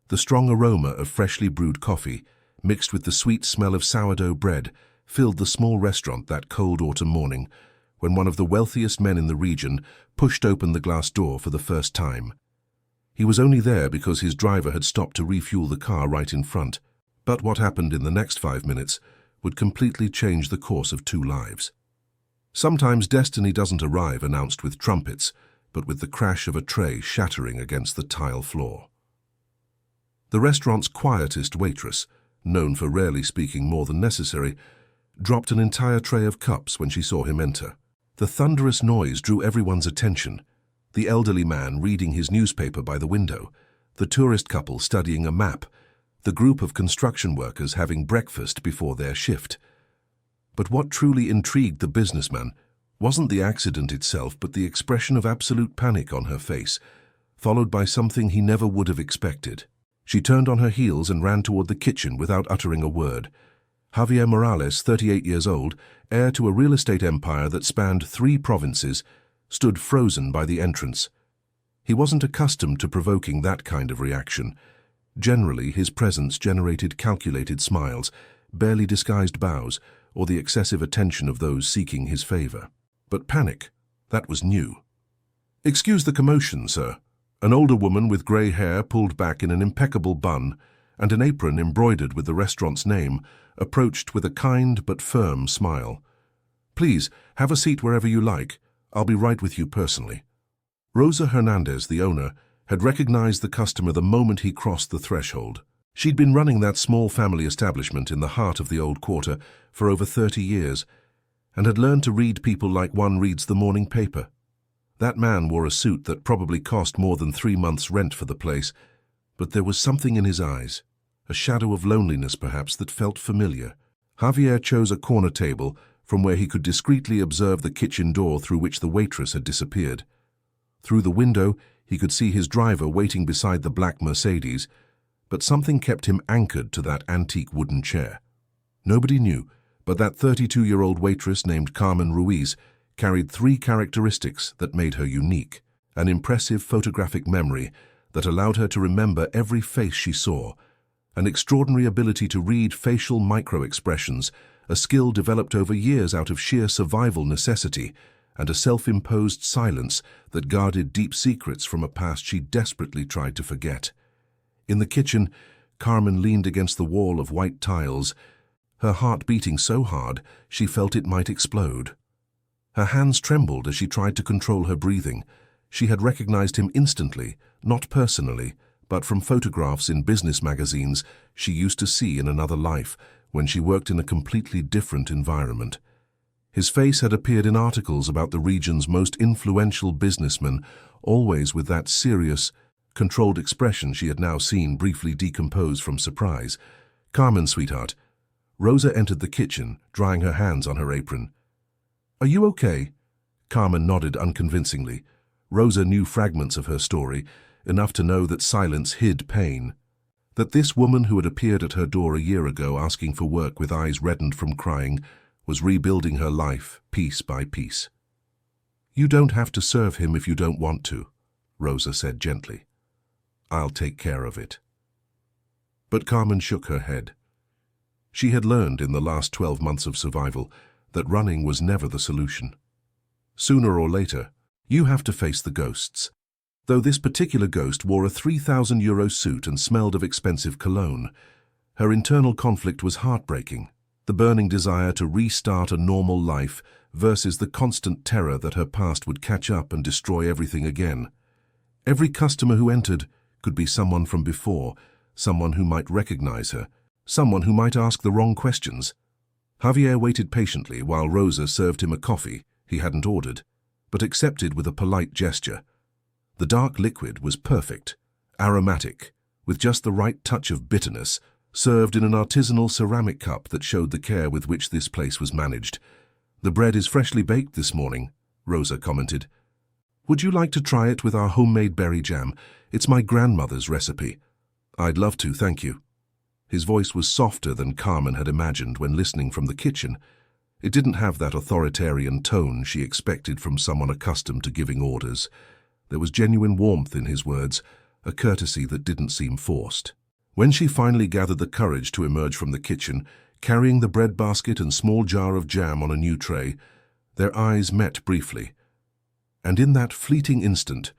The strong aroma of freshly brewed coffee, mixed with the sweet smell of sourdough bread, filled the small restaurant that cold autumn morning, when one of the wealthiest men in the region pushed open the glass door for the first time. He was only there because his driver had stopped to refuel the car right in front, but what happened in the next 5 minutes would completely change the course of 2 lives. Sometimes destiny doesn't arrive announced with trumpets, but with the crash of a tray shattering against the tile floor. The restaurant's quietest waitress, known for rarely speaking more than necessary, dropped an entire tray of cups when she saw him enter. The thunderous noise drew everyone's attention. The elderly man reading his newspaper by the window, the tourist couple studying a map, the group of construction workers having breakfast before their shift. But what truly intrigued the businessman wasn't the accident itself, but the expression of absolute panic on her face, followed by something he never would have expected. She turned on her heels and ran toward the kitchen without uttering a word. Javier Morales, 38 years old, heir to a real estate empire that spanned 3 provinces, stood frozen by the entrance. He wasn't accustomed to provoking that kind of reaction. Generally, his presence generated calculated smiles, barely disguised bows, or the excessive attention of those seeking his favor. But panic, that was new. "Excuse the commotion, sir." An older woman with grey hair pulled back in an impeccable bun and an apron embroidered with the restaurant's name approached with a kind but firm smile. "Please, have a seat wherever you like. I'll be right with you personally." Rosa Hernandez, the owner, had recognized the customer the moment he crossed the threshold. She'd been running that small family establishment in the heart of the old quarter for over 30 years and had learned to read people like one reads the morning paper. That man wore a suit that probably cost more than 3 months' rent for the place, but there was something in his eyes, a shadow of loneliness perhaps, that felt familiar. Javier chose a corner table from where he could discreetly observe the kitchen door through which the waitress had disappeared. Through the window, he could see his driver waiting beside the black Mercedes, but something kept him anchored to that antique wooden chair. Nobody knew, but that 32-year-old waitress named Carmen Ruiz carried 3 characteristics that made her unique: an impressive photographic memory that allowed her to remember every face she saw, an extraordinary ability to read facial micro-expressions, a skill developed over years out of sheer survival necessity, and a self-imposed silence that guarded deep secrets from a past she desperately tried to forget. In the kitchen, Carmen leaned against the wall of white tiles, her heart beating so hard she felt it might explode. Her hands trembled as she tried to control her breathing. She had recognized him instantly, not personally, but from photographs in business magazines she used to see in another life when she worked in a completely different environment. His face had appeared in articles about the region's most influential businessmen, always with that serious, controlled expression she had now seen briefly decompose from surprise. "Carmen, sweetheart." Rosa entered the kitchen, drying her hands on her apron. "Are you okay?" Carmen nodded unconvincingly. Rosa knew fragments of her story, enough to know that silence hid pain. That this woman who had appeared at her door a year ago asking for work with eyes reddened from crying was rebuilding her life piece by piece. "You don't have to serve him if you don't want to," Rosa said gently. "I'll take care of it." But Carmen shook her head. She had learned in the last 12 months of survival that running was never the solution. Sooner or later, you have to face the ghosts. Though this particular ghost wore a €3,000 suit and smelled of expensive cologne, her internal conflict was heartbreaking. The burning desire to restart a normal life versus the constant terror that her past would catch up and destroy everything again. Every customer who entered could be someone from before, someone who might recognize her, someone who might ask the wrong questions. Javier waited patiently while Rosa served him a coffee he hadn't ordered, but accepted with a polite gesture. The dark liquid was perfect, aromatic, with just the right touch of bitterness, served in an artisanal ceramic cup that showed the care with which this place was managed. "The bread is freshly baked this morning," Rosa commented. "Would you like to try it with our homemade berry jam? It's my grandmother's recipe." "I'd love to, thank you." His voice was softer than Carmen had imagined when listening from the kitchen. It didn't have that authoritarian tone she expected from someone accustomed to giving orders. There was genuine warmth in his words, a courtesy that didn't seem forced. When she finally gathered the courage to emerge from the kitchen, carrying the bread basket and small jar of jam on a new tray, their eyes met briefly. And in that fleeting instant,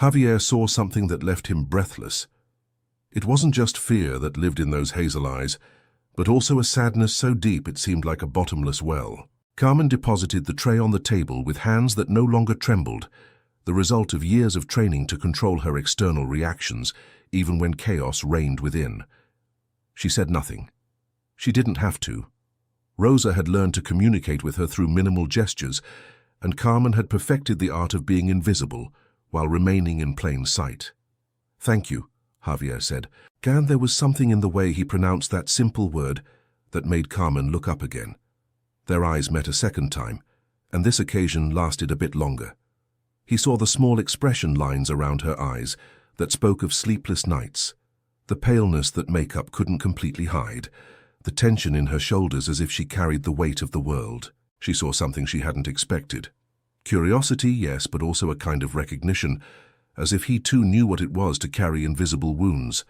Javier saw something that left him breathless. It wasn't just fear that lived in those hazel eyes, but also a sadness so deep it seemed like a bottomless well. Carmen deposited the tray on the table with hands that no longer trembled, the result of years of training to control her external reactions, even when chaos reigned within. She said nothing. She didn't have to. Rosa had learned to communicate with her through minimal gestures, and Carmen had perfected the art of being invisible while remaining in plain sight. "Thank you," Javier said. And there was something in the way he pronounced that simple word that made Carmen look up again. Their eyes met a second time, and this occasion lasted a bit longer. He saw the small expression lines around her eyes that spoke of sleepless nights, the paleness that makeup couldn't completely hide, the tension in her shoulders as if she carried the weight of the world. She saw something she hadn't expected. Curiosity, yes, but also a kind of recognition, as if he too knew what it was to carry invisible wounds.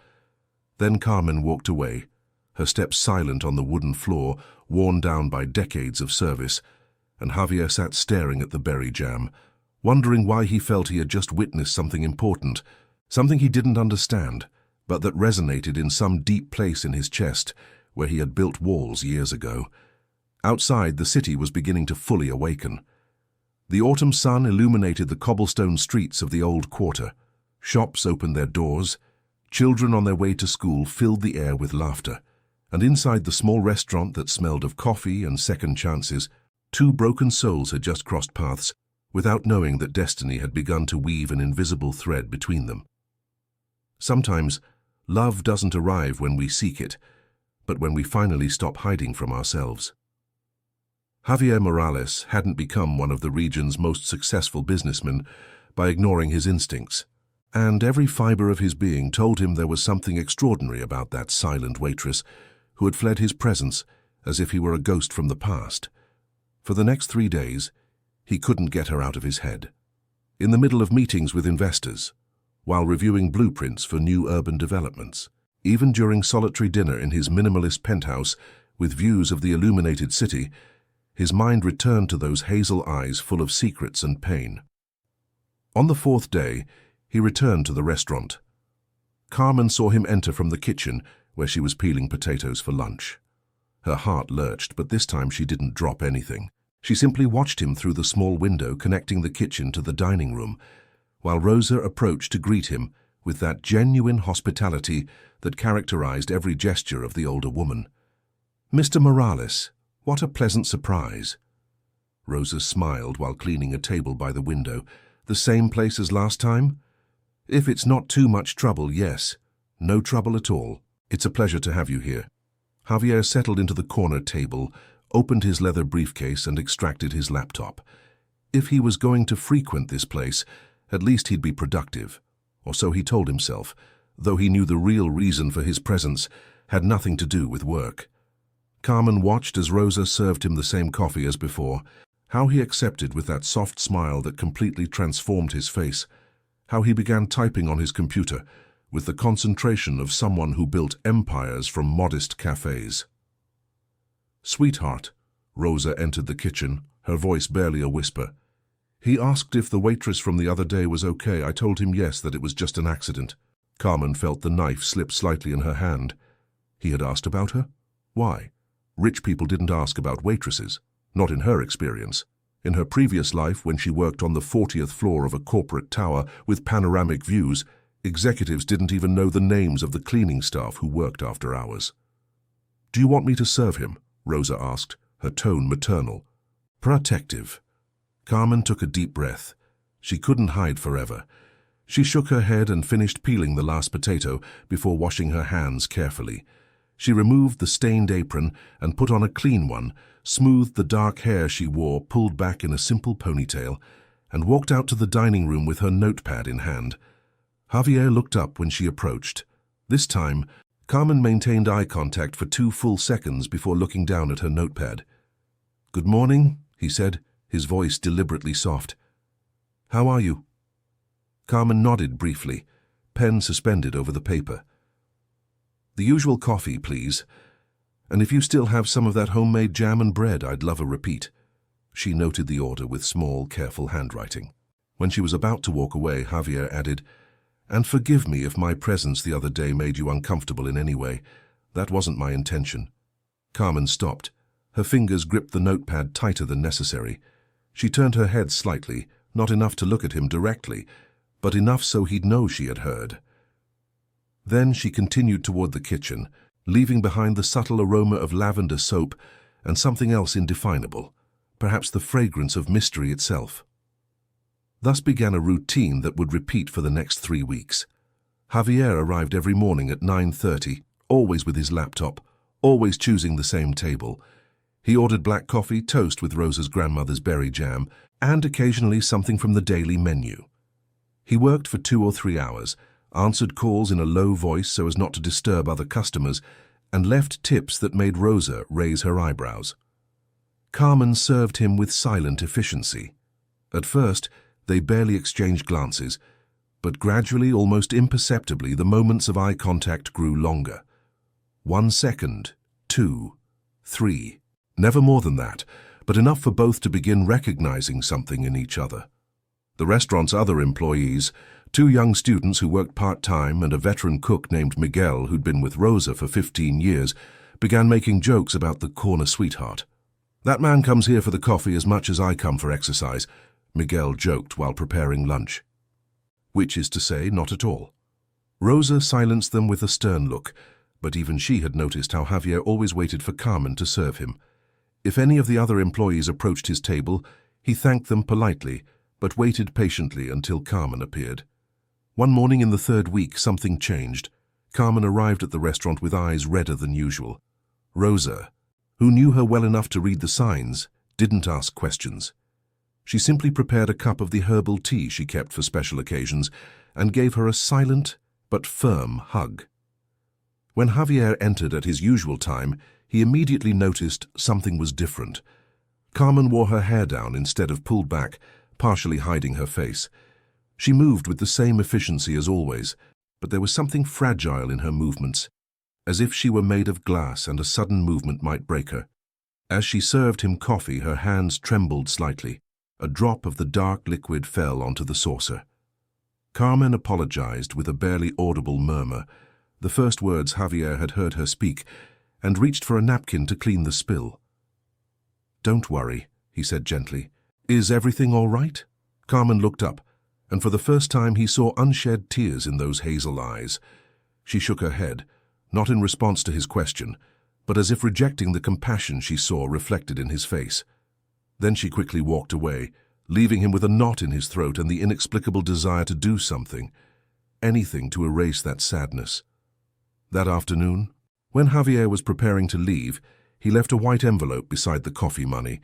Then Carmen walked away, her steps silent on the wooden floor, worn down by decades of service, and Javier sat staring at the berry jam, wondering why he felt he had just witnessed something important, something he didn't understand, but that resonated in some deep place in his chest, where he had built walls years ago. Outside, the city was beginning to fully awaken. The autumn sun illuminated the cobblestone streets of the old quarter. Shops opened their doors. Children on their way to school filled the air with laughter. And inside the small restaurant that smelled of coffee and second chances, two broken souls had just crossed paths, without knowing that destiny had begun to weave an invisible thread between them. Sometimes, love doesn't arrive when we seek it, but when we finally stop hiding from ourselves. Javier Morales hadn't become one of the region's most successful businessmen by ignoring his instincts, and every fiber of his being told him there was something extraordinary about that silent waitress who had fled his presence as if he were a ghost from the past. For the next 3 days, he couldn't get her out of his head. In the middle of meetings with investors, while reviewing blueprints for new urban developments, even during solitary dinner in his minimalist penthouse with views of the illuminated city, his mind returned to those hazel eyes full of secrets and pain. On the 4th day, he returned to the restaurant. Carmen saw him enter from the kitchen, where she was peeling potatoes for lunch. Her heart lurched, but this time she didn't drop anything. She simply watched him through the small window connecting the kitchen to the dining room, while Rosa approached to greet him with that genuine hospitality that characterized every gesture of the older woman. "Mr. Morales, what a pleasant surprise." Rosa smiled while cleaning a table by the window. "The same place as last time?" "If it's not too much trouble, yes. No trouble at all. It's a pleasure to have you here." Javier settled into the corner table, opened his leather briefcase and extracted his laptop. If he was going to frequent this place, at least he'd be productive, or so he told himself, though he knew the real reason for his presence had nothing to do with work. Carmen watched as Rosa served him the same coffee as before, how he accepted with that soft smile that completely transformed his face, how he began typing on his computer with the concentration of someone who built empires from modest cafes. "Sweetheart," Rosa entered the kitchen, her voice barely a whisper. "He asked if the waitress from the other day was okay. I told him yes, that it was just an accident." Carmen felt the knife slip slightly in her hand. He had asked about her? Why? Rich people didn't ask about waitresses, not in her experience. In her previous life, when she worked on the 40th floor of a corporate tower with panoramic views, executives didn't even know the names of the cleaning staff who worked after hours. "Do you want me to serve him?" Rosa asked, her tone maternal. "Protective." Carmen took a deep breath. She couldn't hide forever. She shook her head and finished peeling the last potato before washing her hands carefully. She removed the stained apron and put on a clean one, smoothed the dark hair she wore pulled back in a simple ponytail, and walked out to the dining room with her notepad in hand. Javier looked up when she approached. This time, Carmen maintained eye contact for 2 full seconds before looking down at her notepad. "Good morning," he said, his voice deliberately soft. "How are you?" Carmen nodded briefly, pen suspended over the paper. "The usual coffee, please. And if you still have some of that homemade jam and bread, I'd love a repeat." She noted the order with small, careful handwriting. When she was about to walk away, Javier added, "And forgive me if my presence the other day made you uncomfortable in any way. That wasn't my intention." Carmen stopped. Her fingers gripped the notepad tighter than necessary. She turned her head slightly, not enough to look at him directly, but enough so he'd know she had heard. Then she continued toward the kitchen, leaving behind the subtle aroma of lavender soap and something else indefinable, perhaps the fragrance of mystery itself. Thus began a routine that would repeat for the next 3 weeks. Javier arrived every morning at 9:30, always with his laptop, always choosing the same table. He ordered black coffee, toast with Rosa's grandmother's berry jam, and occasionally something from the daily menu. He worked for 2 or 3 hours, answered calls in a low voice so as not to disturb other customers, and left tips that made Rosa raise her eyebrows. Carmen served him with silent efficiency. At first, they barely exchanged glances, but gradually, almost imperceptibly, the moments of eye contact grew longer. 1 second, 2, 3. Never more than that, but enough for both to begin recognizing something in each other. The restaurant's other employees, 2 young students who worked part-time and a veteran cook named Miguel who'd been with Rosa for 15 years, began making jokes about the corner sweetheart. "That man comes here for the coffee as much as I come for exercise," Miguel joked while preparing lunch. Which is to say, not at all. Rosa silenced them with a stern look, but even she had noticed how Javier always waited for Carmen to serve him. If any of the other employees approached his table, he thanked them politely, but waited patiently until Carmen appeared. One morning in the 3rd week, something changed. Carmen arrived at the restaurant with eyes redder than usual. Rosa, who knew her well enough to read the signs, didn't ask questions. She simply prepared a cup of the herbal tea she kept for special occasions and gave her a silent but firm hug. When Javier entered at his usual time, he immediately noticed something was different. Carmen wore her hair down instead of pulled back, partially hiding her face. She moved with the same efficiency as always, but there was something fragile in her movements, as if she were made of glass and a sudden movement might break her. As she served him coffee, her hands trembled slightly. A drop of the dark liquid fell onto the saucer. Carmen apologized with a barely audible murmur, the first words Javier had heard her speak, and reached for a napkin to clean the spill. "Don't worry," he said gently. "Is everything all right?" Carmen looked up, and for the first time he saw unshed tears in those hazel eyes. She shook her head, not in response to his question, but as if rejecting the compassion she saw reflected in his face. Then she quickly walked away, leaving him with a knot in his throat and the inexplicable desire to do something, anything to erase that sadness. That afternoon, when Javier was preparing to leave, he left a white envelope beside the coffee money.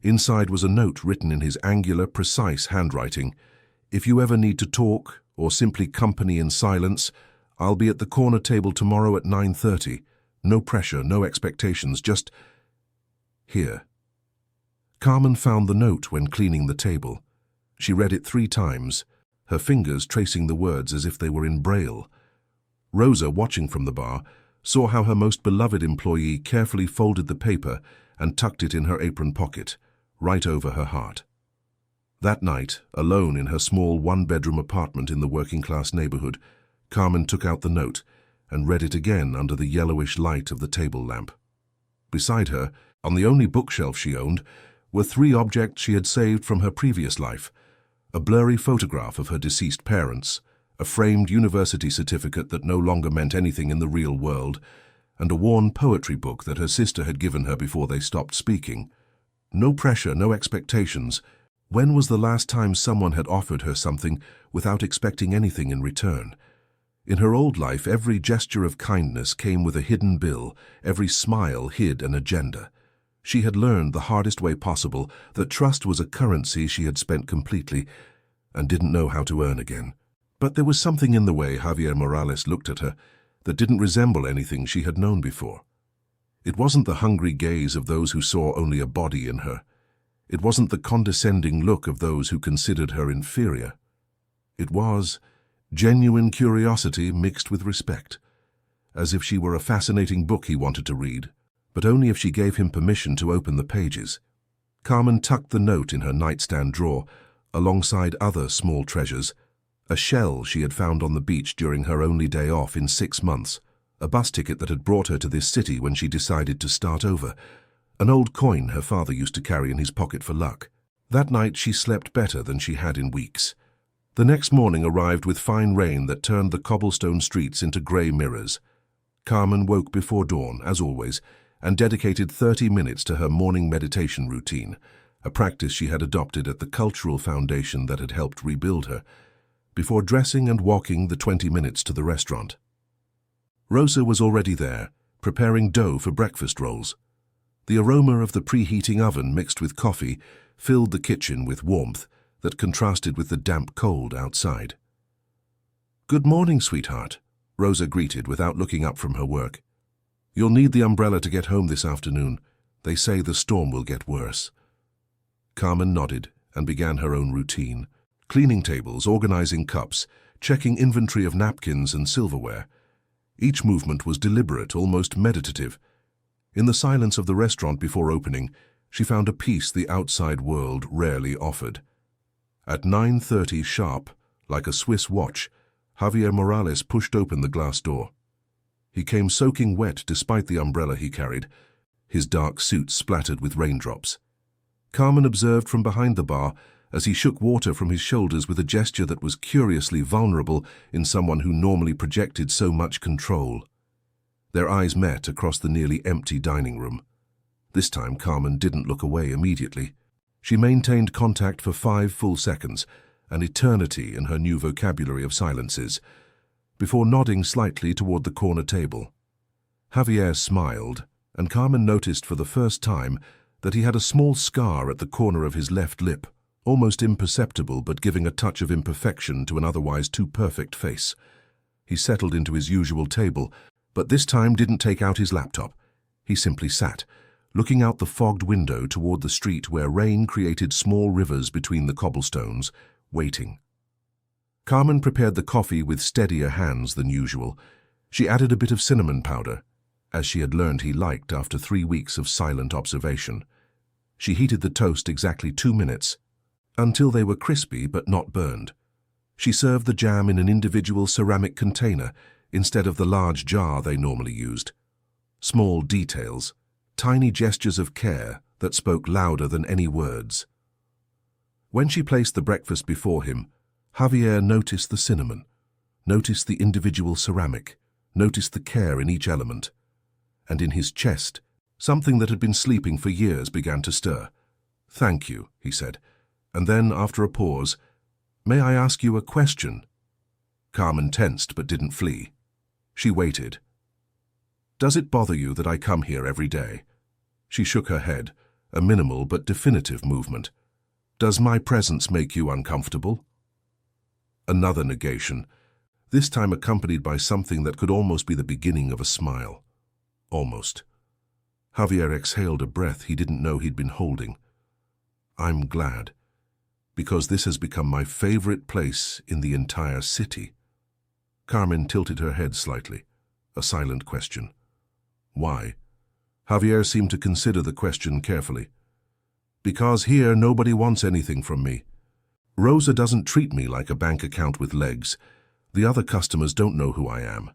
Inside was a note written in his angular, precise handwriting. "If you ever need to talk, or simply company in silence, I'll be at the corner table tomorrow at 9:30. No pressure, no expectations, just here." Carmen found the note when cleaning the table. She read it 3 times, her fingers tracing the words as if they were in braille. Rosa, watching from the bar, saw how her most beloved employee carefully folded the paper and tucked it in her apron pocket, right over her heart. That night, alone in her small 1-bedroom apartment in the working-class neighborhood, Carmen took out the note and read it again under the yellowish light of the table lamp. Beside her, on the only bookshelf she owned, were 3 objects she had saved from her previous life: a blurry photograph of her deceased parents, a framed university certificate that no longer meant anything in the real world, and a worn poetry book that her sister had given her before they stopped speaking. No pressure, no expectations. When was the last time someone had offered her something without expecting anything in return? In her old life, every gesture of kindness came with a hidden bill, every smile hid an agenda. She had learned the hardest way possible that trust was a currency she had spent completely and didn't know how to earn again. But there was something in the way Javier Morales looked at her that didn't resemble anything she had known before. It wasn't the hungry gaze of those who saw only a body in her. It wasn't the condescending look of those who considered her inferior. It was, genuine curiosity mixed with respect, as if she were a fascinating book he wanted to read, but only if she gave him permission to open the pages. Carmen tucked the note in her nightstand drawer, alongside other small treasures, a shell she had found on the beach during her only day off in 6 months, a bus ticket that had brought her to this city when she decided to start over, an old coin her father used to carry in his pocket for luck. That night she slept better than she had in weeks. The next morning arrived with fine rain that turned the cobblestone streets into grey mirrors. Carmen woke before dawn, as always, and dedicated 30 minutes to her morning meditation routine, a practice she had adopted at the cultural foundation that had helped rebuild her, before dressing and walking the 20 minutes to the restaurant. Rosa was already there, preparing dough for breakfast rolls. The aroma of the preheating oven mixed with coffee filled the kitchen with warmth that contrasted with the damp cold outside. "Good morning, sweetheart," Rosa greeted without looking up from her work. "You'll need the umbrella to get home this afternoon. They say the storm will get worse." Carmen nodded and began her own routine, cleaning tables, organizing cups, checking inventory of napkins and silverware. Each movement was deliberate, almost meditative. In the silence of the restaurant before opening, she found a peace the outside world rarely offered. At 9:30 sharp, like a Swiss watch, Javier Morales pushed open the glass door. He came soaking wet despite the umbrella he carried, his dark suit splattered with raindrops. Carmen observed from behind the bar as he shook water from his shoulders with a gesture that was curiously vulnerable in someone who normally projected so much control. Their eyes met across the nearly empty dining room. This time Carmen didn't look away immediately. She maintained contact for 5 full seconds, an eternity in her new vocabulary of silences, before nodding slightly toward the corner table. Javier smiled, and Carmen noticed for the first time that he had a small scar at the corner of his left lip, almost imperceptible but giving a touch of imperfection to an otherwise too perfect face. He settled into his usual table, but this time didn't take out his laptop. He simply sat, looking out the fogged window toward the street where rain created small rivers between the cobblestones, waiting. Carmen prepared the coffee with steadier hands than usual. She added a bit of cinnamon powder, as she had learned he liked after 3 weeks of silent observation. She heated the toast exactly 2 minutes, until they were crispy but not burned. She served the jam in an individual ceramic container instead of the large jar they normally used. Small details, tiny gestures of care that spoke louder than any words. When she placed the breakfast before him, Javier noticed the cinnamon, noticed the individual ceramic, noticed the care in each element. And in his chest, something that had been sleeping for years began to stir. "Thank you," he said. And then, after a pause, "May I ask you a question?" Carmen tensed but didn't flee. She waited. "Does it bother you that I come here every day?" She shook her head, a minimal but definitive movement. "Does my presence make you uncomfortable?" Another negation, this time accompanied by something that could almost be the beginning of a smile. Almost. Javier exhaled a breath he didn't know he'd been holding. "I'm glad, because this has become my favorite place in the entire city." Carmen tilted her head slightly, a silent question. "Why?" Javier seemed to consider the question carefully. "Because here nobody wants anything from me. Rosa doesn't treat me like a bank account with legs. The other customers don't know who I am.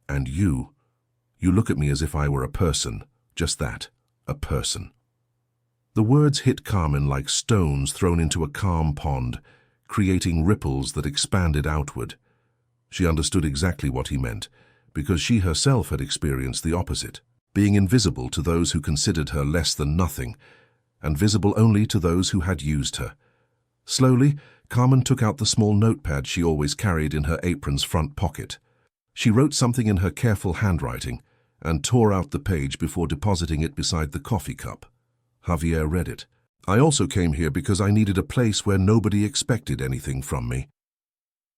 And you look at me as if I were a person, just that, a person." The words hit Carmen like stones thrown into a calm pond, creating ripples that expanded outward. She understood exactly what he meant, because she herself had experienced the opposite, being invisible to those who considered her less than nothing, and visible only to those who had used her. Slowly, Carmen took out the small notepad she always carried in her apron's front pocket. She wrote something in her careful handwriting and tore out the page before depositing it beside the coffee cup. Javier read it. "I also came here because I needed a place where nobody expected anything from me."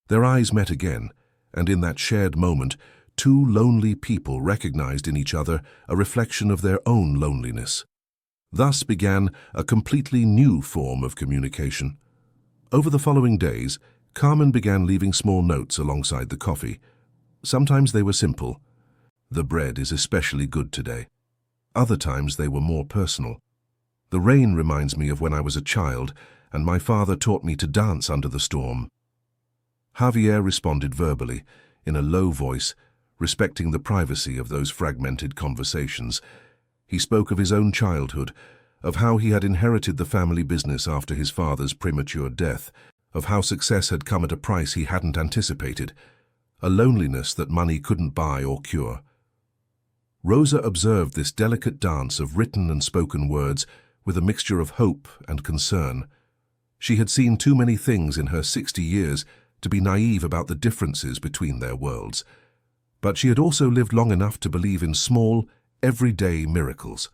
Their eyes met again, and in that shared moment, 2 lonely people recognized in each other a reflection of their own loneliness. Thus began a completely new form of communication. Over the following days, Carmen began leaving small notes alongside the coffee. Sometimes they were simple. "The bread is especially good today." Other times they were more personal. "The rain reminds me of when I was a child, and my father taught me to dance under the storm." Javier responded verbally, in a low voice, respecting the privacy of those fragmented conversations. He spoke of his own childhood, of how he had inherited the family business after his father's premature death, of how success had come at a price he hadn't anticipated, a loneliness that money couldn't buy or cure. Rosa observed this delicate dance of written and spoken words with a mixture of hope and concern. She had seen too many things in her 60 years to be naive about the differences between their worlds. But she had also lived long enough to believe in small, everyday miracles.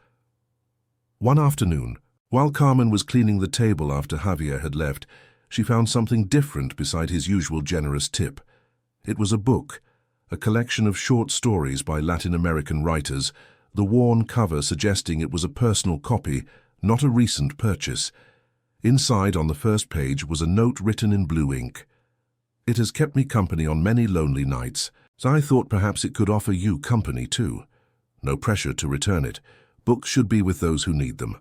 One afternoon, while Carmen was cleaning the table after Javier had left, she found something different beside his usual generous tip. It was a book, a collection of short stories by Latin American writers, the worn cover suggesting it was a personal copy, not a recent purchase. Inside, on the first page, was a note written in blue ink. "It has kept me company on many lonely nights, so I thought perhaps it could offer you company too. No pressure to return it. Books should be with those who need them."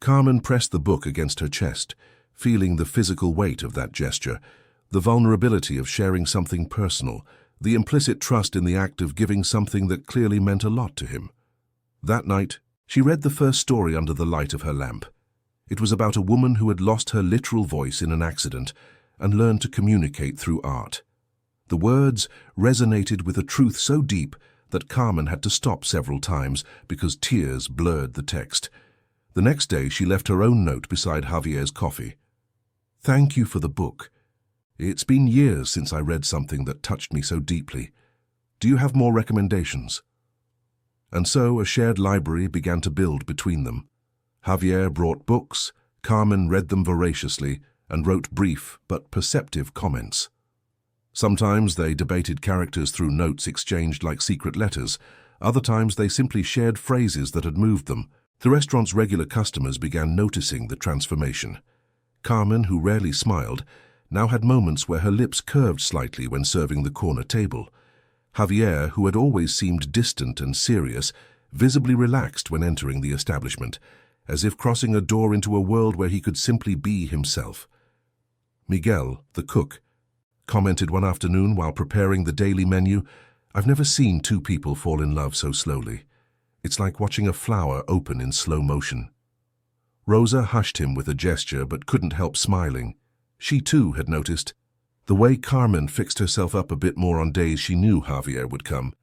Carmen pressed the book against her chest, feeling the physical weight of that gesture, the vulnerability of sharing something personal, the implicit trust in the act of giving something that clearly meant a lot to him. That night, she read the first story under the light of her lamp. It was about a woman who had lost her literal voice in an accident and learned to communicate through art. The words resonated with a truth so deep that Carmen had to stop several times because tears blurred the text. The next day, she left her own note beside Javier's coffee. "Thank you for the book. It's been years since I read something that touched me so deeply. Do you have more recommendations?" And so a shared library began to build between them. Javier brought books, Carmen read them voraciously, and wrote brief but perceptive comments. Sometimes they debated characters through notes exchanged like secret letters. Other times they simply shared phrases that had moved them. The restaurant's regular customers began noticing the transformation. Carmen, who rarely smiled, now had moments where her lips curved slightly when serving the corner table. Javier, who had always seemed distant and serious, visibly relaxed when entering the establishment, as if crossing a door into a world where he could simply be himself. Miguel, the cook, commented one afternoon while preparing the daily menu, "I've never seen two people fall in love so slowly. It's like watching a flower open in slow motion." Rosa hushed him with a gesture but couldn't help smiling. She too had noticed the way Carmen fixed herself up a bit more on days she knew Javier would come.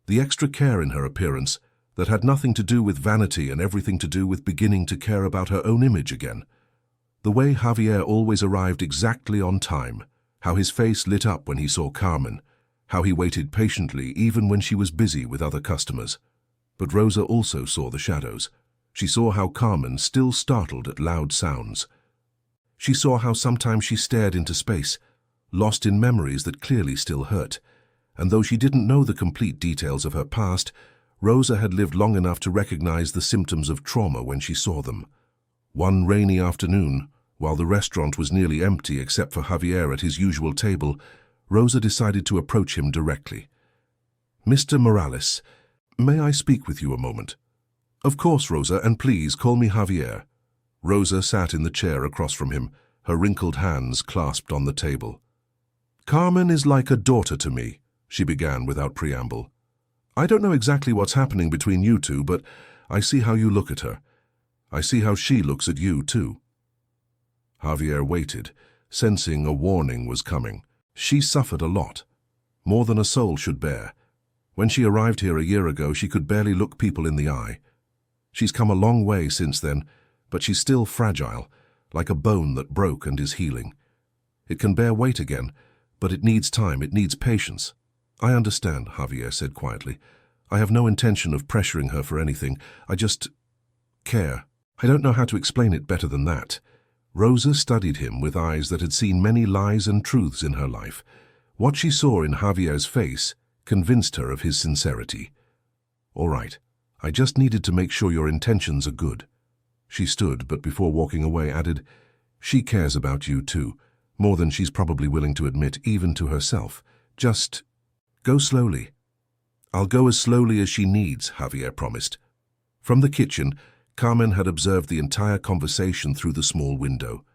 The extra care in her appearance that had nothing to do with vanity and everything to do with beginning to care about her own image again. The way Javier always arrived exactly on time, how his face lit up when he saw Carmen, how he waited patiently even when she was busy with other customers. But Rosa also saw the shadows. She saw how Carmen still startled at loud sounds. She saw how sometimes she stared into space, lost in memories that clearly still hurt. And though she didn't know the complete details of her past, Rosa had lived long enough to recognize the symptoms of trauma when she saw them. One rainy afternoon, while the restaurant was nearly empty except for Javier at his usual table, Rosa decided to approach him directly. "Mr. Morales, may I speak with you a moment?" "Of course, Rosa, and please call me Javier." Rosa sat in the chair across from him, her wrinkled hands clasped on the table. "Carmen is like a daughter to me," she began without preamble. "I don't know exactly what's happening between you two, but I see how you look at her. I see how she looks at you, too." Javier waited, sensing a warning was coming. She suffered a lot, more than a soul should bear. When she arrived here a year ago, she could barely look people in the eye. She's come a long way since then, but she's still fragile, like a bone that broke and is healing. It can bear weight again, but it needs time, it needs patience. "I understand," Javier said quietly. "I have no intention of pressuring her for anything. I just care. I don't know how to explain it better than that." Rosa studied him with eyes that had seen many lies and truths in her life. What she saw in Javier's face convinced her of his sincerity. "All right, I just needed to make sure your intentions are good." She stood, but before walking away added, "She cares about you too, More than she's probably willing to admit, even to herself. Just go slowly. I'll go as slowly as she needs, Javier promised. From the kitchen, Carmen had observed the entire conversation through the small window.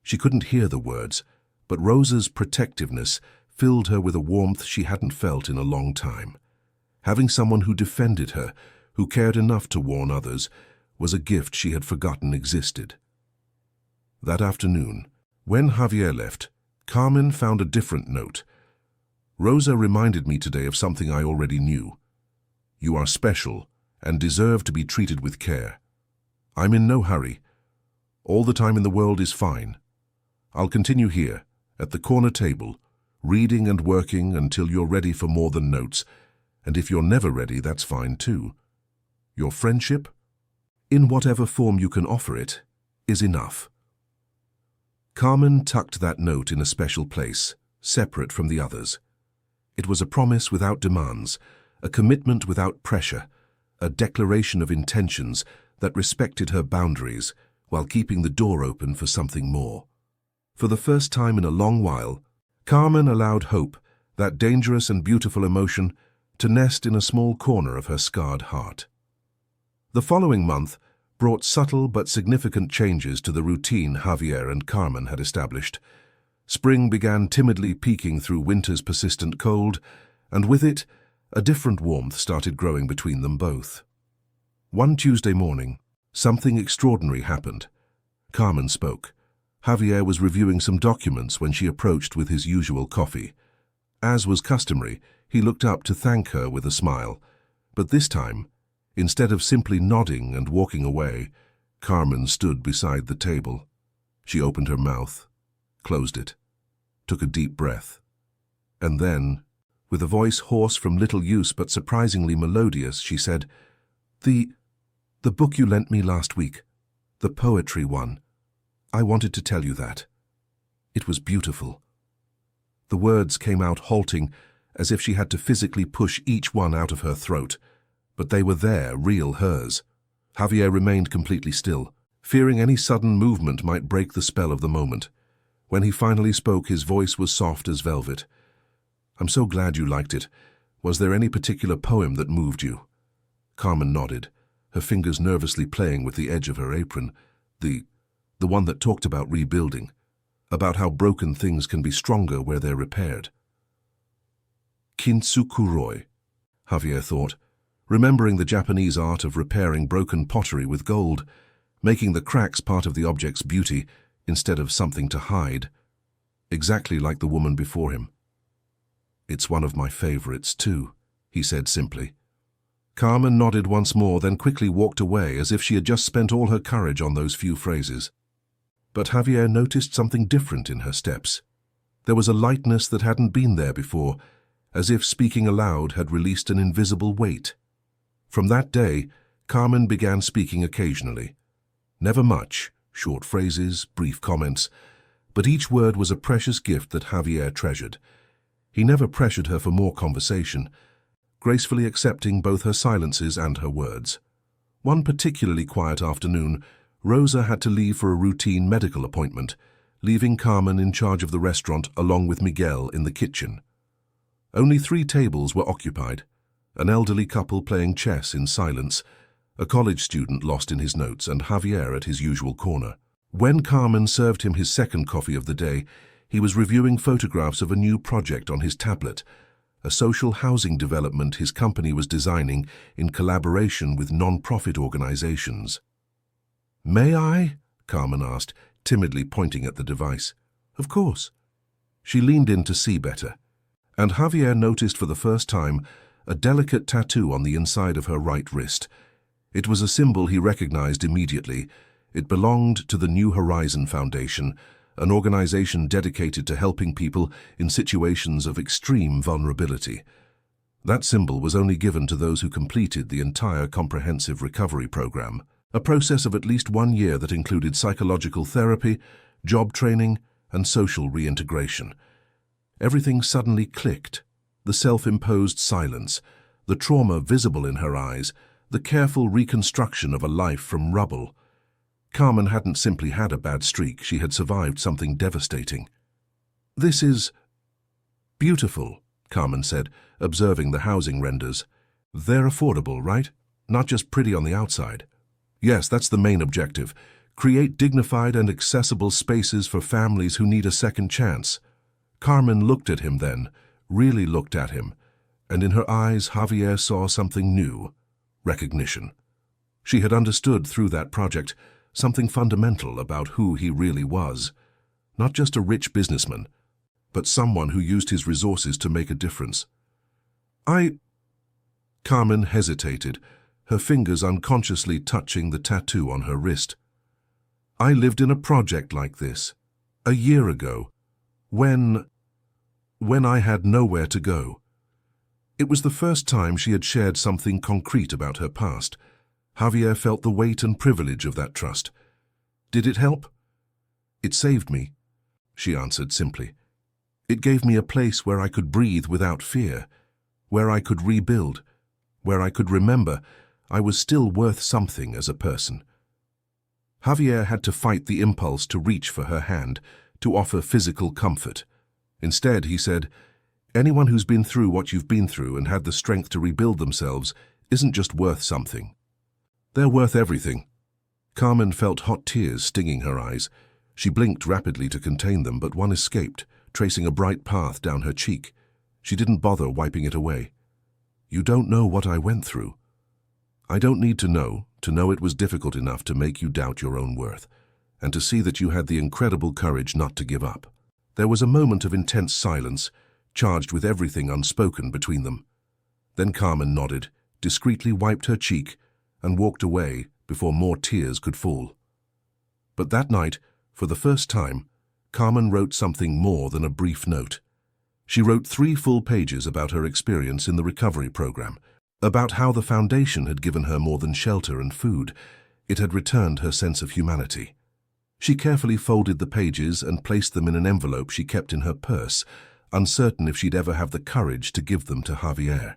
She couldn't hear the words, but Rosa's protectiveness filled her with a warmth she hadn't felt in a long time. Having someone who defended her, who cared enough to warn others, was a gift she had forgotten existed. That afternoon, when Javier left, Carmen found a different note. Rosa reminded me today of something I already knew. You are special and deserve to be treated with care. I'm in no hurry. All the time in the world is fine. I'll continue here, at the corner table, reading and working until you're ready for more than notes, and if you're never ready, that's fine too. Your friendship, in whatever form you can offer it, is enough. Carmen tucked that note in a special place, separate from the others. It was a promise without demands, a commitment without pressure, a declaration of intentions that respected her boundaries while keeping the door open for something more. For the first time in a long while, Carmen allowed hope, that dangerous and beautiful emotion, to nest in a small corner of her scarred heart. The following month brought subtle but significant changes to the routine Javier and Carmen had established. Spring began timidly peeking through winter's persistent cold, and with it, a different warmth started growing between them both. One Tuesday morning, something extraordinary happened. Carmen spoke. Javier was reviewing some documents when she approached with his usual coffee. As was customary, he looked up to thank her with a smile. But this time, instead of simply nodding and walking away, Carmen stood beside the table. She opened her mouth, closed it, took a deep breath, and then, with a voice hoarse from little use but surprisingly melodious, she said, The book you lent me last week, the poetry one. I wanted to tell you that. It was beautiful. The words came out halting, as if she had to physically push each one out of her throat, but they were there, real hers. Javier remained completely still, fearing any sudden movement might break the spell of the moment. When he finally spoke, his voice was soft as velvet. I'm so glad you liked it. Was there any particular poem that moved you? Carmen nodded, her fingers nervously playing with the edge of her apron. The one that talked about rebuilding, about how broken things can be stronger where they're repaired. Kintsukuroi, Javier thought, remembering the Japanese art of repairing broken pottery with gold, making the cracks part of the object's beauty instead of something to hide, exactly like the woman before him. It's one of my favorites too, he said simply. Carmen nodded once more, then quickly walked away as if she had just spent all her courage on those few phrases. But Javier noticed something different in her steps. There was a lightness that hadn't been there before, as if speaking aloud had released an invisible weight. From that day, Carmen began speaking occasionally. Never much, short phrases, brief comments, but each word was a precious gift that Javier treasured. He never pressured her for more conversation, gracefully accepting both her silences and her words. One particularly quiet afternoon, Rosa had to leave for a routine medical appointment, leaving Carmen in charge of the restaurant along with Miguel in the kitchen. Only 3 tables were occupied, an elderly couple playing chess in silence, a college student lost in his notes, and Javier at his usual corner. When Carmen served him his second coffee of the day, he was reviewing photographs of a new project on his tablet, a social housing development his company was designing in collaboration with non-profit organizations. "May I?" Carmen asked, timidly pointing at the device. "Of course." She leaned in to see better, and Javier noticed for the first time a delicate tattoo on the inside of her right wrist. It was a symbol he recognized immediately. It belonged to the New Horizon Foundation, an organization dedicated to helping people in situations of extreme vulnerability. That symbol was only given to those who completed the entire comprehensive recovery program, a process of at least 1 year that included psychological therapy, job training, and social reintegration. Everything suddenly clicked. The self-imposed silence, the trauma visible in her eyes, the careful reconstruction of a life from rubble. Carmen hadn't simply had a bad streak, she had survived something devastating. "This is beautiful," Carmen said, observing the housing renders. "They're affordable, right? Not just pretty on the outside." "Yes, that's the main objective. Create dignified and accessible spaces for families who need a second chance." Carmen looked at him then, really looked at him, and in her eyes Javier saw something new: recognition. She had understood through that project something fundamental about who he really was. Not just a rich businessman, but someone who used his resources to make a difference. Carmen hesitated, her fingers unconsciously touching the tattoo on her wrist. "I lived in a project like this, a year ago, when I had nowhere to go." It was the first time she had shared something concrete about her past. Javier felt the weight and privilege of that trust. "Did it help?" "It saved me," she answered simply. "It gave me a place where I could breathe without fear, where I could rebuild, where I could remember I was still worth something as a person." Javier had to fight the impulse to reach for her hand, to offer physical comfort. Instead, he said, "Anyone who's been through what you've been through and had the strength to rebuild themselves isn't just worth something. They're worth everything." Carmen felt hot tears stinging her eyes. She blinked rapidly to contain them, but one escaped, tracing a bright path down her cheek. She didn't bother wiping it away. "You don't know what I went through." "I don't need to know it was difficult enough to make you doubt your own worth, and to see that you had the incredible courage not to give up." There was a moment of intense silence, charged with everything unspoken between them. Then Carmen nodded, discreetly wiped her cheek, and walked away before more tears could fall. But that night, for the first time, Carmen wrote something more than a brief note. She wrote 3 full pages about her experience in the recovery program, about how the foundation had given her more than shelter and food. It had returned her sense of humanity. She carefully folded the pages and placed them in an envelope she kept in her purse, uncertain if she'd ever have the courage to give them to Javier.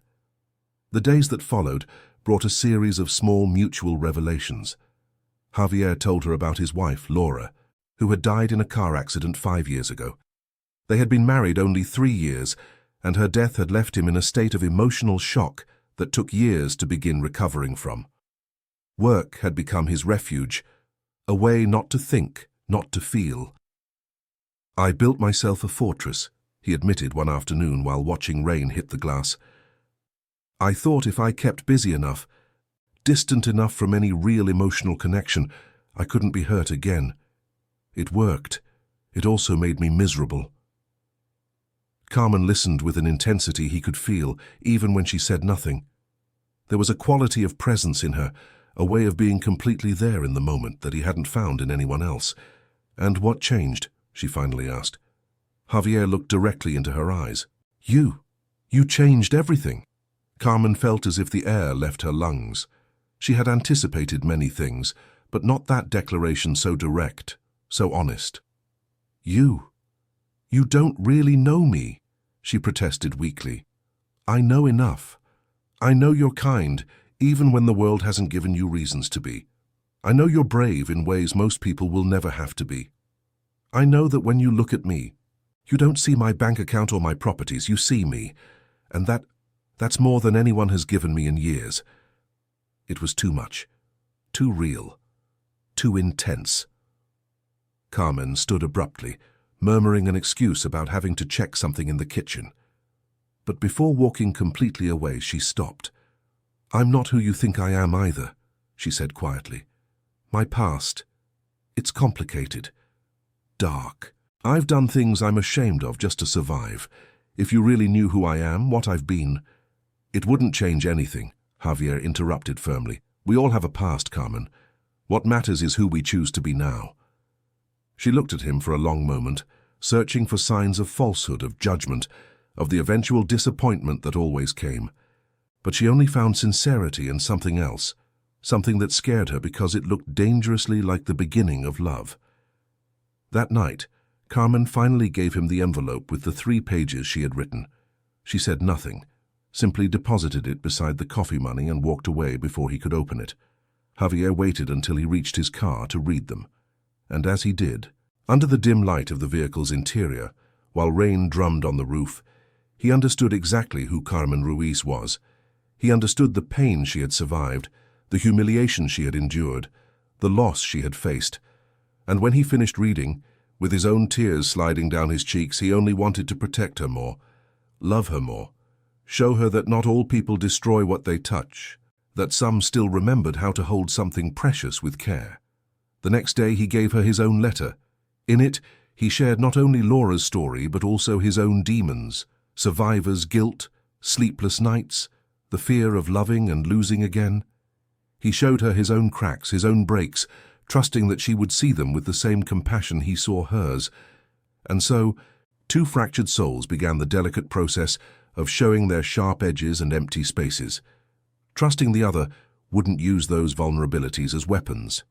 The days that followed brought a series of small mutual revelations. Javier told her about his wife, Laura, who had died in a car accident 5 years ago. They had been married only 3 years, and her death had left him in a state of emotional shock that took years to begin recovering from. Work had become his refuge, a way not to think, not to feel. "I built myself a fortress," he admitted one afternoon while watching rain hit the glass. "I thought if I kept busy enough, distant enough from any real emotional connection, I couldn't be hurt again. It worked. It also made me miserable." Carmen listened with an intensity he could feel, even when she said nothing. There was a quality of presence in her, a way of being completely there in the moment that he hadn't found in anyone else. "And what changed?" she finally asked. Javier looked directly into her eyes. You changed everything." Carmen felt as if the air left her lungs. She had anticipated many things, but not that declaration so direct, so honest. You don't really know me," she protested weakly. "I know enough. I know you're kind, even when the world hasn't given you reasons to be. I know you're brave in ways most people will never have to be. I know that when you look at me, you don't see my bank account or my properties, you see me, and that's more than anyone has given me in years." It was too much, too real, too intense. Carmen stood abruptly, murmuring an excuse about having to check something in the kitchen. But before walking completely away, she stopped. "I'm not who you think I am either," she said quietly. "My past, it's complicated, dark. I've done things I'm ashamed of just to survive. If you really knew who I am, what I've been—" "It wouldn't change anything," Javier interrupted firmly. "We all have a past, Carmen. What matters is who we choose to be now." She looked at him for a long moment, searching for signs of falsehood, of judgment, of the eventual disappointment that always came. But she only found sincerity and something else, something that scared her because it looked dangerously like the beginning of love. That night, Carmen finally gave him the envelope with the 3 pages she had written. She said nothing, simply deposited it beside the coffee money and walked away before he could open it. Javier waited until he reached his car to read them. And as he did, under the dim light of the vehicle's interior, while rain drummed on the roof. He understood exactly who Carmen Ruiz was. He understood the pain she had survived, the humiliation she had endured, the loss she had faced. And when he finished reading, with his own tears sliding down his cheeks, he only wanted to protect her more, love her more, show her that not all people destroy what they touch, that some still remembered how to hold something precious with care. The next day he gave her his own letter. In it, he shared not only Laura's story but also his own demons, survivor's guilt, sleepless nights, the fear of loving and losing again. He showed her his own cracks, his own breaks, trusting that she would see them with the same compassion he saw hers. And so, two fractured souls began the delicate process of showing their sharp edges and empty spaces, trusting the other wouldn't use those vulnerabilities as weapons.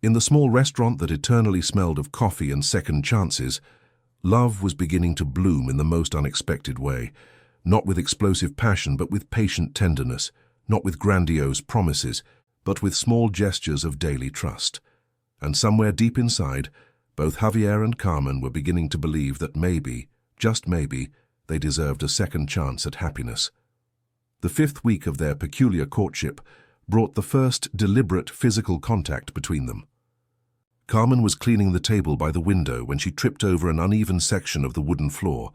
In the small restaurant that eternally smelled of coffee and second chances, love was beginning to bloom in the most unexpected way, not with explosive passion but with patient tenderness, not with grandiose promises, but with small gestures of daily trust. And somewhere deep inside, both Javier and Carmen were beginning to believe that maybe, just maybe, they deserved a second chance at happiness. The 5th week of their peculiar courtship brought the first deliberate physical contact between them. Carmen was cleaning the table by the window when she tripped over an uneven section of the wooden floor,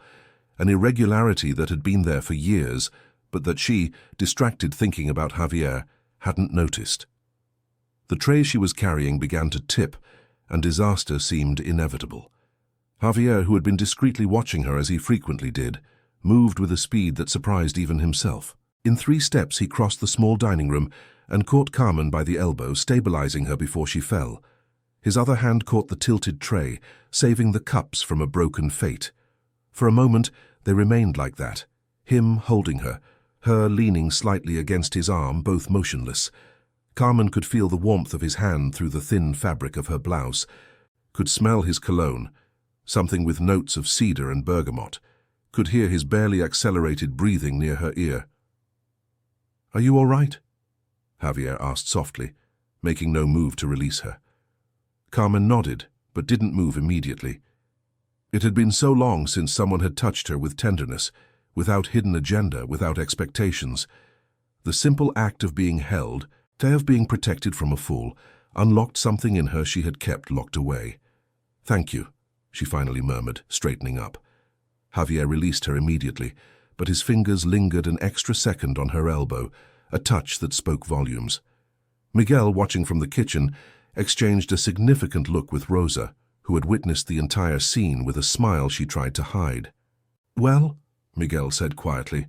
an irregularity that had been there for years, but that she, distracted thinking about Javier, hadn't noticed. The tray she was carrying began to tip, and disaster seemed inevitable. Javier, who had been discreetly watching her as he frequently did, moved with a speed that surprised even himself. In 3 steps he crossed the small dining room and caught Carmen by the elbow, stabilizing her before she fell. His other hand caught the tilted tray, saving the cups from a broken fate. For a moment they remained like that, him holding her, her leaning slightly against his arm, both motionless. Carmen could feel the warmth of his hand through the thin fabric of her blouse, could smell his cologne, something with notes of cedar and bergamot, could hear his barely accelerated breathing near her ear. "Are you all right?" Javier asked softly, making no move to release her. Carmen nodded, but didn't move immediately. It had been so long since someone had touched her with tenderness, without hidden agenda, without expectations. The simple act of being held, of being protected from a fool, unlocked something in her she had kept locked away. "Thank you," she finally murmured, straightening up. Javier released her immediately, but his fingers lingered an extra second on her elbow, a touch that spoke volumes. Miguel, watching from the kitchen, exchanged a significant look with Rosa, who had witnessed the entire scene with a smile she tried to hide. "Well," Miguel said quietly,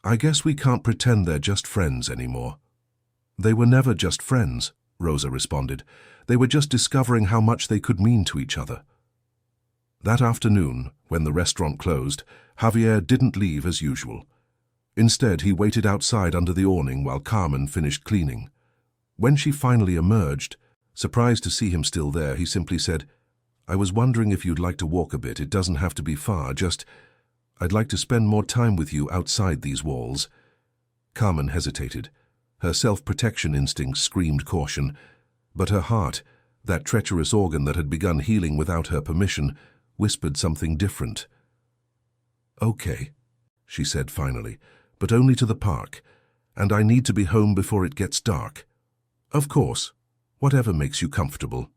"I guess we can't pretend they're just friends anymore." "They were never just friends," Rosa responded. "They were just discovering how much they could mean to each other." That afternoon, when the restaurant closed, Javier didn't leave as usual. Instead, he waited outside under the awning while Carmen finished cleaning. When she finally emerged, surprised to see him still there, he simply said, "I was wondering if you'd like to walk a bit. It doesn't have to be far, just I'd like to spend more time with you outside these walls." Carmen hesitated. Her self-protection instincts screamed caution, but her heart, that treacherous organ that had begun healing without her permission, whispered something different. "Okay," she said finally, "but only to the park, and I need to be home before it gets dark." "Of course, whatever makes you comfortable."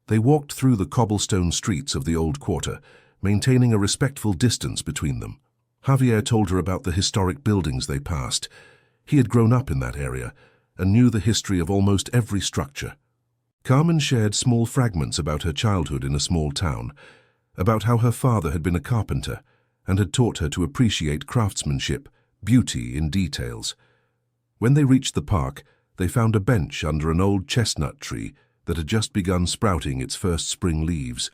They walked through the cobblestone streets of the old quarter, maintaining a respectful distance between them. Javier told her about the historic buildings they passed. He had grown up in that area and knew the history of almost every structure. Carmen shared small fragments about her childhood in a small town, about how her father had been a carpenter and had taught her to appreciate craftsmanship, beauty in details. When they reached the park, they found a bench under an old chestnut tree that had just begun sprouting its first spring leaves.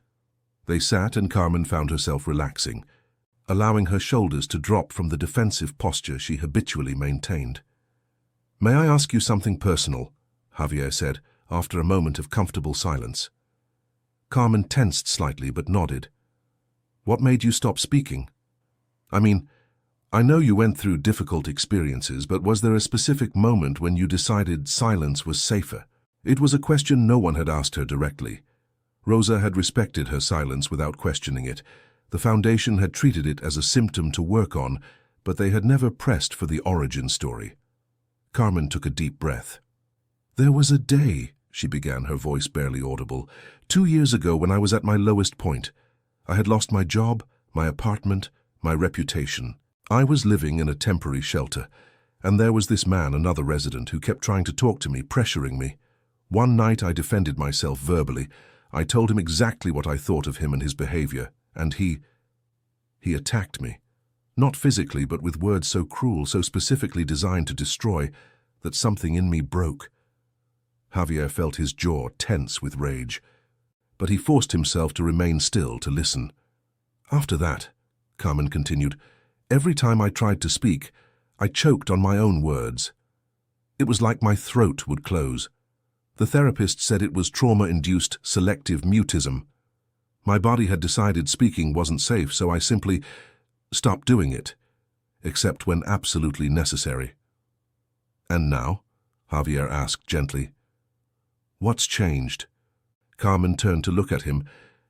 They sat and Carmen found herself relaxing, allowing her shoulders to drop from the defensive posture she habitually maintained. "May I ask you something personal?" Javier said, after a moment of comfortable silence. Carmen tensed slightly but nodded. "What made you stop speaking? I mean, I know you went through difficult experiences, but was there a specific moment when you decided silence was safer?" It was a question no one had asked her directly. Rosa had respected her silence without questioning it. The Foundation had treated it as a symptom to work on, but they had never pressed for the origin story. Carmen took a deep breath. "There was a day," she began, her voice barely audible, "2 years ago when I was at my lowest point. I had lost my job, my apartment, my reputation. I was living in a temporary shelter, and there was this man, another resident, who kept trying to talk to me, pressuring me. One night I defended myself verbally. I told him exactly what I thought of him and his behavior, and he attacked me. Not physically, but with words so cruel, so specifically designed to destroy, that something in me broke." Javier felt his jaw tense with rage, but he forced himself to remain still, to listen. "After that," Carmen continued, "every time I tried to speak, I choked on my own words. It was like my throat would close. The therapist said it was trauma-induced selective mutism. My body had decided speaking wasn't safe, so I simply stopped doing it, except when absolutely necessary." "And now?" Javier asked gently. "What's changed?" Carmen turned to look at him,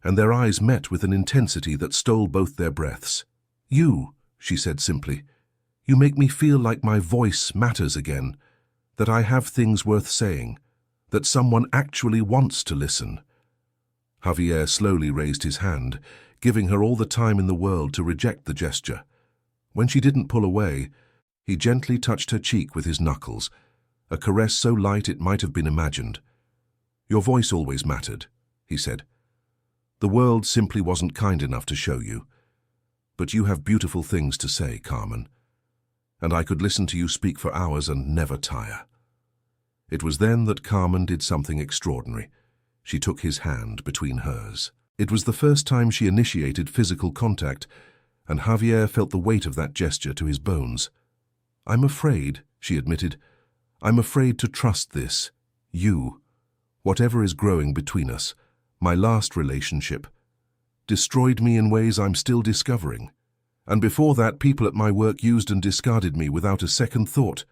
and their eyes met with an intensity that stole both their breaths. "You," she said simply. "You make me feel like my voice matters again, that I have things worth saying, that someone actually wants to listen." Javier slowly raised his hand, giving her all the time in the world to reject the gesture. When she didn't pull away, he gently touched her cheek with his knuckles, a caress so light it might have been imagined. "Your voice always mattered," he said. "The world simply wasn't kind enough to show you. But you have beautiful things to say, Carmen, and I could listen to you speak for hours and never tire." It was then that Carmen did something extraordinary. She took his hand between hers. It was the first time she initiated physical contact, and Javier felt the weight of that gesture to his bones. "I'm afraid," she admitted. "I'm afraid to trust this. You, whatever is growing between us, my last relationship, destroyed me in ways I'm still discovering. And before that, people at my work used and discarded me without a second thought.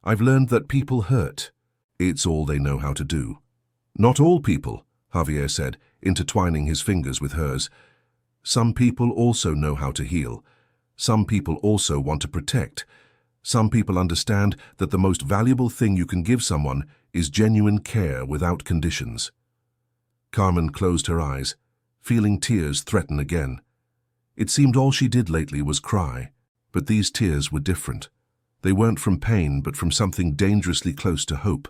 I've learned that people hurt. It's all they know how to do." "Not all people," Javier said, intertwining his fingers with hers. "Some people also know how to heal. Some people also want to protect. Some people understand that the most valuable thing you can give someone is genuine care without conditions." Carmen closed her eyes, feeling tears threaten again. It seemed all she did lately was cry, but these tears were different. They weren't from pain, but from something dangerously close to hope.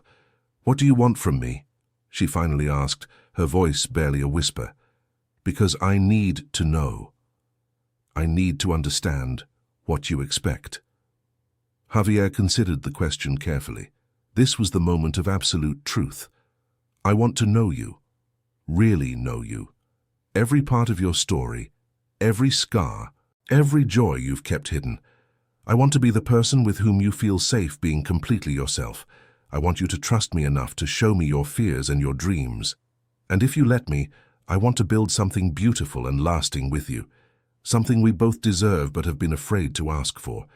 "What do you want from me?" she finally asked, her voice barely a whisper. "Because I need to know. I need to understand what you expect." Javier considered the question carefully. This was the moment of absolute truth. "I want to know you, really know you. Every part of your story, every scar, every joy you've kept hidden. I want to be the person with whom you feel safe being completely yourself. I want you to trust me enough to show me your fears and your dreams. And if you let me, I want to build something beautiful and lasting with you, something we both deserve but have been afraid to ask for.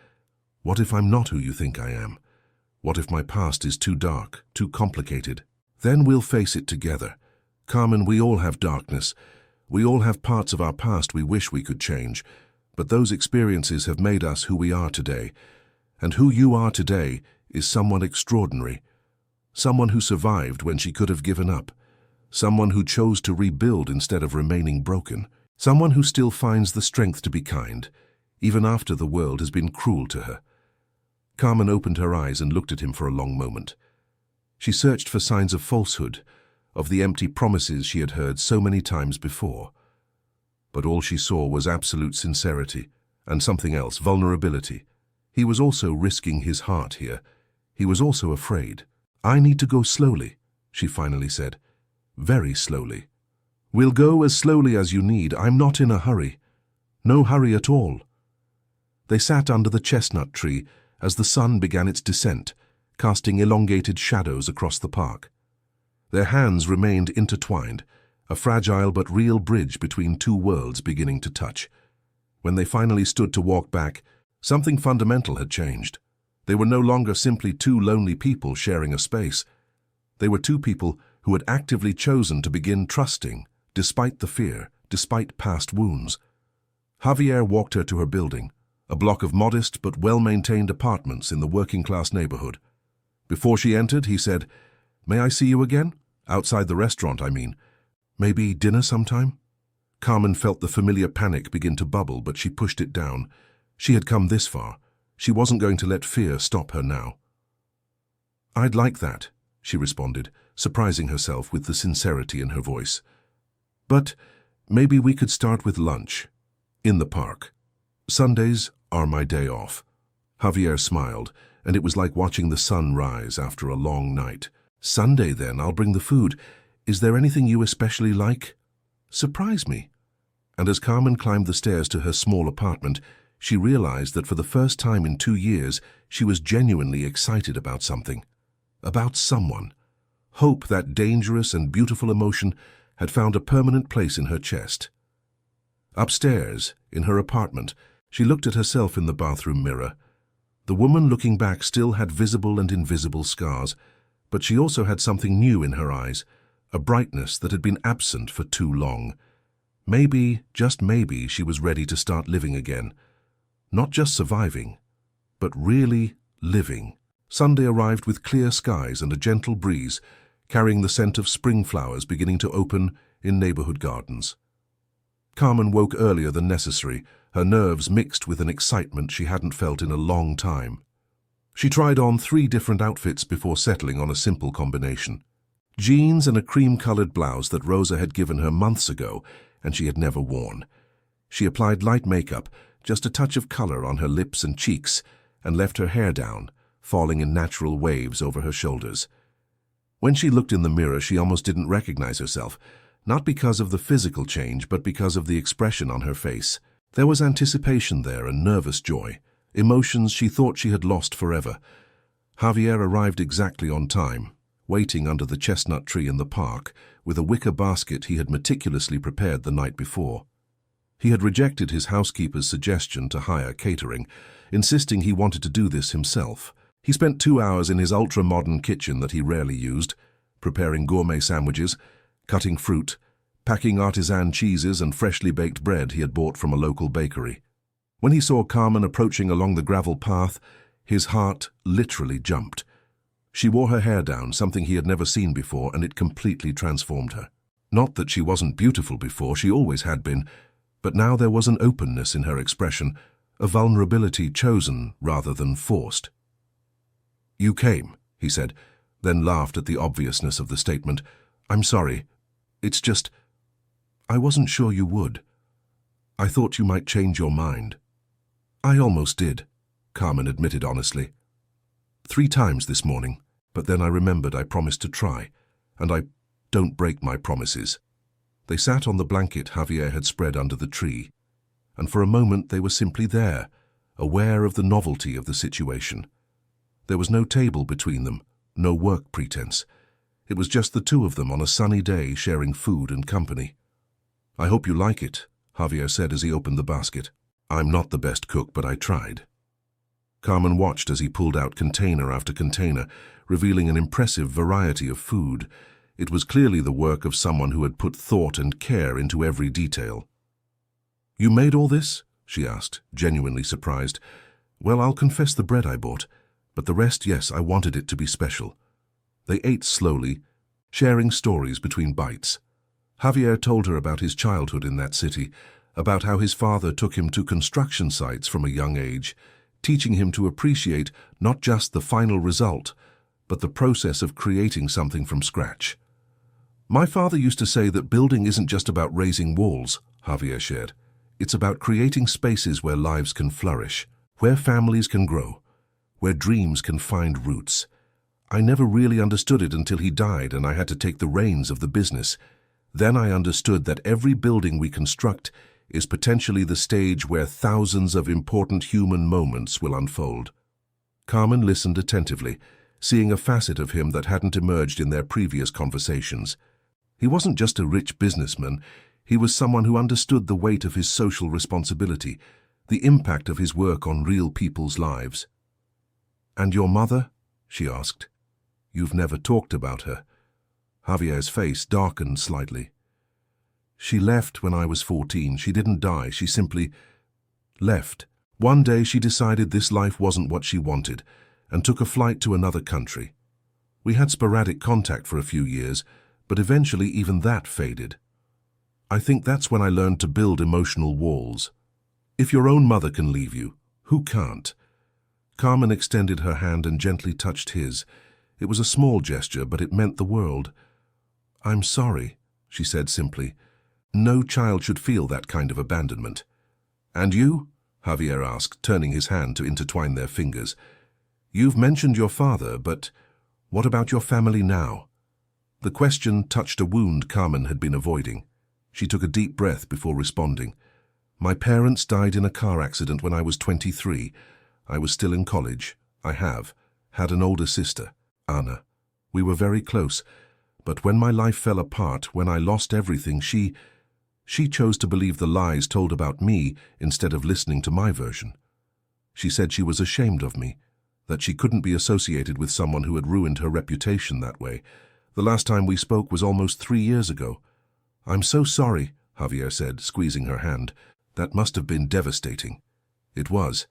What if I'm not who you think I am? What if my past is too dark, too complicated? Then we'll face it together. Carmen, we all have darkness. We all have parts of our past we wish we could change, but those experiences have made us who we are today. And who you are today is someone extraordinary, someone who survived when she could have given up, someone who chose to rebuild instead of remaining broken, someone who still finds the strength to be kind, even after the world has been cruel to her." Carmen opened her eyes and looked at him for a long moment. She searched for signs of falsehood, of the empty promises she had heard so many times before. But all she saw was absolute sincerity, and something else, vulnerability. He was also risking his heart here. He was also afraid. "I need to go slowly," she finally said. "Very slowly." "We'll go as slowly as you need. I'm not in a hurry. No hurry at all." They sat under the chestnut tree as the sun began its descent, casting elongated shadows across the park. Their hands remained intertwined, a fragile but real bridge between two worlds beginning to touch. When they finally stood to walk back, something fundamental had changed. They were no longer simply two lonely people sharing a space. They were two people who had actively chosen to begin trusting, despite the fear, despite past wounds. Javier walked her to her building, a block of modest but well-maintained apartments in the working-class neighborhood. Before she entered, he said, "May I see you again? Outside the restaurant, I mean. Maybe dinner sometime?" Carmen felt the familiar panic begin to bubble, but she pushed it down. She had come this far. She wasn't going to let fear stop her now. "I'd like that," she responded, surprising herself with the sincerity in her voice. "But maybe we could start with lunch. In the park. Sundays are my day off." Javier smiled, and it was like watching the sun rise after a long night. "Sunday, then, I'll bring the food. Is there anything you especially like? Surprise me." And as Carmen climbed the stairs to her small apartment, she realized that for the first time in 2 years, she was genuinely excited about something. About someone. Hope, that dangerous and beautiful emotion, had found a permanent place in her chest. Upstairs, in her apartment, she looked at herself in the bathroom mirror. The woman looking back still had visible and invisible scars, but she also had something new in her eyes, a brightness that had been absent for too long. Maybe, just maybe, she was ready to start living again. Not just surviving, but really living. Sunday arrived with clear skies and a gentle breeze, carrying the scent of spring flowers beginning to open in neighborhood gardens. Carmen woke earlier than necessary, her nerves mixed with an excitement she hadn't felt in a long time. She tried on 3 different outfits before settling on a simple combination. Jeans and a cream-colored blouse that Rosa had given her months ago and she had never worn. She applied light makeup, just a touch of color on her lips and cheeks, and left her hair down, falling in natural waves over her shoulders. When she looked in the mirror, she almost didn't recognize herself, not because of the physical change, but because of the expression on her face. There was anticipation there and nervous joy, emotions she thought she had lost forever. Javier arrived exactly on time, waiting under the chestnut tree in the park with a wicker basket he had meticulously prepared the night before. He had rejected his housekeeper's suggestion to hire catering, insisting he wanted to do this himself. He spent 2 hours in his ultra-modern kitchen that he rarely used, preparing gourmet sandwiches, cutting fruit, packing artisan cheeses and freshly baked bread he had bought from a local bakery. When he saw Carmen approaching along the gravel path, his heart literally jumped. She wore her hair down, something he had never seen before, and it completely transformed her. Not that she wasn't beautiful before, she always had been, but now there was an openness in her expression, a vulnerability chosen rather than forced. "You came," he said, then laughed at the obviousness of the statement. "I'm sorry. It's just, I wasn't sure you would. I thought you might change your mind." "I almost did," Carmen admitted honestly. 3 times this morning, but then I remembered I promised to try, and I don't break my promises." They sat on the blanket Javier had spread under the tree, and for a moment they were simply there, aware of the novelty of the situation. There was no table between them, no work pretense. It was just the 2 of them on a sunny day sharing food and company. "I hope you like it," Javier said as he opened the basket. "I'm not the best cook, but I tried." Carmen watched as he pulled out container after container, revealing an impressive variety of food. It was clearly the work of someone who had put thought and care into every detail. "You made all this?" she asked, genuinely surprised. "Well, I'll confess the bread I bought, but the rest, yes, I wanted it to be special." They ate slowly, sharing stories between bites. Javier told her about his childhood in that city, about how his father took him to construction sites from a young age, teaching him to appreciate not just the final result, but the process of creating something from scratch. "My father used to say that building isn't just about raising walls," Javier shared. "It's about creating spaces where lives can flourish, where families can grow, where dreams can find roots. I never really understood it until he died and I had to take the reins of the business. Then I understood that every building we construct is potentially the stage where thousands of important human moments will unfold." Carmen listened attentively, seeing a facet of him that hadn't emerged in their previous conversations. He wasn't just a rich businessman, he was someone who understood the weight of his social responsibility, the impact of his work on real people's lives. "And your mother?" she asked. "You've never talked about her." Javier's face darkened slightly. She left when I was 14. She didn't die. She simply left. One day she decided this life wasn't what she wanted and took a flight to another country. We had sporadic contact for a few years, but eventually even that faded. I think that's when I learned to build emotional walls. If your own mother can leave you, who can't? Carmen extended her hand and gently touched his. It was a small gesture, but it meant the world. "I'm sorry," she said simply. "No child should feel that kind of abandonment." "And you?" Javier asked, turning his hand to intertwine their fingers. "You've mentioned your father, but what about your family now?" The question touched a wound Carmen had been avoiding. She took a deep breath before responding. "My parents died in a car accident when I was 23. I was still in college. I had an older sister, Anna. We were very close, but when my life fell apart, when I lost everything, she chose to believe the lies told about me instead of listening to my version. She said she was ashamed of me, that she couldn't be associated with someone who had ruined her reputation that way. The last time we spoke was almost 3 years ago." "I'm so sorry," Javier said, squeezing her hand. "That must have been devastating." "It was.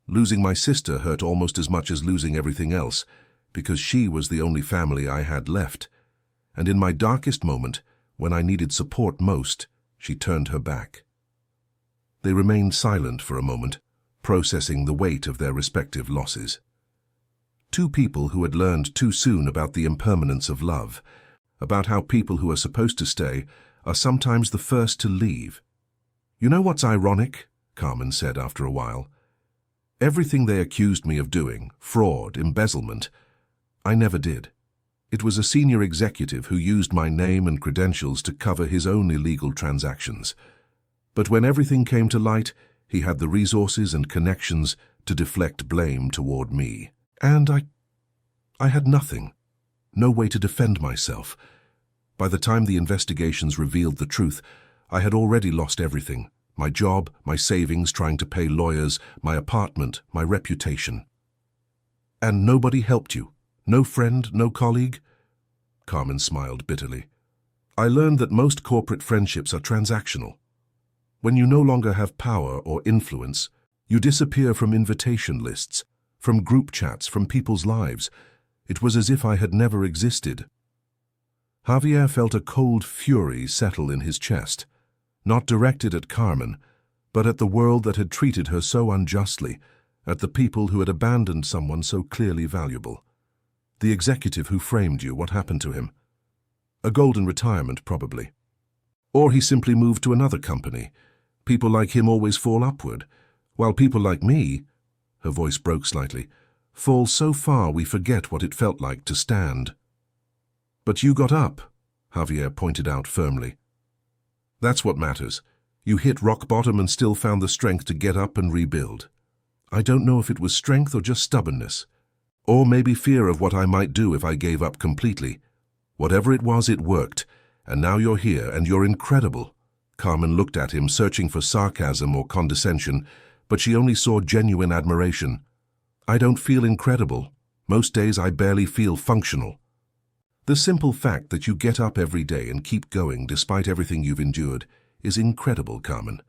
Losing my sister hurt almost as much as losing everything else, because she was the only family I had left. And in my darkest moment, when I needed support most, she turned her back." They remained silent for a moment, processing the weight of their respective losses. Two people who had learned too soon about the impermanence of love, about how people who are supposed to stay are sometimes the first to leave. "You know what's ironic?" Carmen said after a while. "Everything they accused me of doing, fraud, embezzlement, I never did. It was a senior executive who used my name and credentials to cover his own illegal transactions. But when everything came to light, he had the resources and connections to deflect blame toward me. And I had nothing. No way to defend myself. By the time the investigations revealed the truth, I had already lost everything. My job, my savings trying to pay lawyers, my apartment, my reputation." "And nobody helped you? No friend, no colleague?" Carmen smiled bitterly. "I learned that most corporate friendships are transactional. When you no longer have power or influence, you disappear from invitation lists, from group chats, from people's lives. It was as if I had never existed." Javier felt a cold fury settle in his chest, not directed at Carmen, but at the world that had treated her so unjustly, at the people who had abandoned someone so clearly valuable. "The executive who framed you, what happened to him?" "A golden retirement, probably. Or he simply moved to another company. People like him always fall upward, while people like me," her voice broke slightly, "fall so far we forget what it felt like to stand." "But you got up," Javier pointed out firmly. "That's what matters. You hit rock bottom and still found the strength to get up and rebuild. I don't know if it was strength or just stubbornness. Or maybe fear of what I might do if I gave up completely. Whatever it was, it worked, and now you're here, and you're incredible." Carmen looked at him, searching for sarcasm or condescension, but she only saw genuine admiration. "I don't feel incredible. Most days I barely feel functional." The simple fact that you get up every day and keep going despite everything you've endured is incredible, Carmen.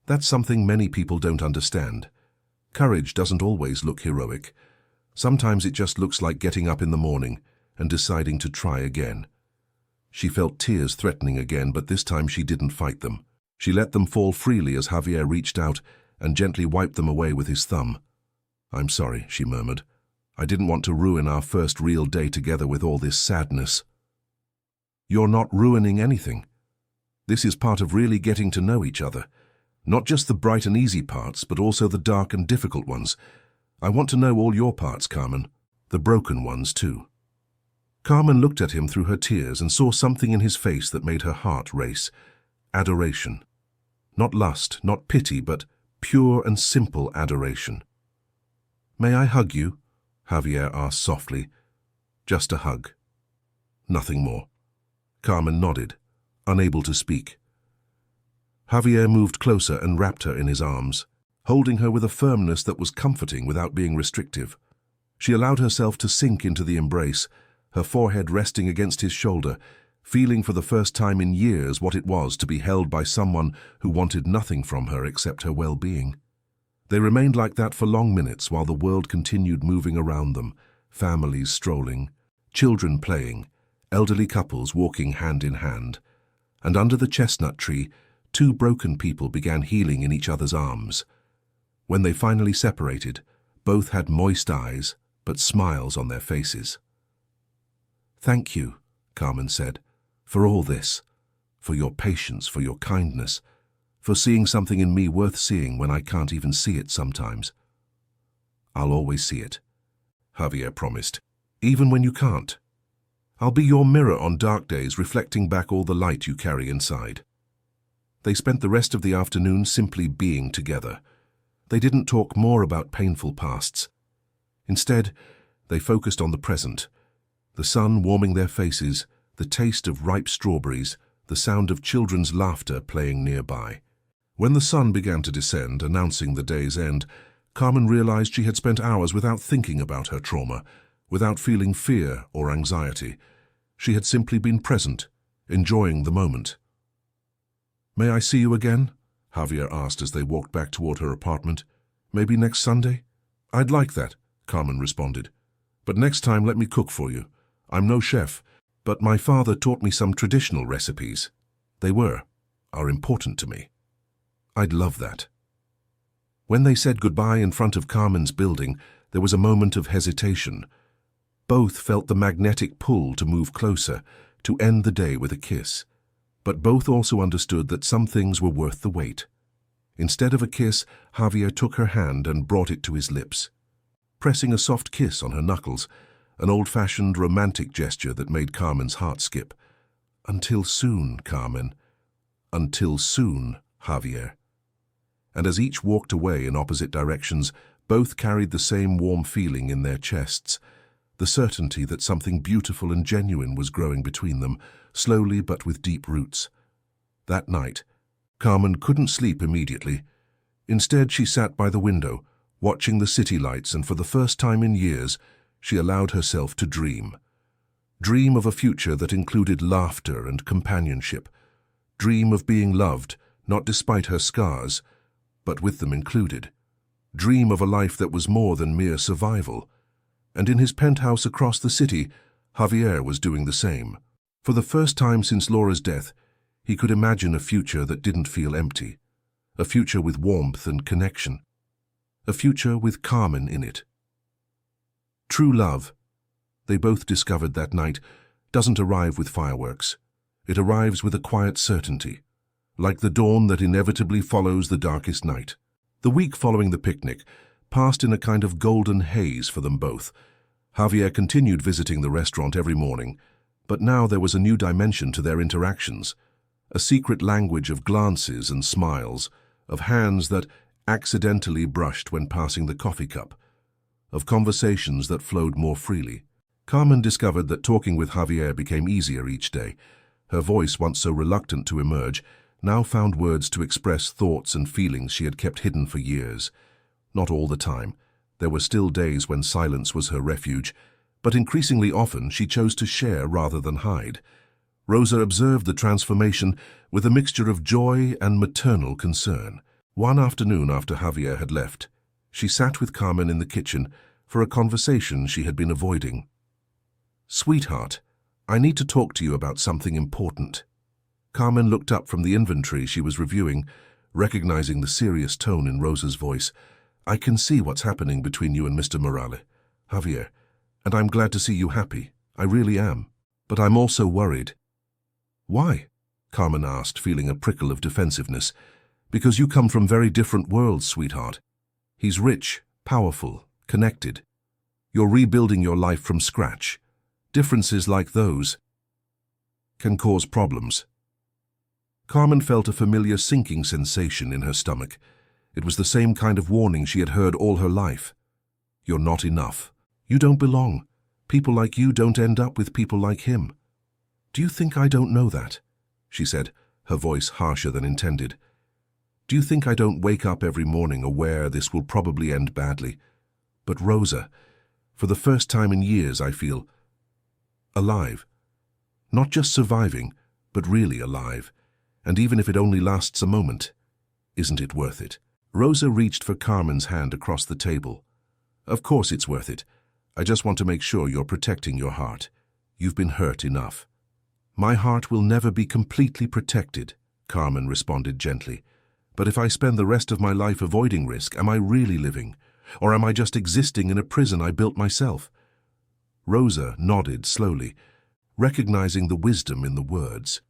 That's something many people don't understand. Courage doesn't always look heroic. Sometimes it just looks like getting up in the morning and deciding to try again. She felt tears threatening again, but this time she didn't fight them. She let them fall freely as Javier reached out and gently wiped them away with his thumb. "I'm sorry," she murmured. "I didn't want to ruin our first real day together with all this sadness." "You're not ruining anything. This is part of really getting to know each other. Not just the bright and easy parts, but also the dark and difficult ones. I want to know all your parts, Carmen. The broken ones, too." Carmen looked at him through her tears and saw something in his face that made her heart race. Adoration. Not lust, not pity, but pure and simple adoration. "May I hug you?" Javier asked softly. "Just a hug." Nothing more. Carmen nodded, unable to speak. Javier moved closer and wrapped her in his arms, holding her with a firmness that was comforting without being restrictive. She allowed herself to sink into the embrace, her forehead resting against his shoulder, feeling for the first time in years what it was to be held by someone who wanted nothing from her except her well-being. They remained like that for long minutes while the world continued moving around them, families strolling, children playing, elderly couples walking hand in hand. And under the chestnut tree, two broken people began healing in each other's arms. When they finally separated, both had moist eyes, but smiles on their faces. "Thank you," Carmen said, "for all this, for your patience, for your kindness, for seeing something in me worth seeing when I can't even see it sometimes." "I'll always see it," Javier promised, "even when you can't. I'll be your mirror on dark days, reflecting back all the light you carry inside." They spent the rest of the afternoon simply being together. They didn't talk more about painful pasts. Instead, they focused on the present, the sun warming their faces, the taste of ripe strawberries, the sound of children's laughter playing nearby. When the sun began to descend, announcing the day's end, Carmen realized she had spent hours without thinking about her trauma, without feeling fear or anxiety. She had simply been present, enjoying the moment. "May I see you again?" Javier asked as they walked back toward her apartment. "Maybe next Sunday?" "I'd like that," Carmen responded. "But next time let me cook for you. I'm no chef, but my father taught me some traditional recipes. They are important to me. I'd love that." When they said goodbye in front of Carmen's building, there was a moment of hesitation. Both felt the magnetic pull to move closer, to end the day with a kiss. But both also understood that some things were worth the wait. Instead of a kiss, Javier took her hand and brought it to his lips, pressing a soft kiss on her knuckles, an old-fashioned romantic gesture that made Carmen's heart skip. "Until soon, Carmen. Until soon, Javier." And as each walked away in opposite directions, both carried the same warm feeling in their chests, the certainty that something beautiful and genuine was growing between them, slowly but with deep roots. That night, Carmen couldn't sleep immediately. Instead, she sat by the window, watching the city lights, and for the first time in years, she allowed herself to dream. Dream of a future that included laughter and companionship. Dream of being loved, not despite her scars, but with them included. Dream of a life that was more than mere survival. And in his penthouse across the city, Javier was doing the same. For the first time since Laura's death, he could imagine a future that didn't feel empty. A future with warmth and connection. A future with Carmen in it. True love, they both discovered that night, doesn't arrive with fireworks. It arrives with a quiet certainty, like the dawn that inevitably follows the darkest night. The week following the picnic passed in a kind of golden haze for them both. Javier continued visiting the restaurant every morning, but now there was a new dimension to their interactions, a secret language of glances and smiles, of hands that accidentally brushed when passing the coffee cup, of conversations that flowed more freely. Carmen discovered that talking with Javier became easier each day. Her voice, once so reluctant to emerge, now found words to express thoughts and feelings she had kept hidden for years. Not all the time. There were still days when silence was her refuge, but increasingly often she chose to share rather than hide. Rosa observed the transformation with a mixture of joy and maternal concern. One afternoon after Javier had left, she sat with Carmen in the kitchen for a conversation she had been avoiding. "Sweetheart, I need to talk to you about something important." Carmen looked up from the inventory she was reviewing, recognizing the serious tone in Rosa's voice. "I can see what's happening between you and Mr. Morale, Javier, and I'm glad to see you happy. I really am. But I'm also worried." "Why?" Carmen asked, feeling a prickle of defensiveness. "Because you come from very different worlds, sweetheart. He's rich, powerful, connected. You're rebuilding your life from scratch. Differences like those can cause problems." Carmen felt a familiar sinking sensation in her stomach. It was the same kind of warning she had heard all her life. "You're not enough. You don't belong. People like you don't end up with people like him." "Do you think I don't know that?" she said, her voice harsher than intended. "Do you think I don't wake up every morning aware this will probably end badly? But Rosa, for the first time in years I feel alive. Not just surviving, but really alive. And even if it only lasts a moment, isn't it worth it? Rosa reached for Carmen's hand across the table. Of course it's worth it. I just want to make sure you're protecting your heart. You've been hurt enough. My heart will never be completely protected, Carmen responded gently. But if I spend the rest of my life avoiding risk, am I really living? Or am I just existing in a prison I built myself? Rosa nodded slowly, recognizing the wisdom in the words.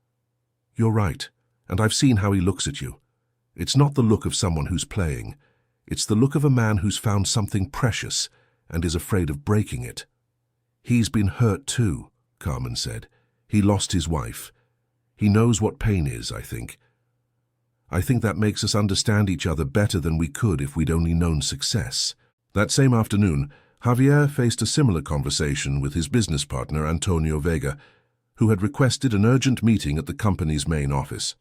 You're right, and I've seen how he looks at you. It's not the look of someone who's playing. It's the look of a man who's found something precious and is afraid of breaking it. He's been hurt too, Carmen said. He lost his wife. He knows what pain is, I think. I think that makes us understand each other better than we could if we'd only known success. That same afternoon, Javier faced a similar conversation with his business partner, Antonio Vega, who had requested an urgent meeting at the company's main office.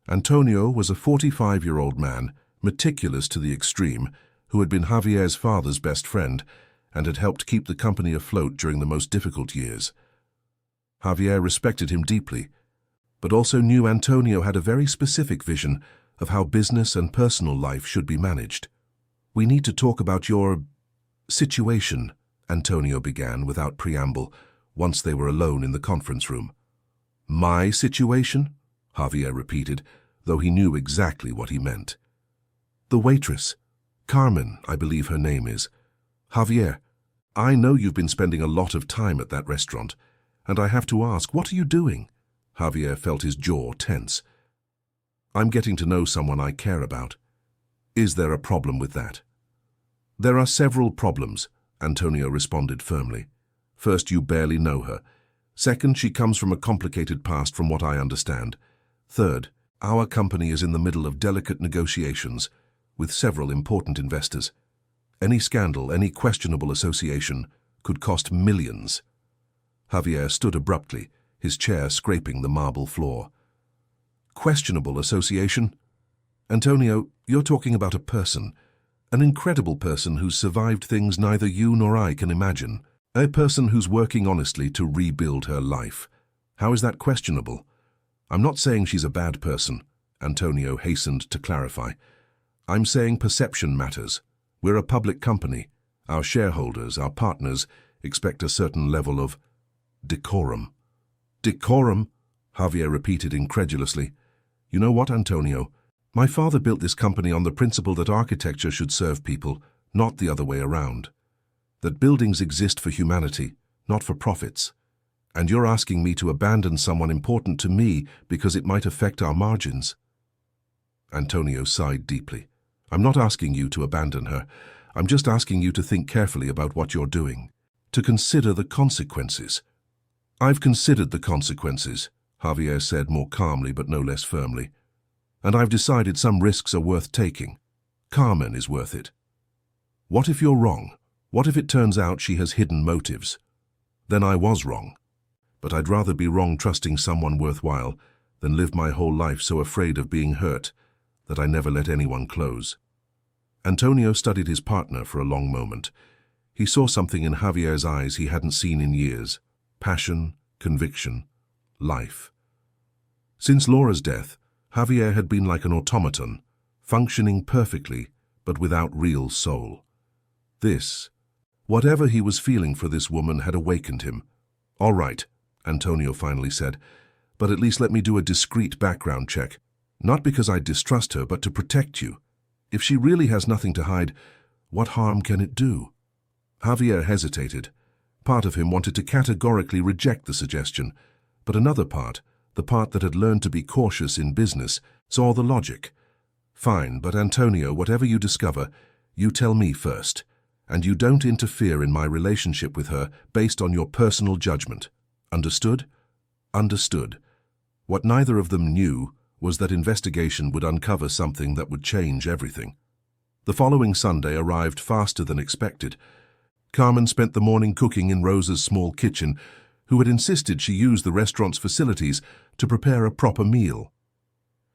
Antonio was a 45-year-old man, meticulous to the extreme, who had been Javier's father's best friend and had helped keep the company afloat during the most difficult years. Javier respected him deeply, but also knew Antonio had a very specific vision of how business and personal life should be managed. We need to talk about your situation, Antonio began without preamble, once they were alone in the conference room. My situation? Javier repeated, though he knew exactly what he meant. The waitress. Carmen, I believe her name is. Javier, I know you've been spending a lot of time at that restaurant, and I have to ask, what are you doing? Javier felt his jaw tense. I'm getting to know someone I care about. Is there a problem with that? There are several problems, Antonio responded firmly. First, you barely know her. Second, she comes from a complicated past from what I understand. Third, our company is in the middle of delicate negotiations with several important investors. Any scandal, any questionable association could cost millions. Javier stood abruptly, his chair scraping the marble floor. Questionable association? Antonio, you're talking about a person, an incredible person who's survived things neither you nor I can imagine, a person who's working honestly to rebuild her life. How is that questionable? I'm not saying she's a bad person, Antonio hastened to clarify. I'm saying perception matters. We're a public company. Our shareholders, our partners, expect a certain level of decorum. Decorum? Javier repeated incredulously. You know what, Antonio? My father built this company on the principle that architecture should serve people, not the other way around. That buildings exist for humanity, not for profits. And you're asking me to abandon someone important to me because it might affect our margins. Antonio sighed deeply. I'm not asking you to abandon her. I'm just asking you to think carefully about what you're doing. To consider the consequences. I've considered the consequences, Javier said more calmly but no less firmly. And I've decided some risks are worth taking. Carmen is worth it. What if you're wrong? What if it turns out she has hidden motives? Then I was wrong. But I'd rather be wrong trusting someone worthwhile than live my whole life so afraid of being hurt that I never let anyone close. Antonio studied his partner for a long moment. He saw something in Javier's eyes he hadn't seen in years. Passion, conviction, life. Since Laura's death, Javier had been like an automaton, functioning perfectly, but without real soul. Whatever he was feeling for this woman had awakened him. All right, Antonio finally said, but at least let me do a discreet background check. Not because I distrust her, but to protect you. If she really has nothing to hide, what harm can it do? Javier hesitated. Part of him wanted to categorically reject the suggestion, but another part, the part that had learned to be cautious in business, saw the logic. Fine, but Antonio, whatever you discover, you tell me first, and you don't interfere in my relationship with her based on your personal judgment. Understood? Understood. What neither of them knew was that investigation would uncover something that would change everything. The following Sunday arrived faster than expected. Carmen spent the morning cooking in Rosa's small kitchen, who had insisted she use the restaurant's facilities to prepare a proper meal.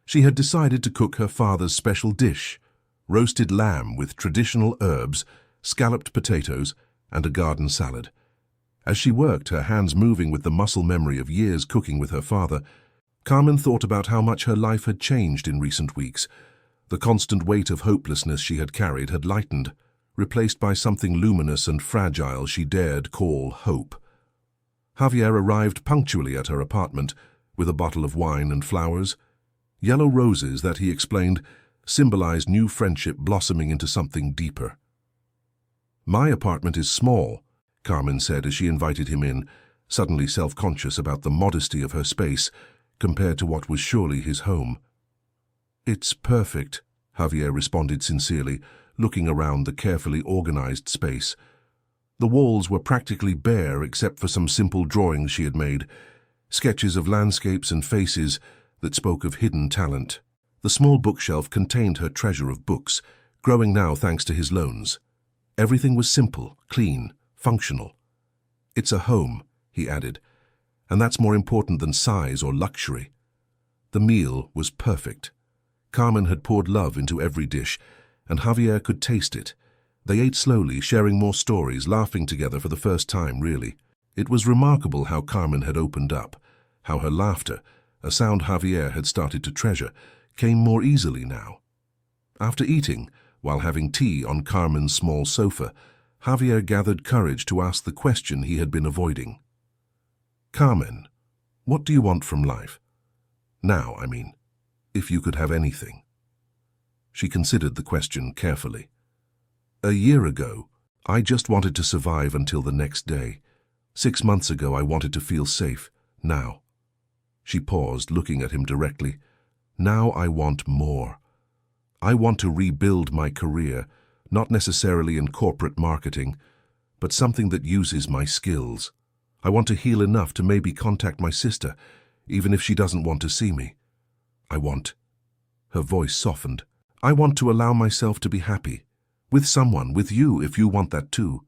She had decided to cook her father's special dish, roasted lamb with traditional herbs, scalloped potatoes, and a garden salad. As she worked, her hands moving with the muscle memory of years cooking with her father, Carmen thought about how much her life had changed in recent weeks. The constant weight of hopelessness she had carried had lightened, replaced by something luminous and fragile she dared call hope. Javier arrived punctually at her apartment with a bottle of wine and flowers. Yellow roses that, he explained, symbolized new friendship blossoming into something deeper. "My apartment is small," Carmen said as she invited him in, suddenly self-conscious about the modesty of her space compared to what was surely his home. "It's perfect," Javier responded sincerely, looking around the carefully organized space. The walls were practically bare except for some simple drawings she had made, sketches of landscapes and faces that spoke of hidden talent. The small bookshelf contained her treasure of books, growing now thanks to his loans. Everything was simple, clean, functional. "It's a home," he added, "and that's more important than size or luxury." The meal was perfect. Carmen had poured love into every dish, and Javier could taste it. They ate slowly, sharing more stories, laughing together for the first time, really. It was remarkable how Carmen had opened up, how her laughter, a sound Javier had started to treasure, came more easily now. After eating, while having tea on Carmen's small sofa, Javier gathered courage to ask the question he had been avoiding. "Carmen, what do you want from life? Now, I mean, if you could have anything." She considered the question carefully. "A year ago, I just wanted to survive until the next day. 6 months ago, I wanted to feel safe. Now." She paused, looking at him directly. "Now I want more. I want to rebuild my career, not necessarily in corporate marketing, but something that uses my skills. I want to heal enough to maybe contact my sister, even if she doesn't want to see me. I want—" Her voice softened. "I want to allow myself to be happy. With someone, with you, if you want that too."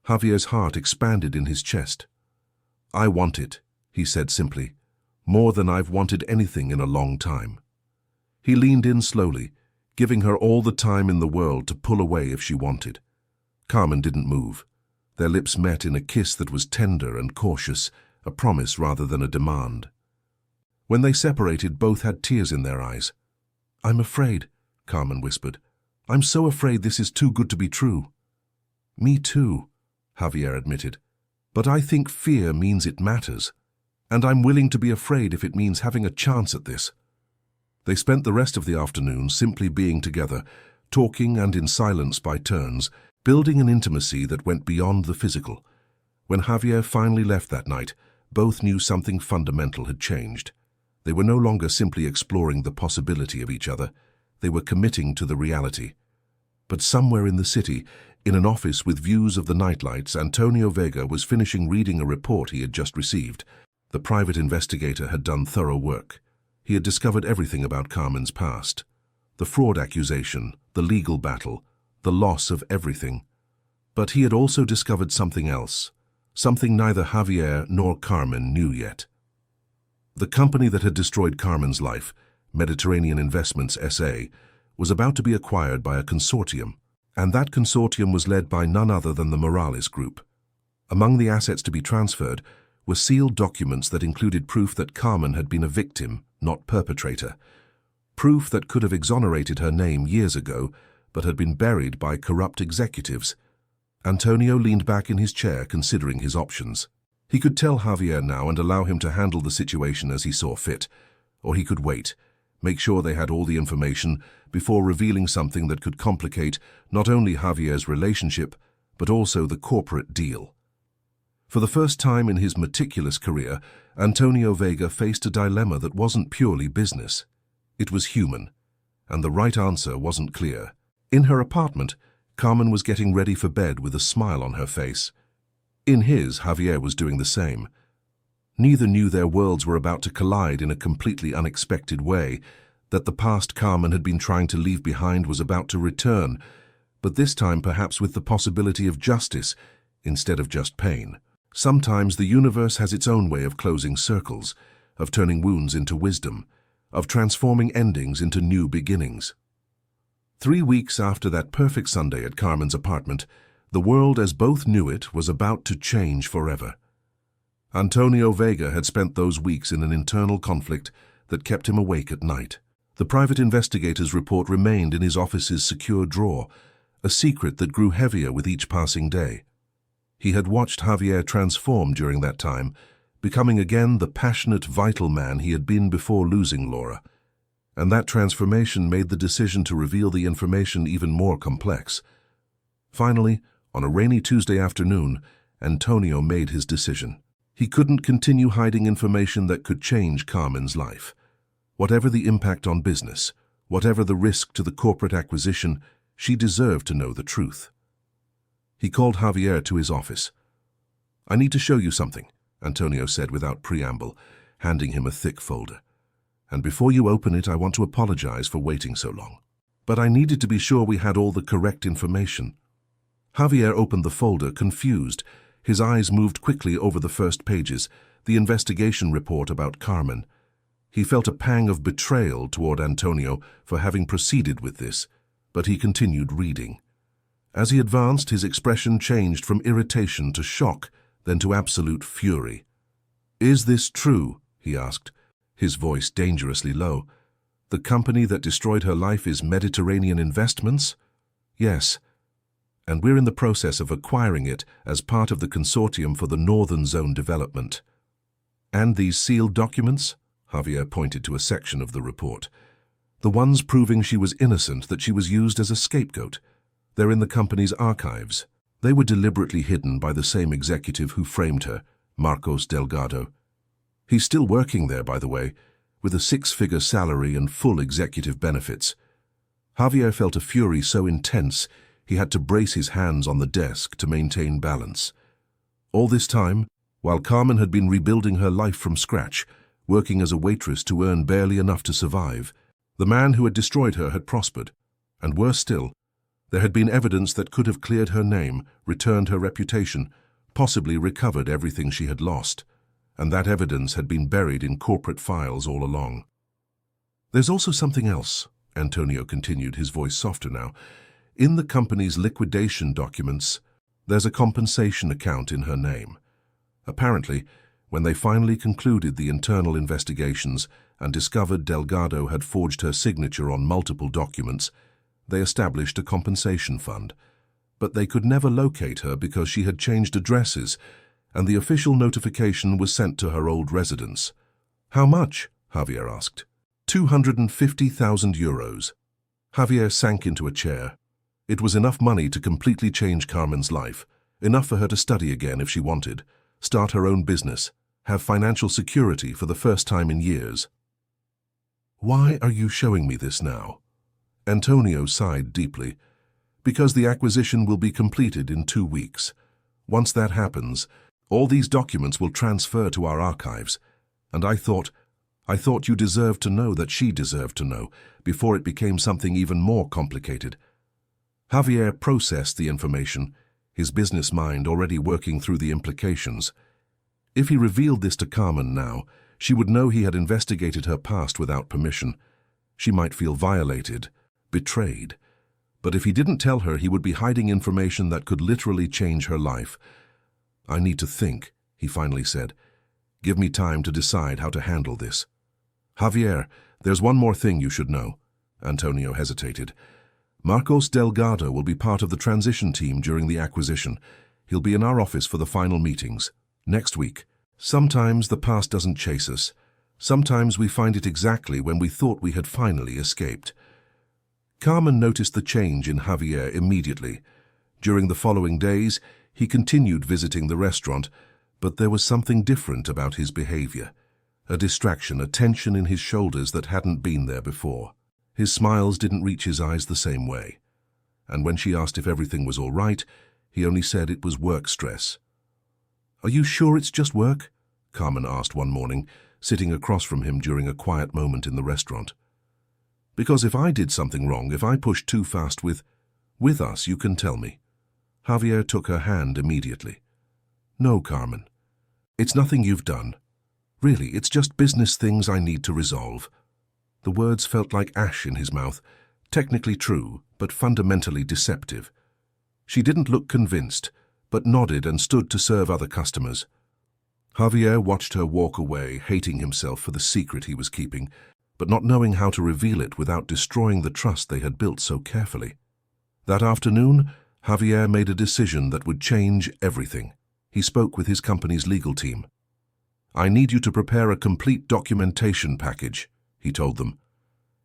Javier's heart expanded in his chest. "I want it," he said simply, "more than I've wanted anything in a long time." He leaned in slowly, giving her all the time in the world to pull away if she wanted. Carmen didn't move. Their lips met in a kiss that was tender and cautious, a promise rather than a demand. When they separated, both had tears in their eyes. "I'm afraid," Carmen whispered. "I'm so afraid this is too good to be true." "Me too," Javier admitted. "But I think fear means it matters, and I'm willing to be afraid if it means having a chance at this." They spent the rest of the afternoon simply being together, talking and in silence by turns, building an intimacy that went beyond the physical. When Javier finally left that night, both knew something fundamental had changed. They were no longer simply exploring the possibility of each other. They were committing to the reality. But somewhere in the city, in an office with views of the nightlights, Antonio Vega was finishing reading a report he had just received. The private investigator had done thorough work. He had discovered everything about Carmen's past. The fraud accusation, the legal battle, the loss of everything. But he had also discovered something else, something neither Javier nor Carmen knew yet. The company that had destroyed Carmen's life, Mediterranean Investments S.A., was about to be acquired by a consortium, and that consortium was led by none other than the Morales Group. Among the assets to be transferred were sealed documents that included proof that Carmen had been a victim, not perpetrator. Proof that could have exonerated her name years ago, but had been buried by corrupt executives. Antonio leaned back in his chair, considering his options. He could tell Javier now and allow him to handle the situation as he saw fit, or he could wait, make sure they had all the information before revealing something that could complicate not only Javier's relationship, but also the corporate deal. For the first time in his meticulous career, Antonio Vega faced a dilemma that wasn't purely business. It was human, and the right answer wasn't clear. In her apartment, Carmen was getting ready for bed with a smile on her face. In his, Javier was doing the same. Neither knew their worlds were about to collide in a completely unexpected way, that the past Carmen had been trying to leave behind was about to return, but this time perhaps with the possibility of justice instead of just pain. Sometimes the universe has its own way of closing circles, of turning wounds into wisdom, of transforming endings into new beginnings. 3 weeks after that perfect Sunday at Carmen's apartment, The world as both knew it was about to change forever. Antonio Vega had spent those weeks in an internal conflict that kept him awake at night. The private investigator's report remained in his office's secure drawer, a secret that grew heavier with each passing day. He had watched Javier transform during that time, becoming again the passionate, vital man he had been before losing Laura. And that transformation made the decision to reveal the information even more complex. Finally, on a rainy Tuesday afternoon, Antonio made his decision. He couldn't continue hiding information that could change Carmen's life. Whatever the impact on business, whatever the risk to the corporate acquisition, she deserved to know the truth. He called Javier to his office. "I need to show you something," Antonio said without preamble, handing him a thick folder. "And before you open it, I want to apologize for waiting so long. But I needed to be sure we had all the correct information." Javier opened the folder, confused. His eyes moved quickly over the first pages, the investigation report about Carmen. He felt a pang of betrayal toward Antonio for having proceeded with this, but he continued reading. As he advanced, his expression changed from irritation to shock, then to absolute fury. "Is this true?" he asked, his voice dangerously low. "The company that destroyed her life is Mediterranean Investments?" "Yes, and we're in the process of acquiring it as part of the consortium for the Northern Zone development." "And these sealed documents?" Javier pointed to a section of the report. "The ones proving she was innocent, that she was used as a scapegoat. They're in the company's archives. They were deliberately hidden by the same executive who framed her, Marcos Delgado. He's still working there, by the way, with a 6-figure salary and full executive benefits." Javier felt a fury so intense he had to brace his hands on the desk to maintain balance. All this time, while Carmen had been rebuilding her life from scratch, working as a waitress to earn barely enough to survive, the man who had destroyed her had prospered. And worse still, there had been evidence that could have cleared her name, returned her reputation, possibly recovered everything she had lost. And that evidence had been buried in corporate files all along. "There's also something else," Antonio continued, his voice softer now. "In the company's liquidation documents, there's a compensation account in her name. Apparently, when they finally concluded the internal investigations and discovered Delgado had forged her signature on multiple documents, they established a compensation fund. But they could never locate her because she had changed addresses, and the official notification was sent to her old residence." "How much?" Javier asked. 250,000 euros. Javier sank into a chair. It was enough money to completely change Carmen's life, enough for her to study again if she wanted, start her own business, have financial security for the first time in years. "Why are you showing me this now?" Antonio sighed deeply. "Because the acquisition will be completed in 2 weeks. Once that happens, all these documents will transfer to our archives, and I thought you deserved to know that she deserved to know, before it became something even more complicated." Javier processed the information, his business mind already working through the implications. If he revealed this to Carmen now, she would know he had investigated her past without permission. She might feel violated, betrayed. But if he didn't tell her, he would be hiding information that could literally change her life. "I need to think," he finally said. "Give me time to decide how to handle this." "Javier, there's one more thing you should know." Antonio hesitated. "Marcos Delgado will be part of the transition team during the acquisition. He'll be in our office for the final meetings, next week. Sometimes the past doesn't chase us. Sometimes we find it exactly when we thought we had finally escaped." Carmen noticed the change in Javier immediately. During the following days, he continued visiting the restaurant, but there was something different about his behavior. A distraction, a tension in his shoulders that hadn't been there before. His smiles didn't reach his eyes the same way. And when she asked if everything was all right, he only said it was work stress. "Are you sure it's just work?" Carmen asked one morning, sitting across from him during a quiet moment in the restaurant. "Because if I did something wrong, if I pushed too fast with us, you can tell me." Javier took her hand immediately. "No, Carmen. It's nothing you've done. Really, it's just business things I need to resolve." The words felt like ash in his mouth, technically true, but fundamentally deceptive. She didn't look convinced, but nodded and stood to serve other customers. Javier watched her walk away, hating himself for the secret he was keeping, but not knowing how to reveal it without destroying the trust they had built so carefully. That afternoon, Javier made a decision that would change everything. He spoke with his company's legal team. "I need you to prepare a complete documentation package," he told them.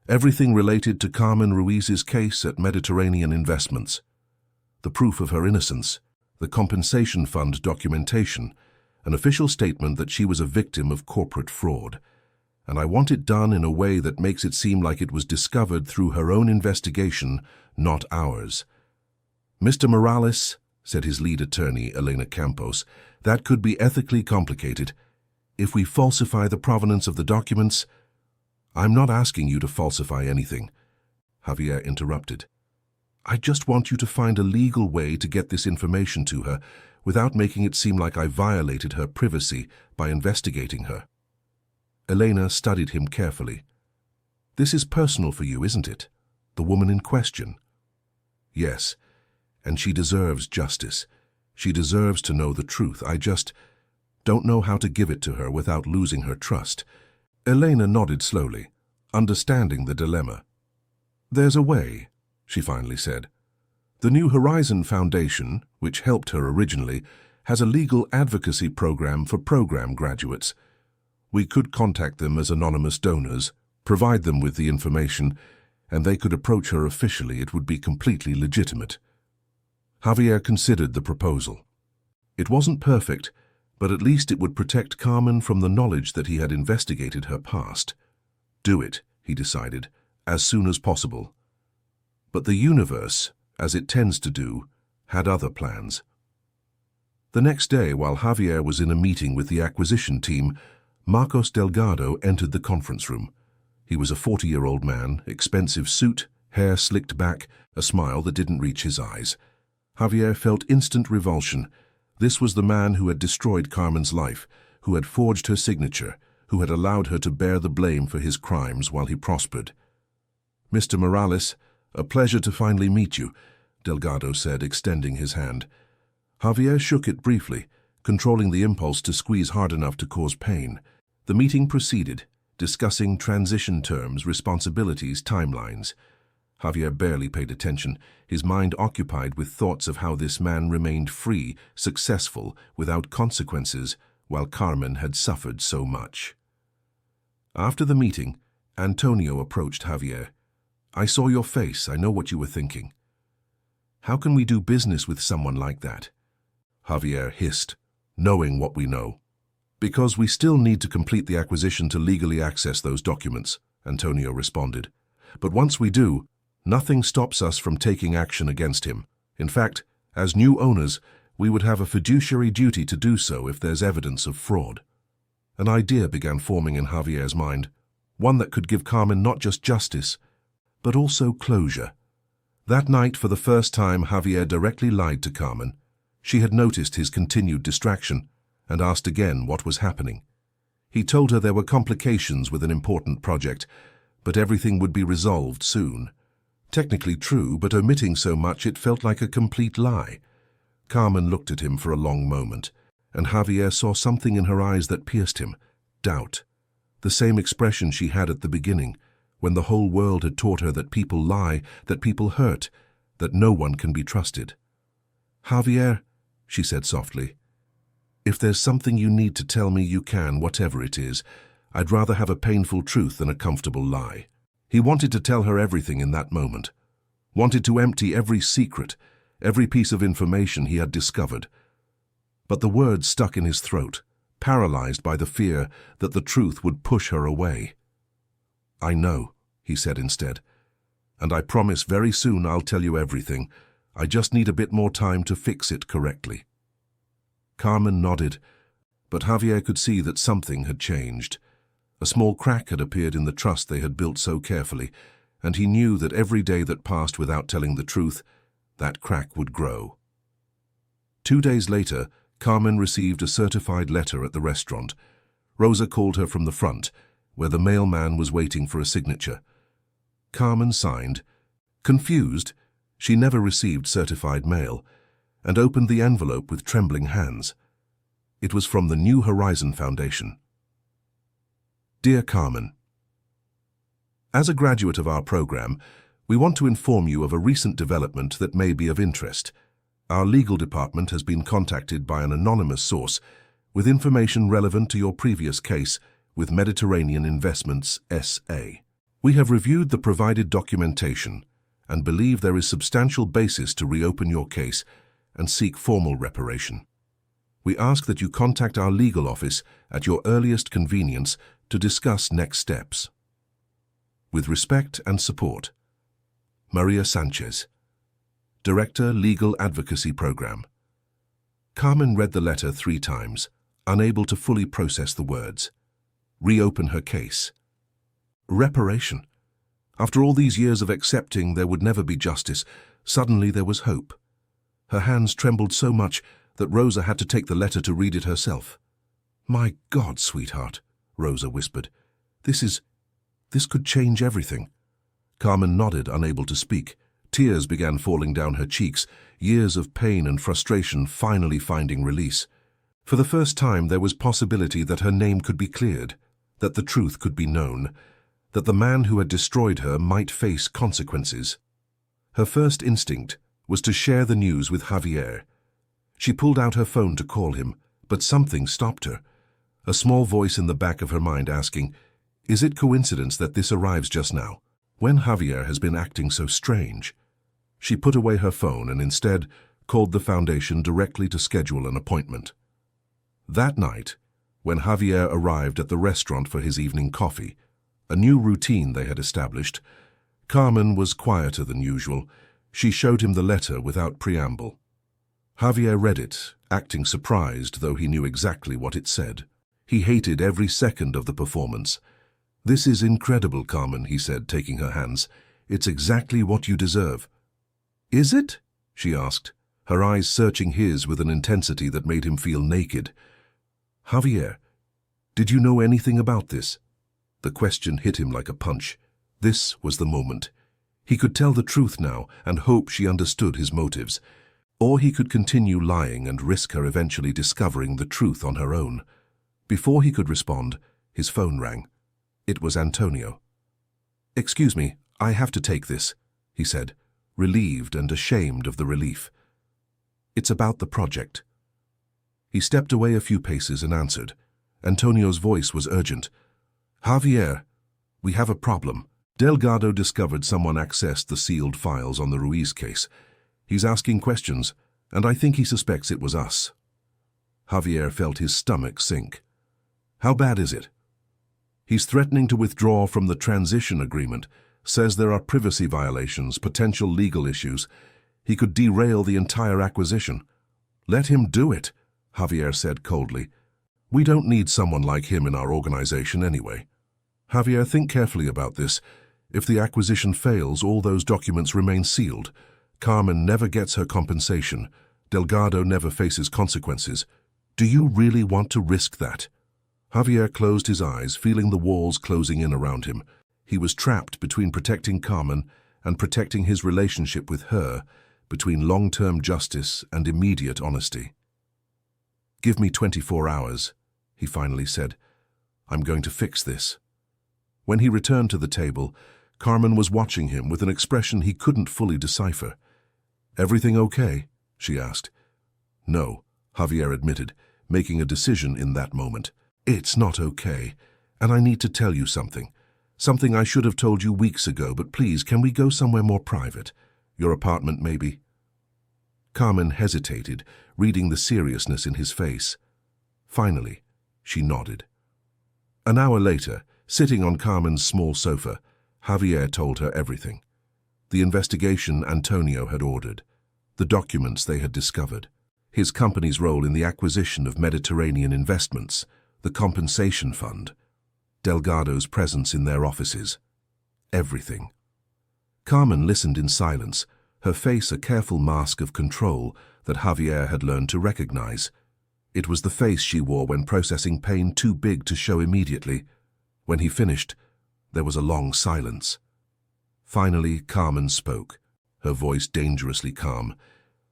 "Everything related to Carmen Ruiz's case at Mediterranean Investments. The proof of her innocence, the compensation fund documentation, an official statement that she was a victim of corporate fraud. And I want it done in a way that makes it seem like it was discovered through her own investigation, not ours." "Mr. Morales," said his lead attorney, Elena Campos, "that could be ethically complicated. If we falsify the provenance of the documents—" "I'm not asking you to falsify anything," Javier interrupted. "I just want you to find a legal way to get this information to her without making it seem like I violated her privacy by investigating her." Elena studied him carefully. "This is personal for you, isn't it? The woman in question." "Yes, and she deserves justice. She deserves to know the truth. I just don't know how to give it to her without losing her trust." Elena nodded slowly, understanding the dilemma. "There's a way," she finally said. "The New Horizon Foundation, which helped her originally, has a legal advocacy program for program graduates. We could contact them as anonymous donors, provide them with the information, and they could approach her officially. It would be completely legitimate." Javier considered the proposal. It wasn't perfect, but at least it would protect Carmen from the knowledge that he had investigated her past. Do it, he decided, as soon as possible. But the universe, as it tends to do, had other plans. The next day, while Javier was in a meeting with the acquisition team, Marcos Delgado entered the conference room. He was a 40-year-old man, expensive suit, hair slicked back, a smile that didn't reach his eyes. Javier felt instant revulsion. This was the man who had destroyed Carmen's life, who had forged her signature, who had allowed her to bear the blame for his crimes while he prospered. "Mr. Morales, a pleasure to finally meet you," Delgado said, extending his hand. Javier shook it briefly, controlling the impulse to squeeze hard enough to cause pain. The meeting proceeded, discussing transition terms, responsibilities, timelines. Javier barely paid attention, his mind occupied with thoughts of how this man remained free, successful, without consequences, while Carmen had suffered so much. After the meeting, Antonio approached Javier. "I saw your face. I know what you were thinking." "How can we do business with someone like that?" Javier hissed, knowing what we know. "Because we still need to complete the acquisition to legally access those documents," Antonio responded. "But once we do, nothing stops us from taking action against him. In fact, as new owners, we would have a fiduciary duty to do so if there's evidence of fraud." An idea began forming in Javier's mind, one that could give Carmen not just justice, but also closure. That night, for the first time, Javier directly lied to Carmen. She had noticed his continued distraction and asked again what was happening. He told her there were complications with an important project, but everything would be resolved soon. Technically true, but omitting so much it felt like a complete lie. Carmen looked at him for a long moment, and Javier saw something in her eyes that pierced him, doubt. The same expression she had at the beginning, when the whole world had taught her that people lie, that people hurt, that no one can be trusted. "Javier," she said softly, "if there's something you need to tell me, you can, whatever it is. I'd rather have a painful truth than a comfortable lie." He wanted to tell her everything in that moment, wanted to empty every secret, every piece of information he had discovered. But the words stuck in his throat, paralyzed by the fear that the truth would push her away. "I know," he said instead, "and I promise very soon I'll tell you everything. I just need a bit more time to fix it correctly." Carmen nodded, but Javier could see that something had changed. A small crack had appeared in the trust they had built so carefully, and he knew that every day that passed without telling the truth, that crack would grow. 2 days later, Carmen received a certified letter at the restaurant. Rosa called her from the front, where the mailman was waiting for a signature. Carmen signed. Confused, She never received certified mail and opened the envelope with trembling hands. It was from the New Horizon Foundation. Dear Carmen, as a graduate of our program, we want to inform you of a recent development that may be of interest. Our legal department has been contacted by an anonymous source with information relevant to your previous case with Mediterranean Investments S.A. We have reviewed the provided documentation and believe there is substantial basis to reopen your case and seek formal reparation. We ask that you contact our legal office at your earliest convenience to discuss next steps. With respect and support, Maria Sanchez, Director, Legal Advocacy Program. Carmen read the letter 3 times, unable to fully process the words. Reopen her case. Reparation. After all these years of accepting there would never be justice, suddenly there was hope. Her hands trembled so much that Rosa had to take the letter to read it herself. "My God, sweetheart," Rosa whispered. This could change everything." Carmen nodded, unable to speak. Tears began falling down her cheeks, years of pain and frustration finally finding release. For the first time there was possibility that her name could be cleared, that the truth could be known, that the man who had destroyed her might face consequences. Her first instinct was to share the news with Javier. She pulled out her phone to call him, but something stopped her. A small voice in the back of her mind asking, "Is it coincidence that this arrives just now, when Javier has been acting so strange?" She put away her phone and instead called the foundation directly to schedule an appointment. That night, when Javier arrived at the restaurant for his evening coffee, a new routine they had established, Carmen was quieter than usual. She showed him the letter without preamble. Javier read it, acting surprised, though he knew exactly what it said. He hated every second of the performance. "This is incredible, Carmen," he said, taking her hands. "It's exactly what you deserve." "Is it?" she asked, her eyes searching his with an intensity that made him feel naked. "Javier, did you know anything about this?" The question hit him like a punch. This was the moment. He could tell the truth now and hope she understood his motives. Or he could continue lying and risk her eventually discovering the truth on her own. Before he could respond, his phone rang. It was Antonio. "Excuse me, I have to take this," he said, relieved and ashamed of the relief. "It's about the project." He stepped away a few paces and answered. Antonio's voice was urgent. "Javier, we have a problem. Delgado discovered someone accessed the sealed files on the Ruiz case. He's asking questions, and I think he suspects it was us." Javier felt his stomach sink. "How bad is it?" "He's threatening to withdraw from the transition agreement, says there are privacy violations, potential legal issues. He could derail the entire acquisition." "Let him do it," Javier said coldly. "We don't need someone like him in our organization anyway." "Javier, think carefully about this. If the acquisition fails, all those documents remain sealed. Carmen never gets her compensation. Delgado never faces consequences. Do you really want to risk that?" Javier closed his eyes, feeling the walls closing in around him. He was trapped between protecting Carmen and protecting his relationship with her, between long-term justice and immediate honesty. "Give me 24 hours, he finally said. "I'm going to fix this." When he returned to the table, Carmen was watching him with an expression he couldn't fully decipher. "Everything okay?" she asked. "No," Javier admitted, making a decision in that moment. "It's not okay, and I need to tell you something. Something I should have told you weeks ago, but please, can we go somewhere more private? Your apartment, maybe?" Carmen hesitated, reading the seriousness in his face. Finally, she nodded. An hour later, sitting on Carmen's small sofa, Javier told her everything. The investigation Antonio had ordered, the documents they had discovered, his company's role in the acquisition of Mediterranean Investments, the compensation fund, Delgado's presence in their offices. Everything. Carmen listened in silence, her face a careful mask of control that Javier had learned to recognize. It was the face she wore when processing pain too big to show immediately. When he finished, there was a long silence. Finally, Carmen spoke. her voice dangerously calm.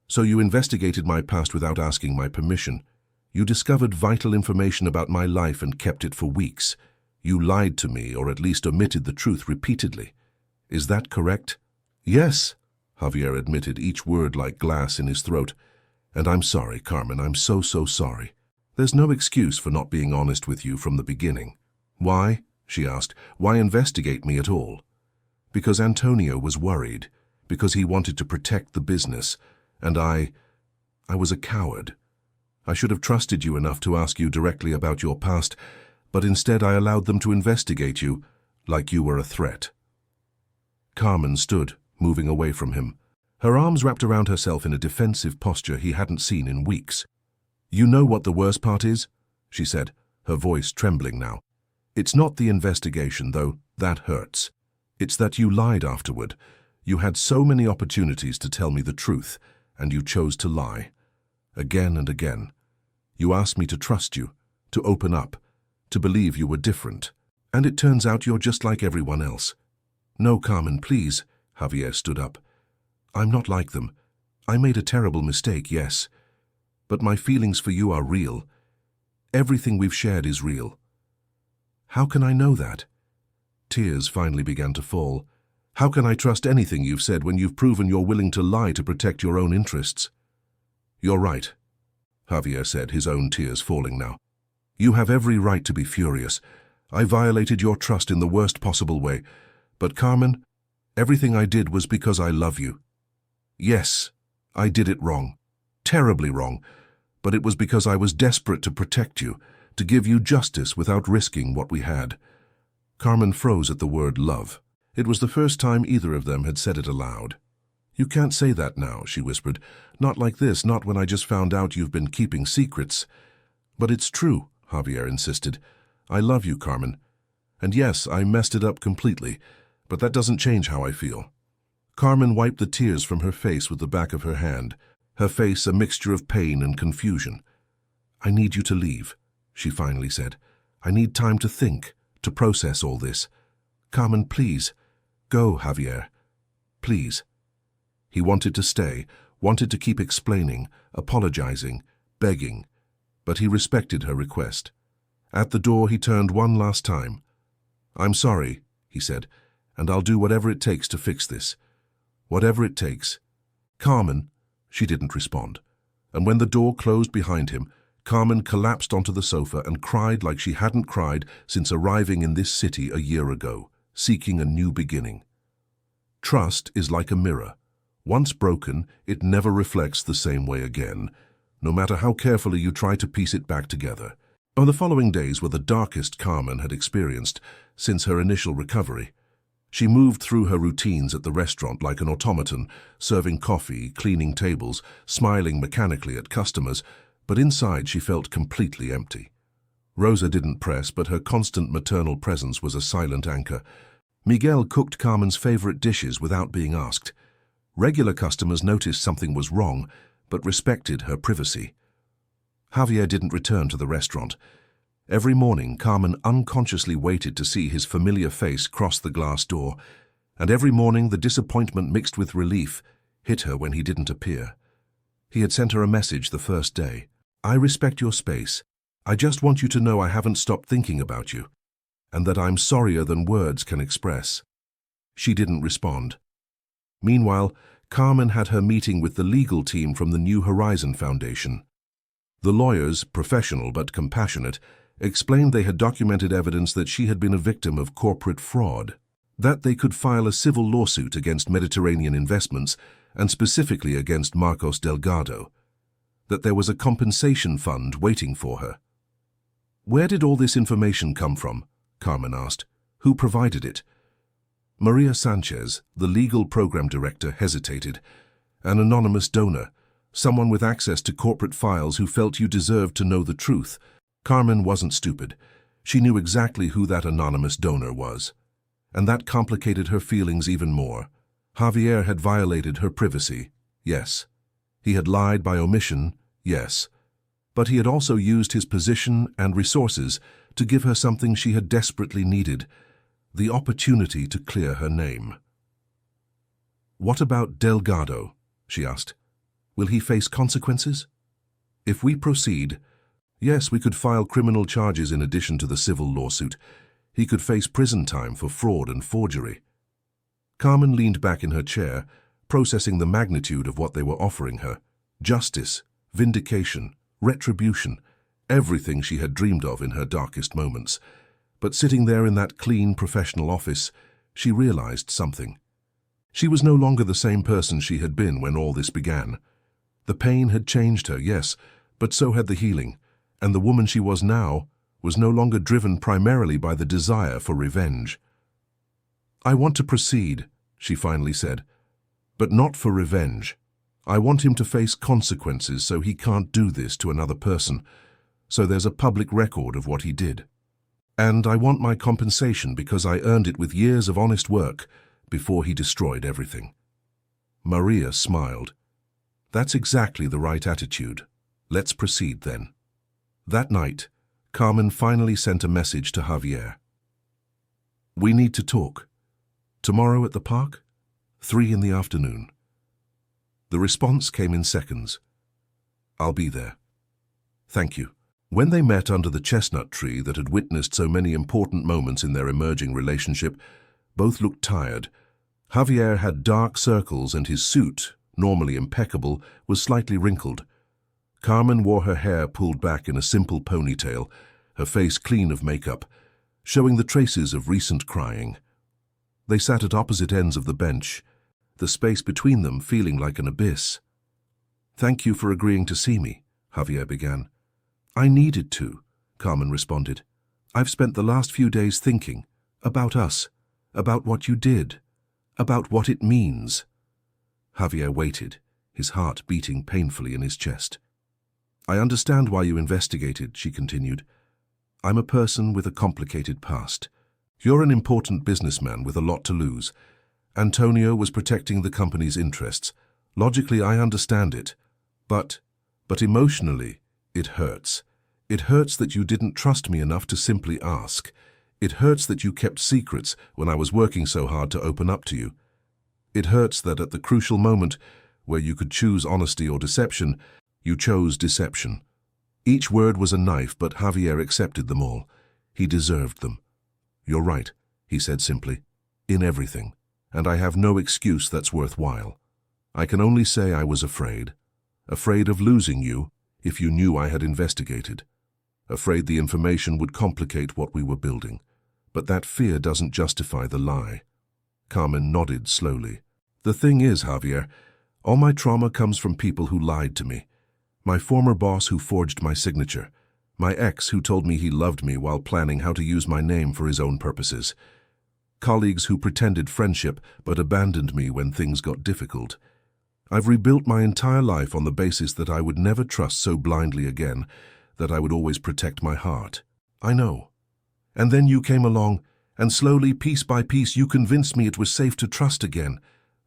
"So you investigated my past without asking my permission. You discovered vital information about my life and kept it for weeks. You lied to me, or at least omitted the truth repeatedly. Is that correct?" "Yes," Javier admitted, each word like glass in his throat. "And I'm sorry, Carmen, I'm so sorry. There's no excuse for not being honest with you from the beginning." "Why?" she asked. "Why investigate me at all?" "Because Antonio was worried, because he wanted to protect the business, and I was a coward. I should have trusted you enough to ask you directly about your past, but instead I allowed them to investigate you like you were a threat." Carmen stood, moving away from him. Her arms wrapped around herself in a defensive posture he hadn't seen in weeks. "You know what the worst part is?" she said, her voice trembling now. "It's not the investigation, though. That hurts. It's that you lied afterward. You had so many opportunities to tell me the truth, and you chose to lie. Again and again. You asked me to trust you, to open up, to believe you were different. And it turns out you're just like everyone else." "No, Carmen, please," Javier stood up. "I'm not like them. I made a terrible mistake, yes. But my feelings for you are real. Everything we've shared is real." "How can I know that?" Tears finally began to fall. "How can I trust anything you've said when you've proven you're willing to lie to protect your own interests?" "You're right," Javier said, his own tears falling now. "You have every right to be furious. I violated your trust in the worst possible way. But Carmen, everything I did was because I love you. Yes, I did it wrong. Terribly wrong. But it was because I was desperate to protect you, to give you justice without risking what we had." Carmen froze at the word love. It was the first time either of them had said it aloud. "You can't say that now," she whispered. "Not like this, not when I just found out you've been keeping secrets." "But it's true," Javier insisted. "I love you, Carmen. And yes, I messed it up completely, but that doesn't change how I feel." Carmen wiped the tears from her face with the back of her hand, her face a mixture of pain and confusion. "I need you to leave," she finally said. "I need time to think, to process all this. Carmen, please. Go, Javier. Please." He wanted to stay, wanted to keep explaining, apologizing, begging, but he respected her request. At the door, he turned one last time. "I'm sorry," he said, "and I'll do whatever it takes to fix this. Whatever it takes." "Carmen," she didn't respond. And when the door closed behind him, Carmen collapsed onto the sofa and cried like she hadn't cried since arriving in this city a year ago, seeking a new beginning. Trust is like a mirror. Once broken, it never reflects the same way again, no matter how carefully you try to piece it back together. Oh, the following days were the darkest Carmen had experienced since her initial recovery. She moved through her routines at the restaurant like an automaton, serving coffee, cleaning tables, smiling mechanically at customers, but inside she felt completely empty. Rosa didn't press, but her constant maternal presence was a silent anchor. Miguel cooked Carmen's favorite dishes without being asked. Regular customers noticed something was wrong, but respected her privacy. Javier didn't return to the restaurant. Every morning, Carmen unconsciously waited to see his familiar face cross the glass door, and every morning the disappointment mixed with relief hit her when he didn't appear. He had sent her a message the first day. "I respect your space. I just want you to know I haven't stopped thinking about you, and that I'm sorrier than words can express." She didn't respond. Meanwhile, Carmen had her meeting with the legal team from the New Horizon Foundation. The lawyers, professional but compassionate, explained they had documented evidence that she had been a victim of corporate fraud, that they could file a civil lawsuit against Mediterranean investments and specifically against Marcos Delgado, that there was a compensation fund waiting for her. "Where did all this information come from?" Carmen asked. "Who provided it?" Maria Sanchez, the legal program director, hesitated. "An anonymous donor, someone with access to corporate files who felt you deserved to know the truth." Carmen wasn't stupid. She knew exactly who that anonymous donor was. And that complicated her feelings even more. Javier had violated her privacy, yes. He had lied by omission, yes. But he had also used his position and resources to give her something she had desperately needed, the opportunity to clear her name. "What about Delgado?" she asked. "Will he face consequences?" "If we proceed, yes, we could file criminal charges in addition to the civil lawsuit. He could face prison time for fraud and forgery." Carmen leaned back in her chair, processing the magnitude of what they were offering her. Justice, vindication, retribution, everything she had dreamed of in her darkest moments. But sitting there in that clean, professional office, she realized something. She was no longer the same person she had been when all this began. The pain had changed her, yes, but so had the healing, and the woman she was now was no longer driven primarily by the desire for revenge. "I want to proceed," she finally said, "but not for revenge. I want him to face consequences so he can't do this to another person, so there's a public record of what he did. And I want my compensation because I earned it with years of honest work before he destroyed everything." Maria smiled. "That's exactly the right attitude. Let's proceed then." That night, Carmen finally sent a message to Javier. "We need to talk. Tomorrow at the park? 3 in the afternoon." The response came in seconds. "I'll be there. Thank you." When they met under the chestnut tree that had witnessed so many important moments in their emerging relationship, both looked tired. Javier had dark circles and his suit, normally impeccable, was slightly wrinkled. Carmen wore her hair pulled back in a simple ponytail, her face clean of makeup, showing the traces of recent crying. They sat at opposite ends of the bench, the space between them feeling like an abyss. "Thank you for agreeing to see me," Javier began. "I needed to," Carmen responded. "I've spent the last few days thinking about us, about what you did, about what it means." Javier waited, his heart beating painfully in his chest. "I understand why you investigated," she continued. "I'm a person with a complicated past. You're an important businessman with a lot to lose. Antonio was protecting the company's interests. Logically, I understand it. But emotionally, it hurts. It hurts that you didn't trust me enough to simply ask. It hurts that you kept secrets when I was working so hard to open up to you. It hurts that at the crucial moment, where you could choose honesty or deception, you chose deception. Each word was a knife, but Javier accepted them all. He deserved them. "You're right," he said simply, "in everything, and I have no excuse that's worthwhile. I can only say I was afraid. Afraid of losing you if you knew I had investigated. Afraid the information would complicate what we were building. But that fear doesn't justify the lie." Carmen nodded slowly. "The thing is, Javier, all my trauma comes from people who lied to me. My former boss who forged my signature. My ex who told me he loved me while planning how to use my name for his own purposes. Colleagues who pretended friendship but abandoned me when things got difficult. I've rebuilt my entire life on the basis that I would never trust so blindly again, that I would always protect my heart. I know. And then you came along, and slowly, piece by piece, you convinced me it was safe to trust again,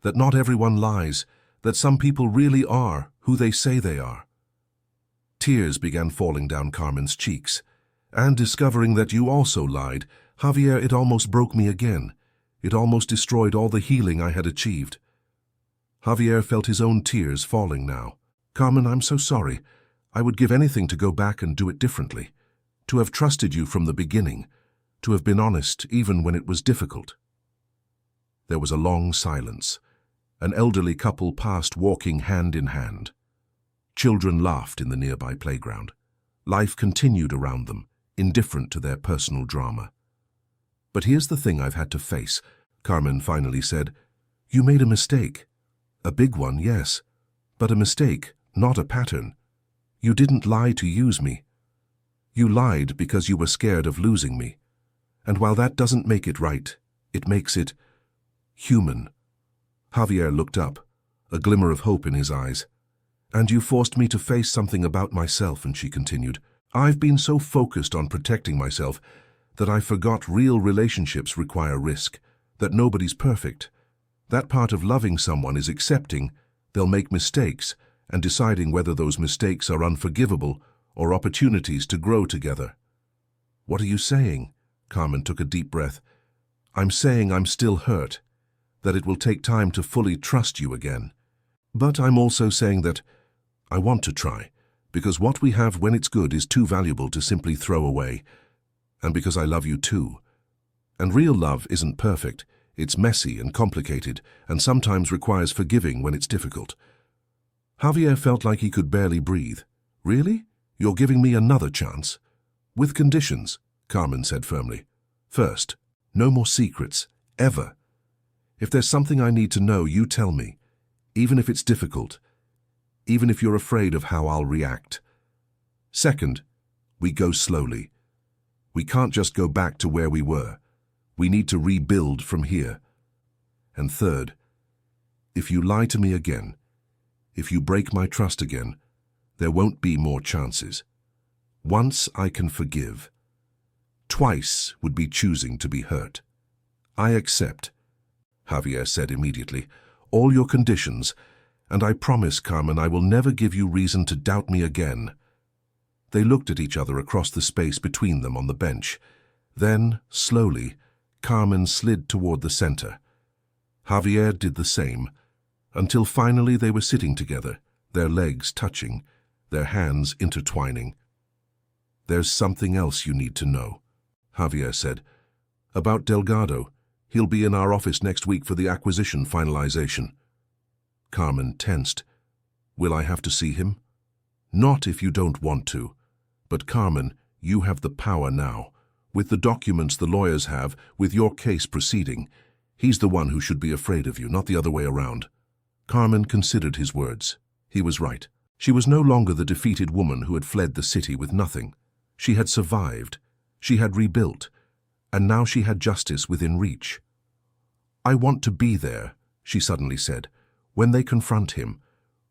that not everyone lies, that some people really are who they say they are." Tears began falling down Carmen's cheeks. "And discovering that you also lied, Javier, it almost broke me again. It almost destroyed all the healing I had achieved." Javier felt his own tears falling now. "Carmen, I'm so sorry. I would give anything to go back and do it differently. To have trusted you from the beginning. To have been honest even when it was difficult." There was a long silence. An elderly couple passed walking hand in hand. Children laughed in the nearby playground. Life continued around them, indifferent to their personal drama. "But here's the thing I've had to face," Carmen finally said. "You made a mistake. A big one, yes, but a mistake, not a pattern. You didn't lie to use me. You lied because you were scared of losing me. And while that doesn't make it right, it makes it human." Javier looked up, a glimmer of hope in his eyes. "And you forced me to face something about myself," and she continued. "I've been so focused on protecting myself that I forgot real relationships require risk, that nobody's perfect. That part of loving someone is accepting they'll make mistakes and deciding whether those mistakes are unforgivable or opportunities to grow together." "What are you saying?" Carmen took a deep breath. "I'm saying I'm still hurt. that it will take time to fully trust you again. But I'm also saying that I want to try, because what we have when it's good is too valuable to simply throw away, and because I love you too. And real love isn't perfect. It's messy and complicated, and sometimes requires forgiving when it's difficult. Javier felt like he could barely breathe. Really? You're giving me another chance? With conditions, Carmen said firmly. First, no more secrets, ever. If there's something I need to know, you tell me, even if it's difficult, even if you're afraid of how I'll react. Second, we go slowly. We can't just go back to where we were. We need to rebuild from here. And third, if you lie to me again, if you break my trust again, there won't be more chances. Once I can forgive. Twice would be choosing to be hurt. I accept, Javier said immediately, all your conditions, and I promise, Carmen, I will never give you reason to doubt me again. They looked at each other across the space between them on the bench. Then, slowly, Carmen slid toward the center. Javier did the same, until finally they were sitting together, their legs touching, their hands intertwining. There's something else you need to know, Javier said. About Delgado. He'll be in our office next week for the acquisition finalization. Carmen tensed. Will I have to see him? Not if you don't want to. But Carmen, you have the power now. With the documents the lawyers have, with your case proceeding, he's the one who should be afraid of you, not the other way around. Carmen considered his words. He was right. She was no longer the defeated woman who had fled the city with nothing. She had survived. She had rebuilt. And now she had justice within reach. I want to be there, she suddenly said, when they confront him,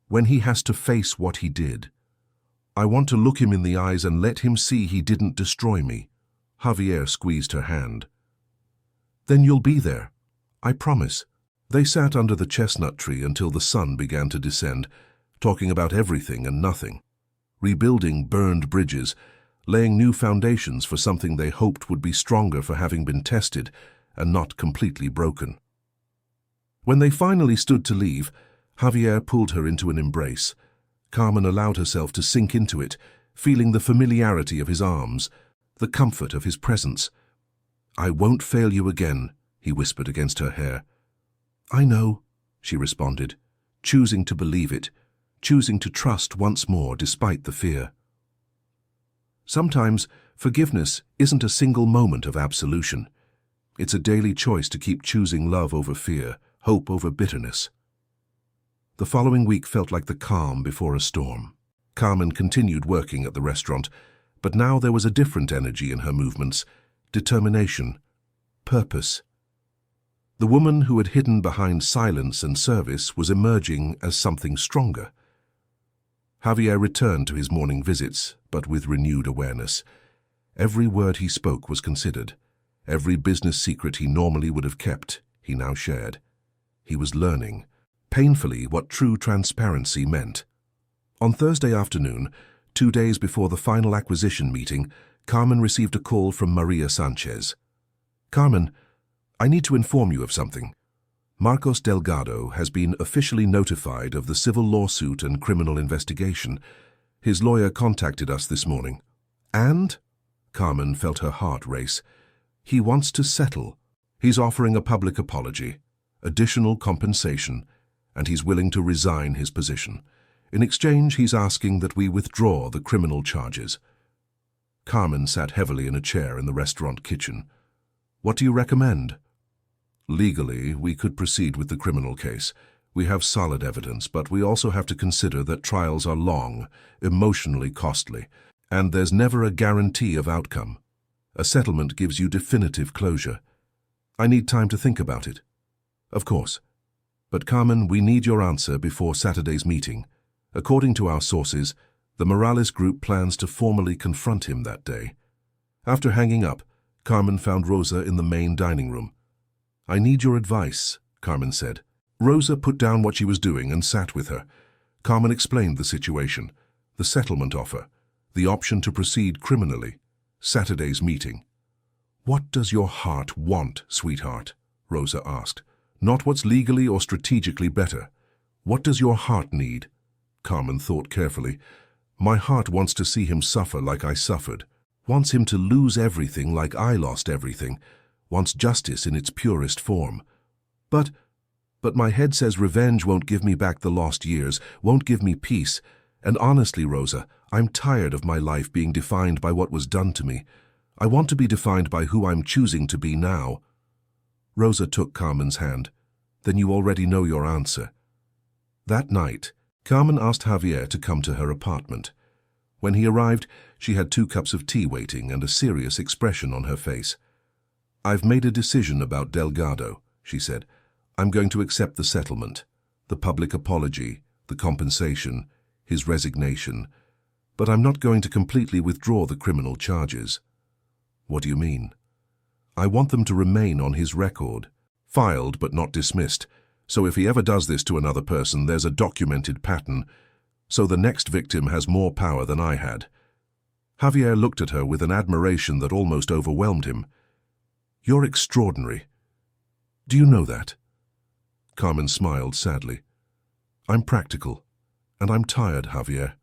when he has to face what he did. I want to look him in the eyes and let him see he didn't destroy me. Javier squeezed her hand. Then you'll be there. I promise. They sat under the chestnut tree until the sun began to descend, talking about everything and nothing, rebuilding burned bridges, laying new foundations for something they hoped would be stronger for having been tested and not completely broken. When they finally stood to leave, Javier pulled her into an embrace. Carmen allowed herself to sink into it, feeling the familiarity of his arms, the comfort of his presence. I won't fail you again, he whispered against her hair. I know, she responded, choosing to believe it, choosing to trust once more despite the fear. Sometimes forgiveness isn't a single moment of absolution. It's a daily choice to keep choosing love over fear, hope over bitterness. The following week felt like the calm before a storm. Carmen continued working at the restaurant, but now there was a different energy in her movements, determination, purpose. The woman who had hidden behind silence and service was emerging as something stronger. Javier returned to his morning visits, but with renewed awareness. Every word he spoke was considered. Every business secret he normally would have kept, he now shared. He was learning, painfully, what true transparency meant. On Thursday afternoon, 2 days before the final acquisition meeting, Carmen received a call from Maria Sanchez. Carmen, I need to inform you of something. Marcos Delgado has been officially notified of the civil lawsuit and criminal investigation. His lawyer contacted us this morning. And? Carmen felt her heart race. He wants to settle. He's offering a public apology, additional compensation, and he's willing to resign his position. In exchange, he's asking that we withdraw the criminal charges. Carmen sat heavily in a chair in the restaurant kitchen. What do you recommend? Legally, we could proceed with the criminal case. We have solid evidence, but we also have to consider that trials are long, emotionally costly, and there's never a guarantee of outcome. A settlement gives you definitive closure. I need time to think about it. Of course. But Carmen, we need your answer before Saturday's meeting. According to our sources, the Morales group plans to formally confront him that day. After hanging up, Carmen found Rosa in the main dining room. I need your advice, Carmen said. Rosa put down what she was doing and sat with her. Carmen explained the situation, the settlement offer, the option to proceed criminally, Saturday's meeting. What does your heart want, sweetheart? Rosa asked. Not what's legally or strategically better. What does your heart need? Carmen thought carefully. My heart wants to see him suffer like I suffered. Wants him to lose everything like I lost everything. Wants justice in its purest form. But my head says revenge won't give me back the lost years, won't give me peace. And honestly, Rosa, I'm tired of my life being defined by what was done to me. I want to be defined by who I'm choosing to be now. Rosa took Carmen's hand. Then you already know your answer. That night, Carmen asked Javier to come to her apartment. When he arrived, she had 2 cups of tea waiting and a serious expression on her face. I've made a decision about Delgado, she said. I'm going to accept the settlement, the public apology, the compensation, his resignation, but I'm not going to completely withdraw the criminal charges. What do you mean? I want them to remain on his record, filed but not dismissed, so if he ever does this to another person, there's a documented pattern, so the next victim has more power than I had. Javier looked at her with an admiration that almost overwhelmed him. You're extraordinary. Do you know that? Carmen smiled sadly. I'm practical, and I'm tired, Javier.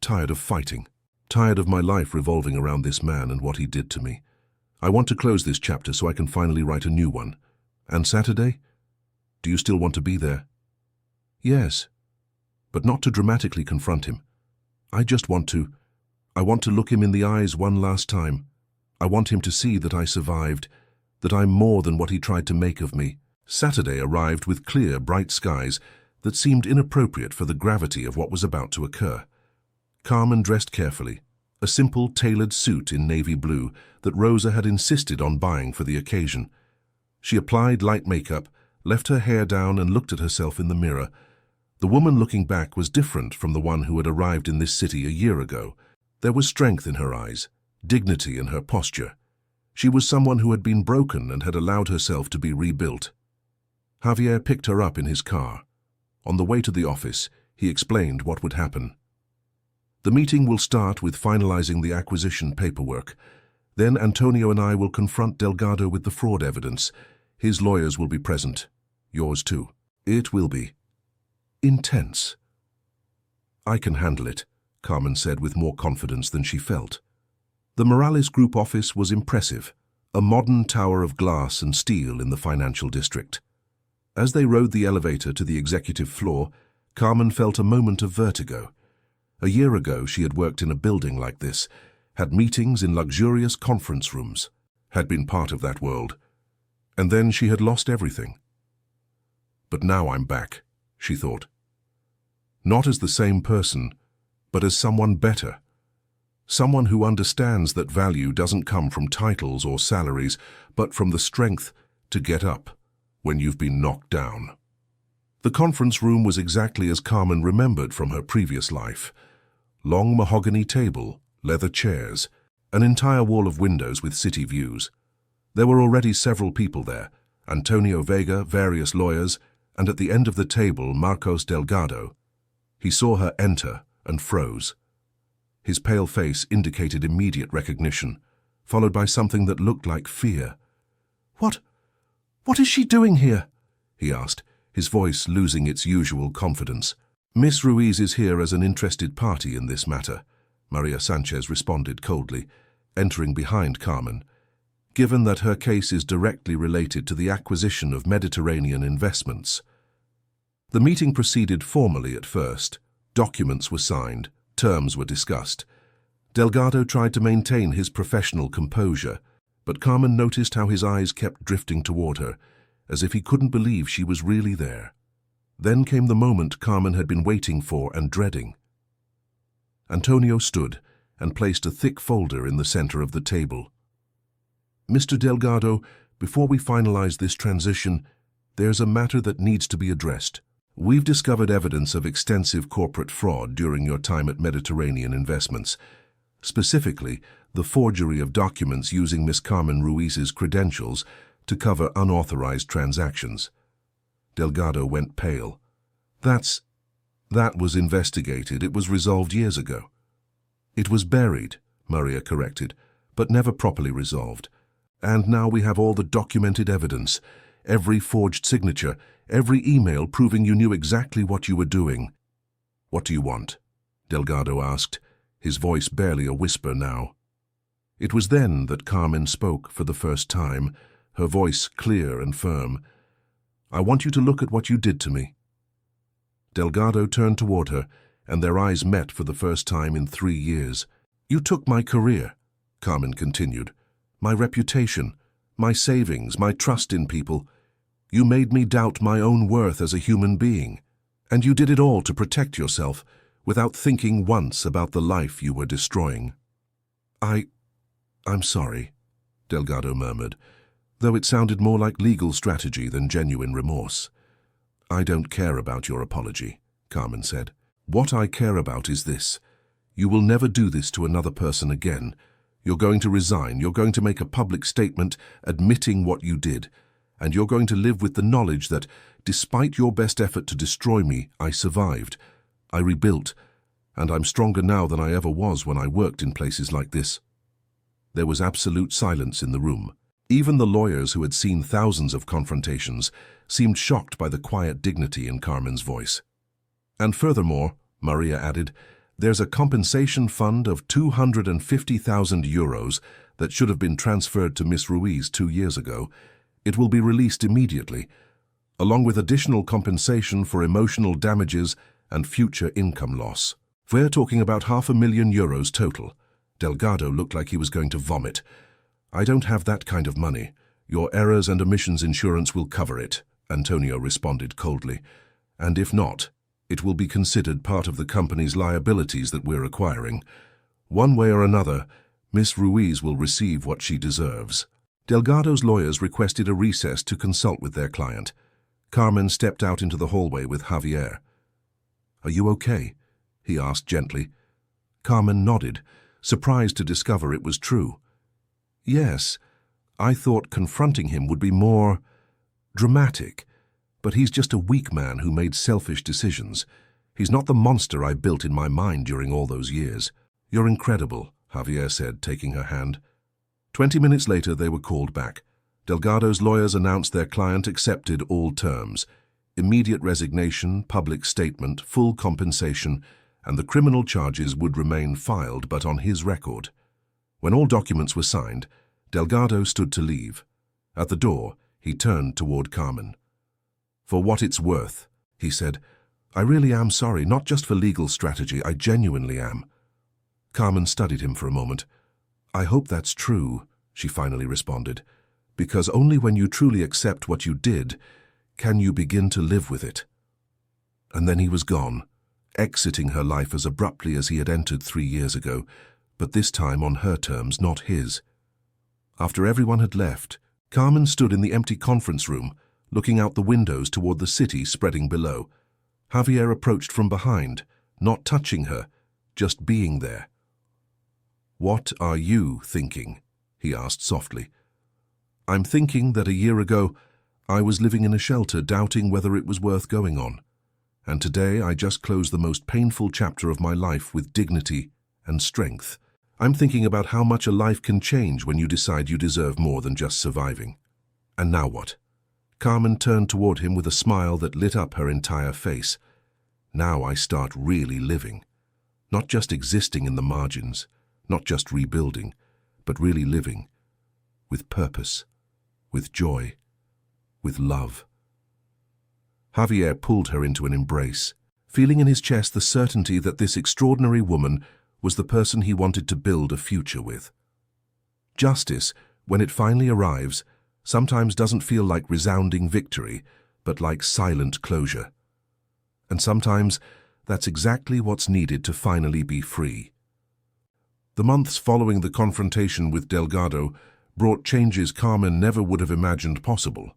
Tired of fighting. Tired of my life revolving around this man and what he did to me. I want to close this chapter so I can finally write a new one. And Saturday? Do you still want to be there? Yes, but not to dramatically confront him. I want to look him in the eyes one last time. I want him to see that I survived, that I'm more than what he tried to make of me. Saturday arrived with clear, bright skies that seemed inappropriate for the gravity of what was about to occur. Carmen dressed carefully, a simple tailored suit in navy blue that Rosa had insisted on buying for the occasion. She applied light makeup, left her hair down and looked at herself in the mirror. The woman looking back was different from the one who had arrived in this city a year ago. There was strength in her eyes, dignity in her posture. She was someone who had been broken and had allowed herself to be rebuilt. Javier picked her up in his car. On the way to the office, he explained what would happen. The meeting will start with finalizing the acquisition paperwork. Then Antonio and I will confront Delgado with the fraud evidence. His lawyers will be present. Yours too. It will be intense. I can handle it, Carmen said with more confidence than she felt. The Morales Group office was impressive, a modern tower of glass and steel in the financial district. As they rode the elevator to the executive floor, Carmen felt a moment of vertigo. A year ago, she had worked in a building like this, had meetings in luxurious conference rooms, had been part of that world. And then she had lost everything. But now I'm back, she thought. Not as the same person, but as someone better. Someone who understands that value doesn't come from titles or salaries, but from the strength to get up when you've been knocked down. The conference room was exactly as Carmen remembered from her previous life. Long mahogany table, leather chairs, an entire wall of windows with city views. There were already several people there, Antonio Vega, various lawyers, and at the end of the table, Marcos Delgado. He saw her enter and froze. His pale face indicated immediate recognition, followed by something that looked like fear. What is she doing here? He asked, his voice losing its usual confidence. Miss Ruiz is here as an interested party in this matter, Maria Sanchez responded coldly, entering behind Carmen. Given that her case is directly related to the acquisition of Mediterranean investments. The meeting proceeded formally at first. Documents were signed, terms were discussed. Delgado tried to maintain his professional composure, but Carmen noticed how his eyes kept drifting toward her, as if he couldn't believe she was really there. Then came the moment Carmen had been waiting for and dreading. Antonio stood and placed a thick folder in the center of the table. Mr. Delgado, before we finalize this transition, there's a matter that needs to be addressed. We've discovered evidence of extensive corporate fraud during your time at Mediterranean Investments, specifically the forgery of documents using Miss Carmen Ruiz's credentials to cover unauthorized transactions. Delgado went pale. That was investigated. It was resolved years ago. It was buried, Maria corrected, but never properly resolved. And now we have all the documented evidence every forged signature, every email proving you knew exactly what you were doing. "What do you want?" Delgado asked, his voice barely a whisper now. It was then that Carmen spoke for the first time, her voice clear and firm. "I want you to look at what you did to me." Delgado turned toward her, and their eyes met for the first time in 3 years. "You took my career," Carmen continued, "my reputation, my savings, my trust in people. You made me doubt my own worth as a human being. And you did it all to protect yourself, without thinking once about the life you were destroying." I'm sorry," Delgado murmured, though it sounded more like legal strategy than genuine remorse. "I don't care about your apology," Carmen said. "What I care about is this. You will never do this to another person again. You're going to resign, you're going to make a public statement admitting what you did, and you're going to live with the knowledge that, despite your best effort to destroy me, I survived. I rebuilt, and I'm stronger now than I ever was when I worked in places like this." There was absolute silence in the room. Even the lawyers who had seen thousands of confrontations seemed shocked by the quiet dignity in Carmen's voice. "And furthermore," Maria added, "there's a compensation fund of 250,000 euros that should have been transferred to Miss Ruiz 2 years ago. It will be released immediately, along with additional compensation for emotional damages and future income loss. We're talking about €500,000 total." Delgado looked like he was going to vomit. "I don't have that kind of money. Your errors and omissions insurance will cover it," Antonio responded coldly. "And if not, it will be considered part of the company's liabilities that we're acquiring. One way or another, Miss Ruiz will receive what she deserves." Delgado's lawyers requested a recess to consult with their client. Carmen stepped out into the hallway with Javier. "Are you okay?" he asked gently. Carmen nodded, surprised to discover it was true. "Yes, I thought confronting him would be more dramatic, but he's just a weak man who made selfish decisions. He's not the monster I built in my mind during all those years." "You're incredible," Javier said, taking her hand. 20 minutes later, they were called back. Delgado's lawyers announced their client accepted all terms: immediate resignation, public statement, full compensation, and the criminal charges would remain filed but on his record. When all documents were signed, Delgado stood to leave. At the door, he turned toward Carmen. "For what it's worth," he said, "I really am sorry, not just for legal strategy, I genuinely am." Carmen studied him for a moment. "I hope that's true," she finally responded, "because only when you truly accept what you did can you begin to live with it." And then he was gone, exiting her life as abruptly as he had entered 3 years ago, but this time on her terms, not his. After everyone had left, Carmen stood in the empty conference room, looking out the windows toward the city spreading below. Javier approached from behind, not touching her, just being there. "What are you thinking?" he asked softly. "I'm thinking that a year ago I was living in a shelter, doubting whether it was worth going on. And today I just closed the most painful chapter of my life with dignity and strength. I'm thinking about how much a life can change when you decide you deserve more than just surviving. And now what?" Carmen turned toward him with a smile that lit up her entire face. "Now I start really living. Not just existing in the margins, not just rebuilding, but really living. With purpose, with joy, with love." Javier pulled her into an embrace, feeling in his chest the certainty that this extraordinary woman was the person he wanted to build a future with. Justice, when it finally arrives, sometimes doesn't feel like resounding victory, but like silent closure. And sometimes that's exactly what's needed to finally be free. The months following the confrontation with Delgado brought changes Carmen never would have imagined possible.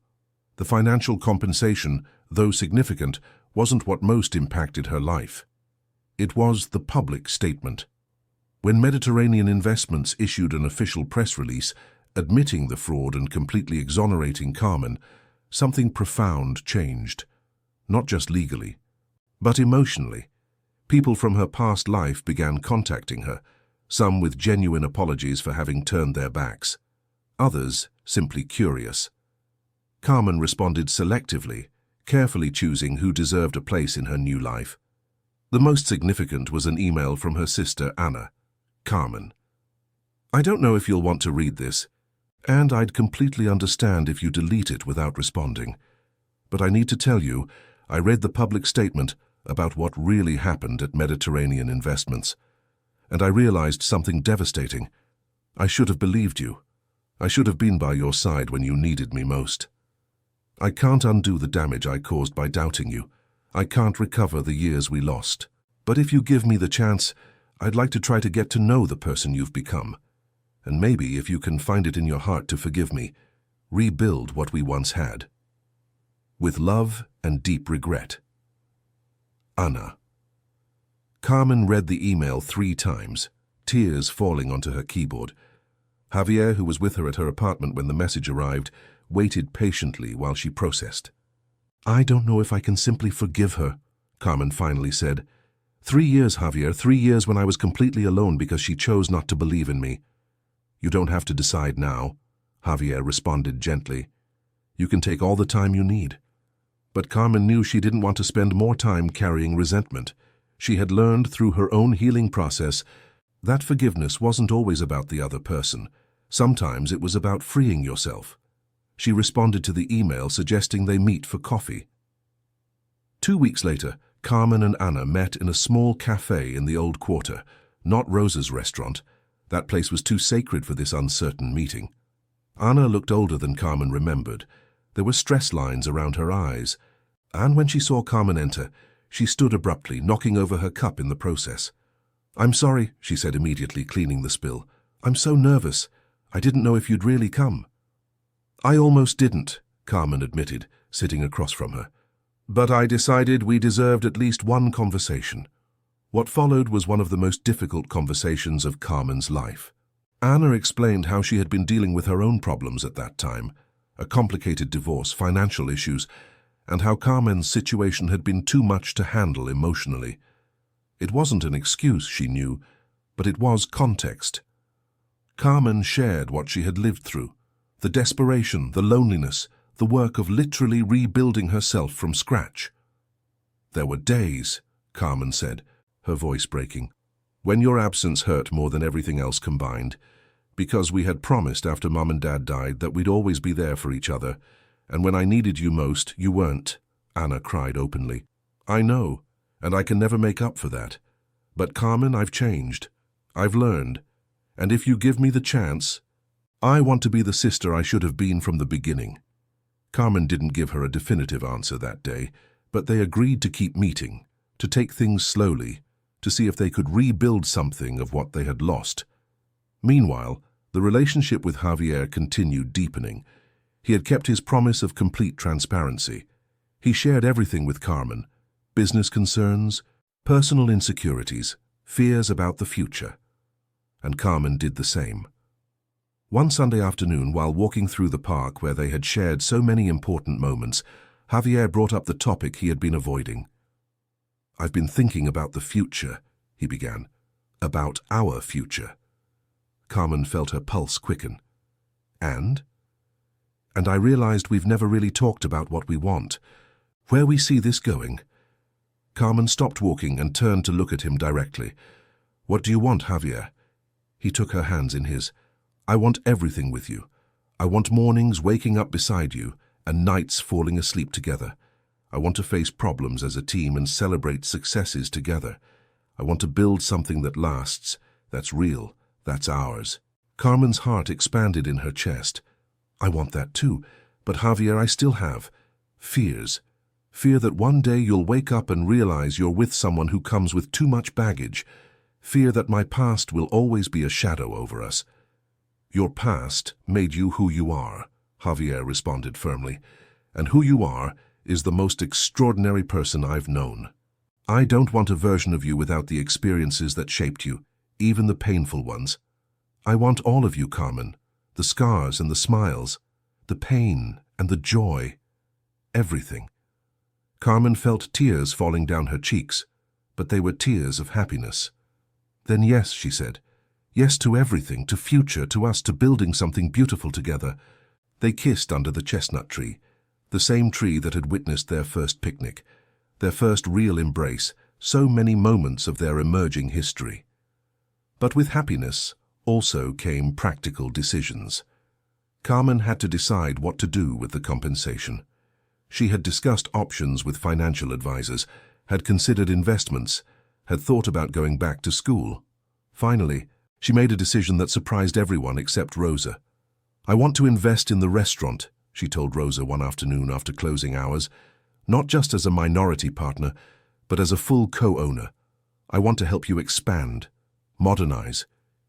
The financial compensation, though significant, wasn't what most impacted her life. It was the public statement. When Mediterranean Investments issued an official press release admitting the fraud and completely exonerating Carmen, something profound changed. Not just legally, but emotionally. People from her past life began contacting her, some with genuine apologies for having turned their backs, others simply curious. Carmen responded selectively, carefully choosing who deserved a place in her new life. The most significant was an email from her sister Anna. Carmen, I don't know if you'll want to read this, and I'd completely understand if you delete it without responding. But I need to tell you, I read the public statement about what really happened at Mediterranean Investments, and I realized something devastating. I should have believed you. I should have been by your side when you needed me most. I can't undo the damage I caused by doubting you. I can't recover the years we lost. But if you give me the chance, I'd like to try to get to know the person you've become. And maybe if you can find it in your heart to forgive me, rebuild what we once had. With love and deep regret. Anna. Carmen read the email 3 times, tears falling onto her keyboard. Javier, who was with her at her apartment when the message arrived, waited patiently while she processed. I don't know if I can simply forgive her, Carmen finally said. 3 years, Javier, 3 years when I was completely alone because she chose not to believe in me. You don't have to decide now, Javier responded gently. You can take all the time you need. But Carmen knew she didn't want to spend more time carrying resentment. She had learned through her own healing process that forgiveness wasn't always about the other person. Sometimes it was about freeing yourself. She responded to the email suggesting they meet for coffee. 2 weeks later, Carmen and Anna met in a small cafe in the old quarter, not Rosa's restaurant. That place was too sacred for this uncertain meeting. Anna looked older than Carmen remembered. There were stress lines around her eyes, and when she saw Carmen enter, she stood abruptly, knocking over her cup in the process. I'm sorry, she said immediately, cleaning the spill. I'm so nervous. I didn't know if you'd really come. I almost didn't, Carmen admitted, sitting across from her. But I decided we deserved at least one conversation. What followed was one of the most difficult conversations of Carmen's life. Anna explained how she had been dealing with her own problems at that time, a complicated divorce, financial issues, and how Carmen's situation had been too much to handle emotionally. It wasn't an excuse, she knew, but it was context. Carmen shared what she had lived through, the desperation, the loneliness, the work of literally rebuilding herself from scratch. There were days, Carmen said, her voice breaking, when your absence hurt more than everything else combined, because we had promised after Mom and Dad died that we'd always be there for each other, and when I needed you most, you weren't, Anna cried openly. I know, and I can never make up for that. But Carmen, I've changed. I've learned. And if you give me the chance, I want to be the sister I should have been from the beginning. Carmen didn't give her a definitive answer that day, but they agreed to keep meeting, to take things slowly, to see if they could rebuild something of what they had lost. Meanwhile, the relationship with Javier continued deepening. He had kept his promise of complete transparency. He shared everything with Carmen, business concerns, personal insecurities, fears about the future. And Carmen did the same. One Sunday afternoon, while walking through the park where they had shared so many important moments, Javier brought up the topic he had been avoiding. I've been thinking about the future, he began. About our future. Carmen felt her pulse quicken. And I realized we've never really talked about what we want, where we see this going. Carmen stopped walking and turned to look at him directly. What do you want, Javier? He took her hands in his. I want everything with you. I want mornings waking up beside you and nights falling asleep together. I want to face problems as a team and celebrate successes together. I want to build something that lasts, that's real, that's ours. Carmen's heart expanded in her chest. I want that too, but Javier, I still have fears. Fear that one day you'll wake up and realize you're with someone who comes with too much baggage. Fear that my past will always be a shadow over us. Your past made you who you are, Javier responded firmly, and who you are is the most extraordinary person I've known. I don't want a version of you without the experiences that shaped you, even the painful ones. I want all of you, Carmen, the scars and the smiles, the pain and the joy, everything. Carmen felt tears falling down her cheeks, but they were tears of happiness. Then yes, she said. Yes to everything, to future, to us, to building something beautiful together. They kissed under the chestnut tree, the same tree that had witnessed their first picnic, their first real embrace, so many moments of their emerging history. But with happiness also came practical decisions. Carmen had to decide what to do with the compensation. She had discussed options with financial advisors, had considered investments, had thought about going back to school. Finally, she made a decision that surprised everyone except Rosa. "I want to invest in the restaurant," she told Rosa one afternoon after closing hours, "not just as a minority partner, but as a full co-owner. I want to help you expand, modernize,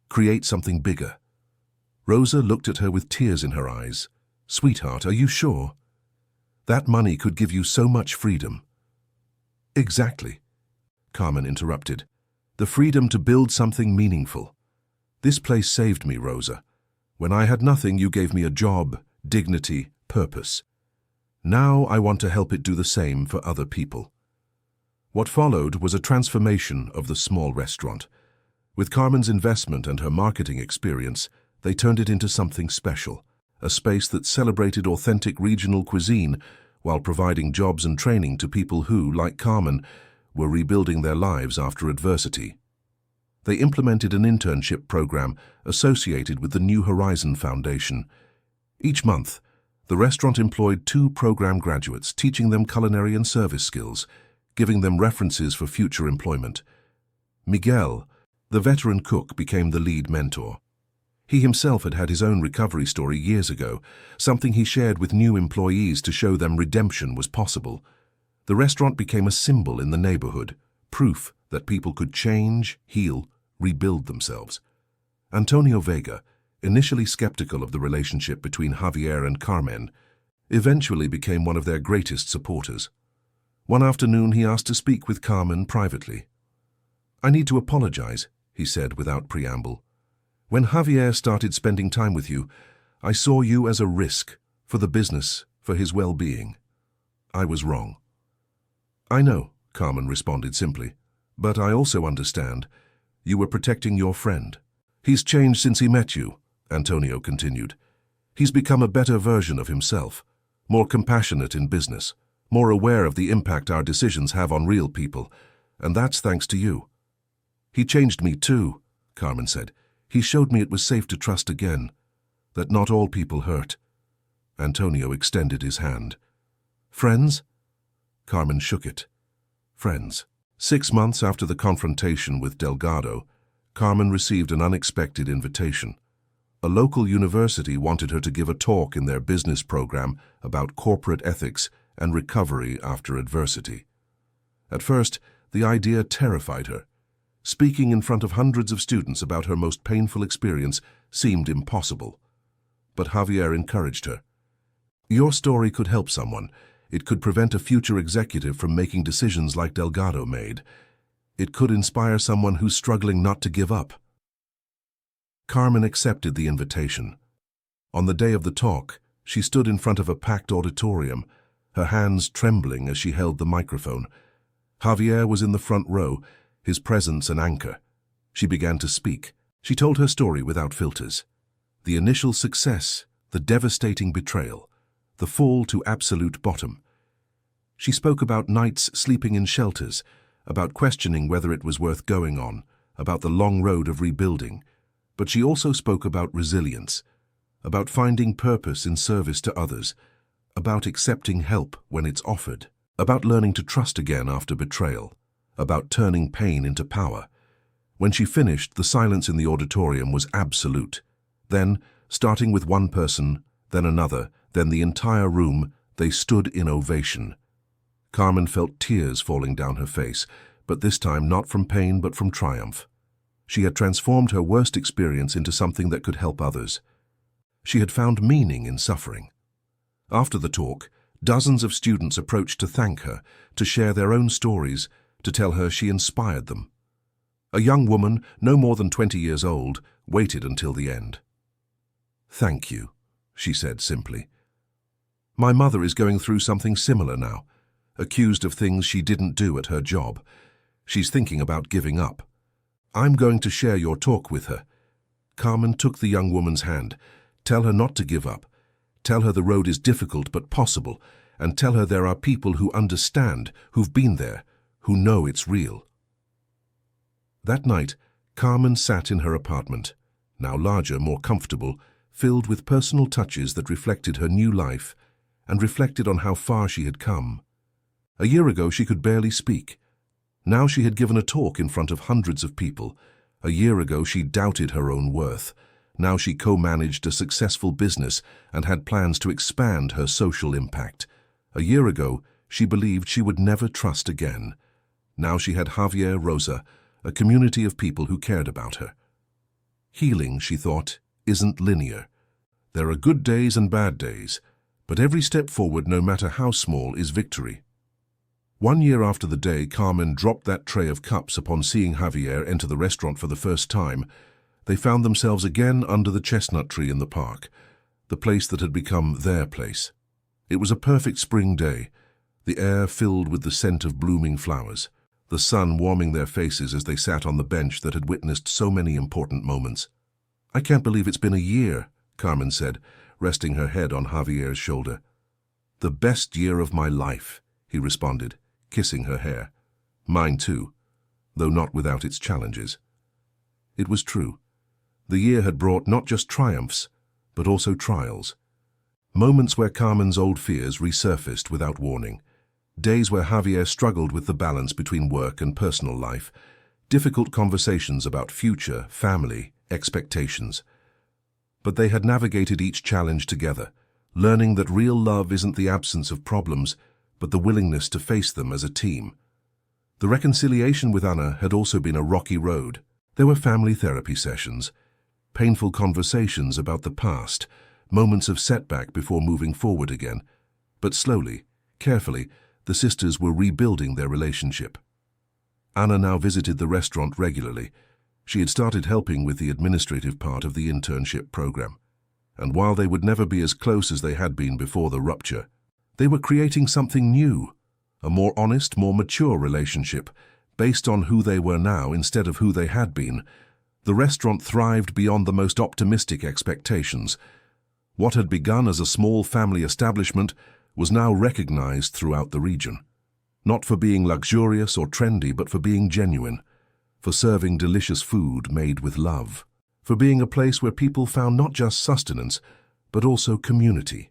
create something bigger." Rosa looked at her with tears in her eyes. "Sweetheart, are you sure? That money could give you so much freedom." "Exactly," Carmen interrupted. "The freedom to build something meaningful. This place saved me, Rosa. When I had nothing, you gave me a job, dignity, purpose. Now I want to help it do the same for other people." What followed was a transformation of the small restaurant. With Carmen's investment and her marketing experience, they turned it into something special, a space that celebrated authentic regional cuisine while providing jobs and training to people who, like Carmen, were rebuilding their lives after adversity. They implemented an internship program associated with the New Horizon Foundation. Each month, the restaurant employed 2 program graduates, teaching them culinary and service skills, giving them references for future employment. Miguel, the veteran cook, became the lead mentor. He himself had had his own recovery story years ago, something he shared with new employees to show them redemption was possible. The restaurant became a symbol in the neighborhood, proof that people could change, heal, rebuild themselves. Antonio Vega, initially skeptical of the relationship between Javier and Carmen, eventually became one of their greatest supporters. One afternoon he asked to speak with Carmen privately. "I need to apologize," he said without preamble. "When Javier started spending time with you, I saw you as a risk for the business, for his well-being. I was wrong." "I know," Carmen responded simply, "but I also understand. You were protecting your friend." "He's changed since he met you," Antonio continued. "He's become a better version of himself, more compassionate in business, more aware of the impact our decisions have on real people, and that's thanks to you." "He changed me too," Carmen said. "He showed me it was safe to trust again, that not all people hurt." Antonio extended his hand. "Friends?" Carmen shook it. "Friends." 6 months after the confrontation with Delgado, Carmen received an unexpected invitation. A local university wanted her to give a talk in their business program about corporate ethics and recovery after adversity. At first, the idea terrified her. Speaking in front of hundreds of students about her most painful experience seemed impossible. But Javier encouraged her. "Your story could help someone. It could prevent a future executive from making decisions like Delgado made. It could inspire someone who's struggling not to give up." Carmen accepted the invitation. On the day of the talk, she stood in front of a packed auditorium, her hands trembling as she held the microphone. Javier was in the front row, his presence an anchor. She began to speak. She told her story without filters. The initial success, the devastating betrayal, the fall to absolute bottom. She spoke about nights sleeping in shelters, about questioning whether it was worth going on, about the long road of rebuilding. But she also spoke about resilience, about finding purpose in service to others, about accepting help when it's offered, about learning to trust again after betrayal, about turning pain into power. When she finished, the silence in the auditorium was absolute. Then, starting with one person, then another, then the entire room, they stood in ovation. Carmen felt tears falling down her face, but this time not from pain but from triumph. She had transformed her worst experience into something that could help others. She had found meaning in suffering. After the talk, dozens of students approached to thank her, to share their own stories, to tell her she inspired them. A young woman, no more than 20 years old, waited until the end. "Thank you," she said simply. "My mother is going through something similar now, accused of things she didn't do at her job. She's thinking about giving up. I'm going to share your talk with her." Carmen took the young woman's hand. "Tell her not to give up. Tell her the road is difficult but possible, and tell her there are people who understand, who've been there, who know it's real. That night, Carmen sat in her apartment, now larger, more comfortable, filled with personal touches that reflected her new life and reflected on how far she had come. A year ago, she could barely speak. Now she had given a talk in front of hundreds of people. A year ago, she doubted her own worth. Now she co-managed a successful business and had plans to expand her social impact. A year ago, she believed she would never trust again. Now she had Javier, Rosa, a community of people who cared about her. Healing, she thought, isn't linear. There are good days and bad days, but every step forward, no matter how small, is victory. 1 year after the day Carmen dropped that tray of cups upon seeing Javier enter the restaurant for the first time, they found themselves again under the chestnut tree in the park, the place that had become their place. It was a perfect spring day, the air filled with the scent of blooming flowers, the sun warming their faces as they sat on the bench that had witnessed so many important moments. "I can't believe it's been a year," Carmen said, resting her head on Javier's shoulder. "The best year of my life," he responded, kissing her hair. "Mine too, though not without its challenges." It was true. The year had brought not just triumphs, but also trials. Moments where Carmen's old fears resurfaced without warning. Days where Javier struggled with the balance between work and personal life. Difficult conversations about future, family, expectations. But they had navigated each challenge together, learning that real love isn't the absence of problems, but the willingness to face them as a team. The reconciliation with Anna had also been a rocky road. There were family therapy sessions, painful conversations about the past, moments of setback before moving forward again. But slowly, carefully, the sisters were rebuilding their relationship. Anna now visited the restaurant regularly. She had started helping with the administrative part of the internship program. And while they would never be as close as they had been before the rupture, they were creating something new, a more honest, more mature relationship, based on who they were now instead of who they had been. The restaurant thrived beyond the most optimistic expectations. What had begun as a small family establishment was now recognized throughout the region, not for being luxurious or trendy, but for being genuine, for serving delicious food made with love, for being a place where people found not just sustenance, but also community.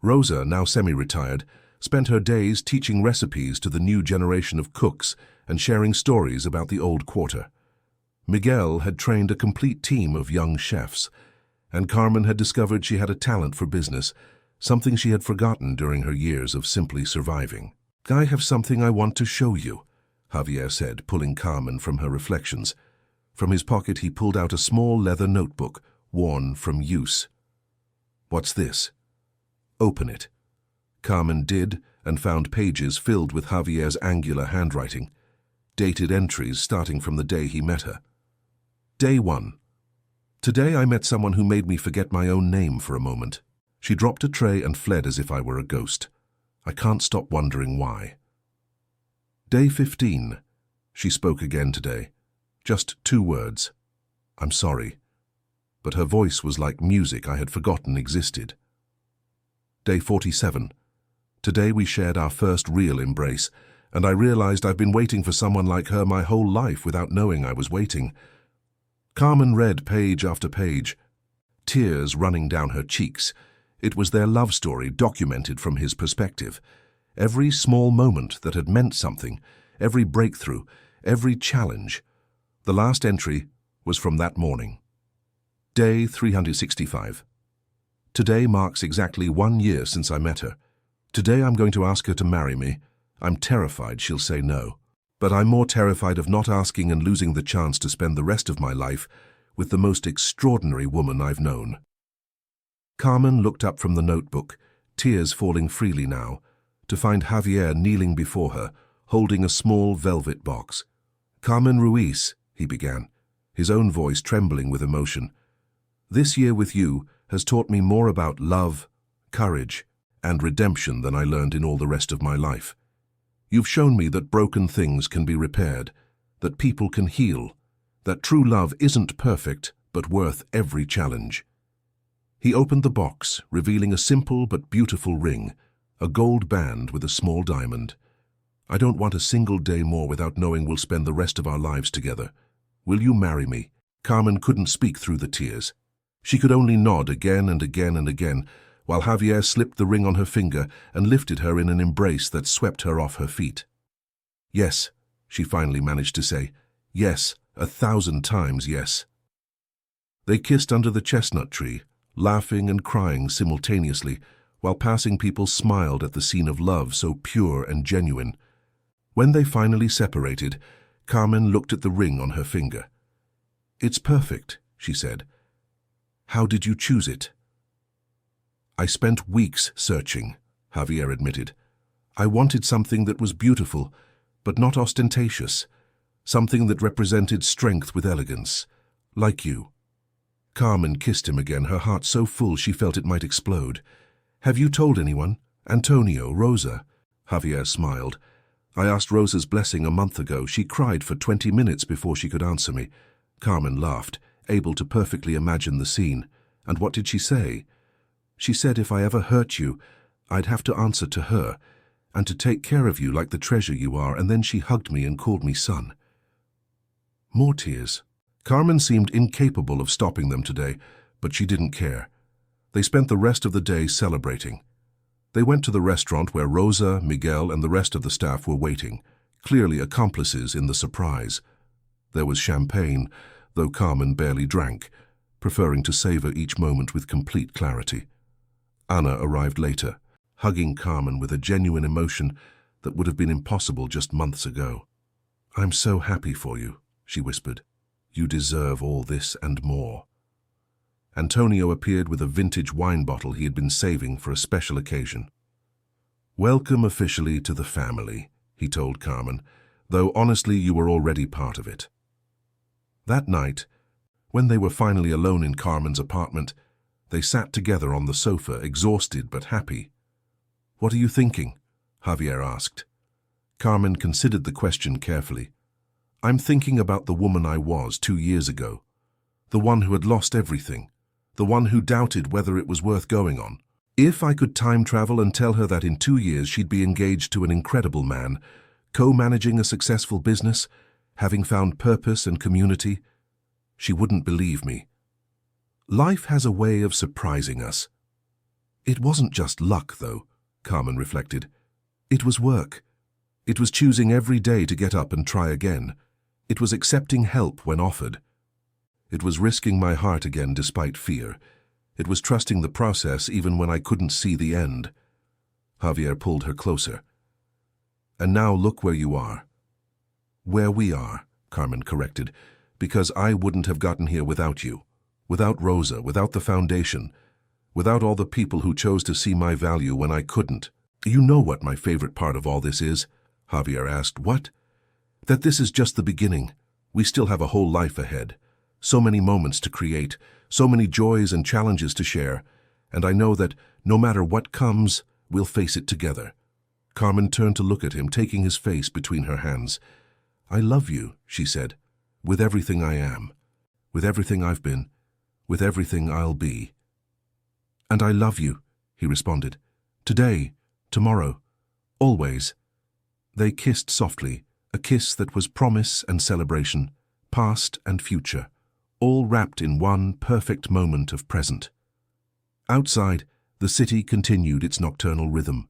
Rosa, now semi-retired, spent her days teaching recipes to the new generation of cooks and sharing stories about the old quarter. Miguel had trained a complete team of young chefs, and Carmen had discovered she had a talent for business, something she had forgotten during her years of simply surviving. "I have something I want to show you," Javier said, pulling Carmen from her reflections. From his pocket he pulled out a small leather notebook, worn from use. "What's this?" "Open it." Carmen did, and found pages filled with Javier's angular handwriting, dated entries starting from the day he met her. Day 1. "Today I met someone who made me forget my own name for a moment. She dropped a tray and fled as if I were a ghost. I can't stop wondering why." Day 15. She spoke again today. Just 2 words. "I'm sorry." But her voice was like music I had forgotten existed. Day 47. Today we shared our first real embrace, and I realized I've been waiting for someone like her my whole life without knowing I was waiting. Carmen read page after page, tears running down her cheeks. It was their love story documented from his perspective. Every small moment that had meant something, every breakthrough, every challenge. The last entry was from that morning. Day 365. Today marks exactly 1 year since I met her. Today I'm going to ask her to marry me. I'm terrified she'll say no. But I'm more terrified of not asking and losing the chance to spend the rest of my life with the most extraordinary woman I've known. Carmen looked up from the notebook, tears falling freely now, to find Javier kneeling before her, holding a small velvet box. "Carmen Ruiz," he began, his own voice trembling with emotion. "This year with you has taught me more about love, courage, and redemption than I learned in all the rest of my life. You've shown me that broken things can be repaired, that people can heal, that true love isn't perfect, but worth every challenge." He opened the box, revealing a simple but beautiful ring, a gold band with a small diamond. I don't want a single day more without knowing we'll spend the rest of our lives together. Will you marry me? Carmen couldn't speak through the tears. She could only nod again and again and again, while Javier slipped the ring on her finger and lifted her in an embrace that swept her off her feet. Yes, she finally managed to say. Yes, 1,000 times yes. They kissed under the chestnut tree, laughing and crying simultaneously, while passing people smiled at the scene of love so pure and genuine. When they finally separated, Carmen looked at the ring on her finger. It's perfect, she said. How did you choose it? I spent weeks searching, Javier admitted. I wanted something that was beautiful, but not ostentatious. Something that represented strength with elegance. Like you. Carmen kissed him again, her heart so full she felt it might explode. Have you told anyone? Antonio, Rosa? Javier smiled. I asked Rosa's blessing a month ago. She cried for 20 minutes before she could answer me. Carmen laughed, able to perfectly imagine the scene. And what did she say? She said if I ever hurt you, I'd have to answer to her, and to take care of you like the treasure you are, and then she hugged me and called me son. More tears. Carmen seemed incapable of stopping them today, but she didn't care. They spent the rest of the day celebrating. They went to the restaurant where Rosa, Miguel, and the rest of the staff were waiting, clearly accomplices in the surprise. There was champagne, though Carmen barely drank, preferring to savor each moment with complete clarity. Anna arrived later, hugging Carmen with a genuine emotion that would have been impossible just months ago. I'm so happy for you, she whispered. You deserve all this and more. Antonio appeared with a vintage wine bottle he had been saving for a special occasion. Welcome officially to the family, he told Carmen, though honestly you were already part of it. That night, when they were finally alone in Carmen's apartment, they sat together on the sofa, exhausted but happy. What are you thinking? Javier asked. Carmen considered the question carefully. I'm thinking about the woman I was 2 years ago. The one who had lost everything. The one who doubted whether it was worth going on. If I could time travel and tell her that in 2 years she'd be engaged to an incredible man, co-managing a successful business, having found purpose and community, she wouldn't believe me. Life has a way of surprising us. It wasn't just luck, though, Carmen reflected. It was work. It was choosing every day to get up and try again. It was accepting help when offered. It was risking my heart again despite fear. It was trusting the process even when I couldn't see the end. Javier pulled her closer. And now look where you are. Where we are, Carmen corrected, because I wouldn't have gotten here without you, without Rosa, without the foundation, without all the people who chose to see my value when I couldn't. You know what my favorite part of all this is? Javier asked. What? That this is just the beginning. We still have a whole life ahead. So many moments to create, so many joys and challenges to share, and I know that no matter what comes, we'll face it together. Carmen turned to look at him, taking his face between her hands. I love you, she said, with everything I am, with everything I've been, with everything I'll be. And I love you, he responded. Today, tomorrow, always. They kissed softly, a kiss that was promise and celebration, past and future, all wrapped in one perfect moment of present. Outside, the city continued its nocturnal rhythm.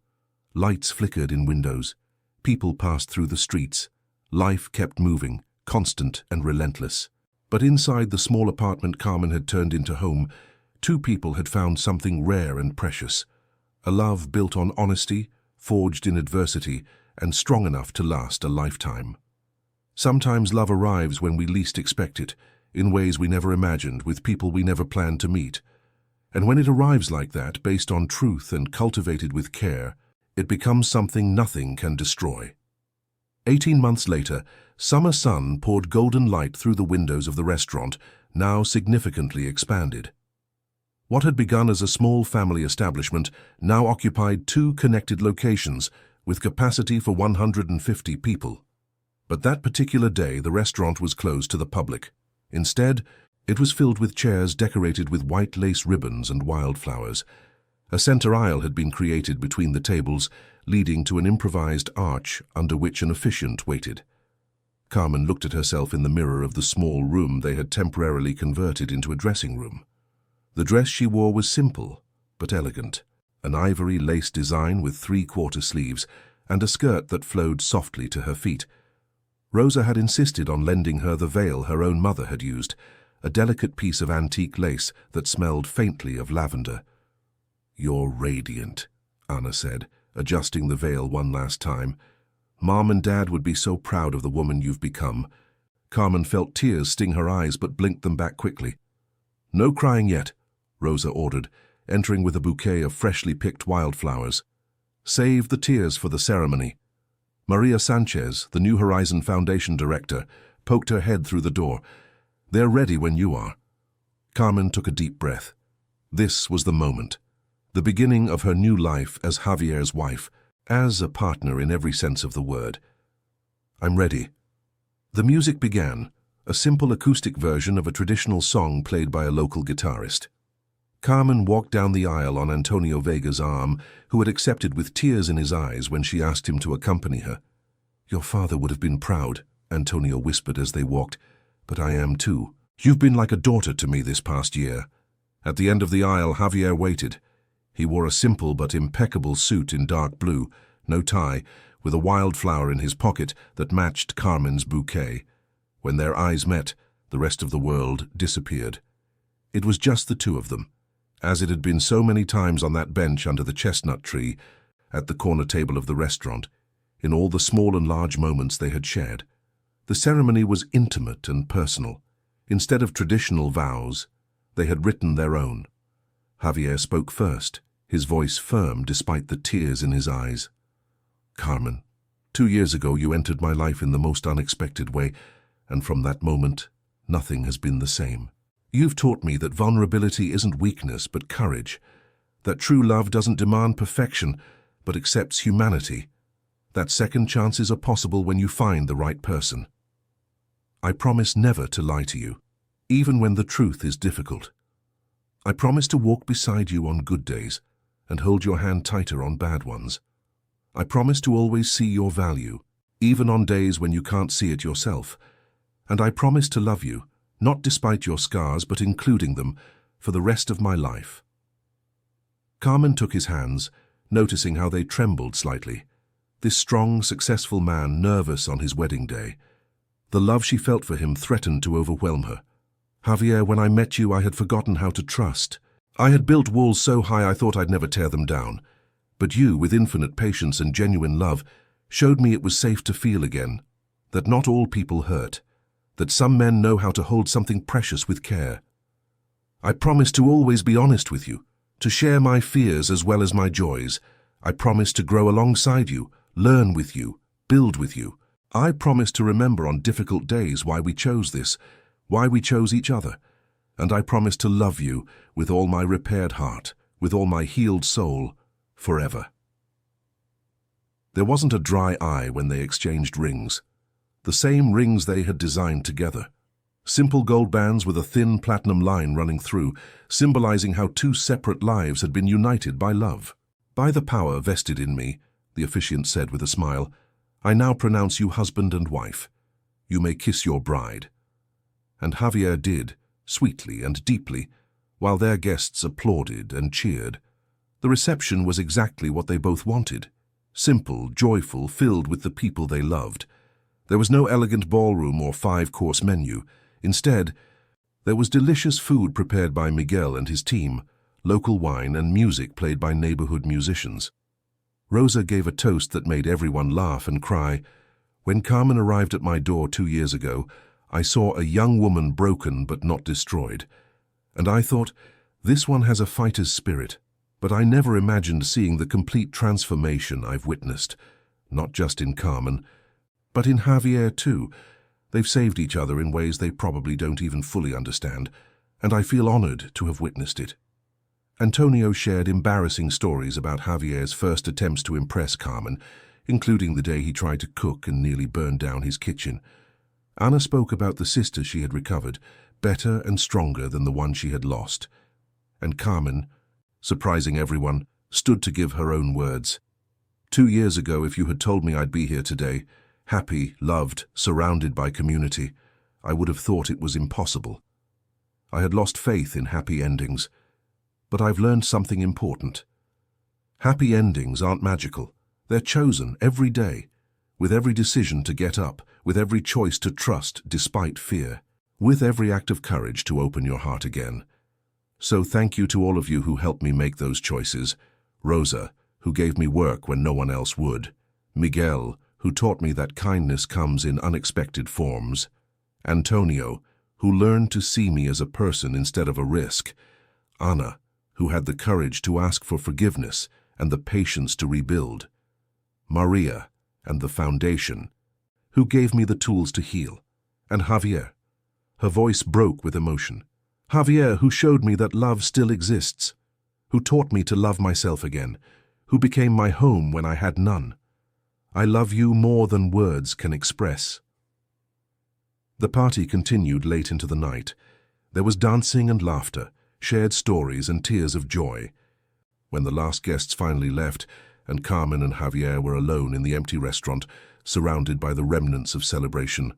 Lights flickered in windows. People passed through the streets. Life kept moving, constant and relentless. But inside the small apartment Carmen had turned into home, 2 people had found something rare and precious. A love built on honesty, forged in adversity, and strong enough to last a lifetime. Sometimes love arrives when we least expect it, in ways we never imagined, with people we never planned to meet. And when it arrives like that, based on truth and cultivated with care, it becomes something nothing can destroy. 18 months later, summer sun poured golden light through the windows of the restaurant, now significantly expanded. What had begun as a small family establishment now occupied 2 connected locations, with capacity for 150 people. But that particular day, the restaurant was closed to the public. Instead, it was filled with chairs decorated with white lace ribbons and wildflowers. A center aisle had been created between the tables, leading to an improvised arch under which an officiant waited. Carmen looked at herself in the mirror of the small room they had temporarily converted into a dressing room. The dress she wore was simple, but elegant, an ivory lace design with 3/4 sleeves and a skirt that flowed softly to her feet. Rosa had insisted on lending her the veil her own mother had used, a delicate piece of antique lace that smelled faintly of lavender. "You're radiant," Anna said, adjusting the veil one last time. "Mom and Dad would be so proud of the woman you've become." Carmen felt tears sting her eyes but blinked them back quickly. "No crying yet," Rosa ordered, entering with a bouquet of freshly picked wildflowers. "Save the tears for the ceremony." Maria Sanchez, the New Horizon Foundation director, poked her head through the door. "They're ready when you are." Carmen took a deep breath. This was the moment. The beginning of her new life as Javier's wife, as a partner in every sense of the word. "I'm ready." The music began, a simple acoustic version of a traditional song played by a local guitarist. Carmen walked down the aisle on Antonio Vega's arm, who had accepted with tears in his eyes when she asked him to accompany her. "Your father would have been proud," Antonio whispered as they walked, "but I am too. You've been like a daughter to me this past year." At the end of the aisle, Javier waited. He wore a simple but impeccable suit in dark blue, no tie, with a wildflower in his pocket that matched Carmen's bouquet. When their eyes met, the rest of the world disappeared. It was just the two of them, as it had been so many times on that bench under the chestnut tree, at the corner table of the restaurant, in all the small and large moments they had shared. The ceremony was intimate and personal. Instead of traditional vows, they had written their own. Javier spoke first, his voice firm despite the tears in his eyes. "Carmen, 2 years ago you entered my life in the most unexpected way, and from that moment, nothing has been the same. You've taught me that vulnerability isn't weakness but courage, that true love doesn't demand perfection but accepts humanity, that second chances are possible when you find the right person. I promise never to lie to you, even when the truth is difficult. I promise to walk beside you on good days and hold your hand tighter on bad ones. I promise to always see your value, even on days when you can't see it yourself. And I promise to love you, not despite your scars, but including them, for the rest of my life." Carmen took his hands, noticing how they trembled slightly. This strong, successful man nervous on his wedding day. The love she felt for him threatened to overwhelm her. "Javier, when I met you, I had forgotten how to trust. I had built walls so high I thought I'd never tear them down. But you, with infinite patience and genuine love, showed me it was safe to feel again, that not all people hurt, that some men know how to hold something precious with care. I promise to always be honest with you, to share my fears as well as my joys. I promise to grow alongside you, learn with you, build with you. I promise to remember on difficult days why we chose this, why we chose each other. And I promise to love you with all my repaired heart, with all my healed soul, forever." There wasn't a dry eye when they exchanged rings. The same rings they had designed together. Simple gold bands with a thin platinum line running through, symbolizing how two separate lives had been united by love. "By the power vested in me," the officiant said with a smile, "I now pronounce you husband and wife. You may kiss your bride." And Javier did, sweetly and deeply, while their guests applauded and cheered. The reception was exactly what they both wanted. Simple, joyful, filled with the people they loved. There was no elegant ballroom or 5-course menu. Instead, there was delicious food prepared by Miguel and his team, local wine and music played by neighborhood musicians. Rosa gave a toast that made everyone laugh and cry. "When Carmen arrived at my door 2 years ago, I saw a young woman broken but not destroyed. And I thought, this one has a fighter's spirit. But I never imagined seeing the complete transformation I've witnessed, not just in Carmen, but in Javier too. They've saved each other in ways they probably don't even fully understand, and I feel honored to have witnessed it." Antonio shared embarrassing stories about Javier's first attempts to impress Carmen, including the day he tried to cook and nearly burned down his kitchen. Anna spoke about the sister she had recovered, better and stronger than the one she had lost. And Carmen, surprising everyone, stood to give her own words. 2 years ago, if you had told me I'd be here today, happy, loved, surrounded by community, I would have thought it was impossible. I had lost faith in happy endings, but I've learned something important. Happy endings aren't magical. They're chosen every day, with every decision to get up, with every choice to trust despite fear, with every act of courage to open your heart again. So thank you to all of you who helped me make those choices. Rosa, who gave me work when no one else would. Miguel, who taught me that kindness comes in unexpected forms. Antonio, who learned to see me as a person instead of a risk. Anna, who had the courage to ask for forgiveness and the patience to rebuild. Maria, and the foundation, who gave me the tools to heal. And Javier. Her voice broke with emotion. Javier, who showed me that love still exists, who taught me to love myself again, who became my home when I had none. I love you more than words can express. The party continued late into the night. There was dancing and laughter, shared stories and tears of joy. When the last guests finally left, and Carmen and Javier were alone in the empty restaurant, surrounded by the remnants of celebration.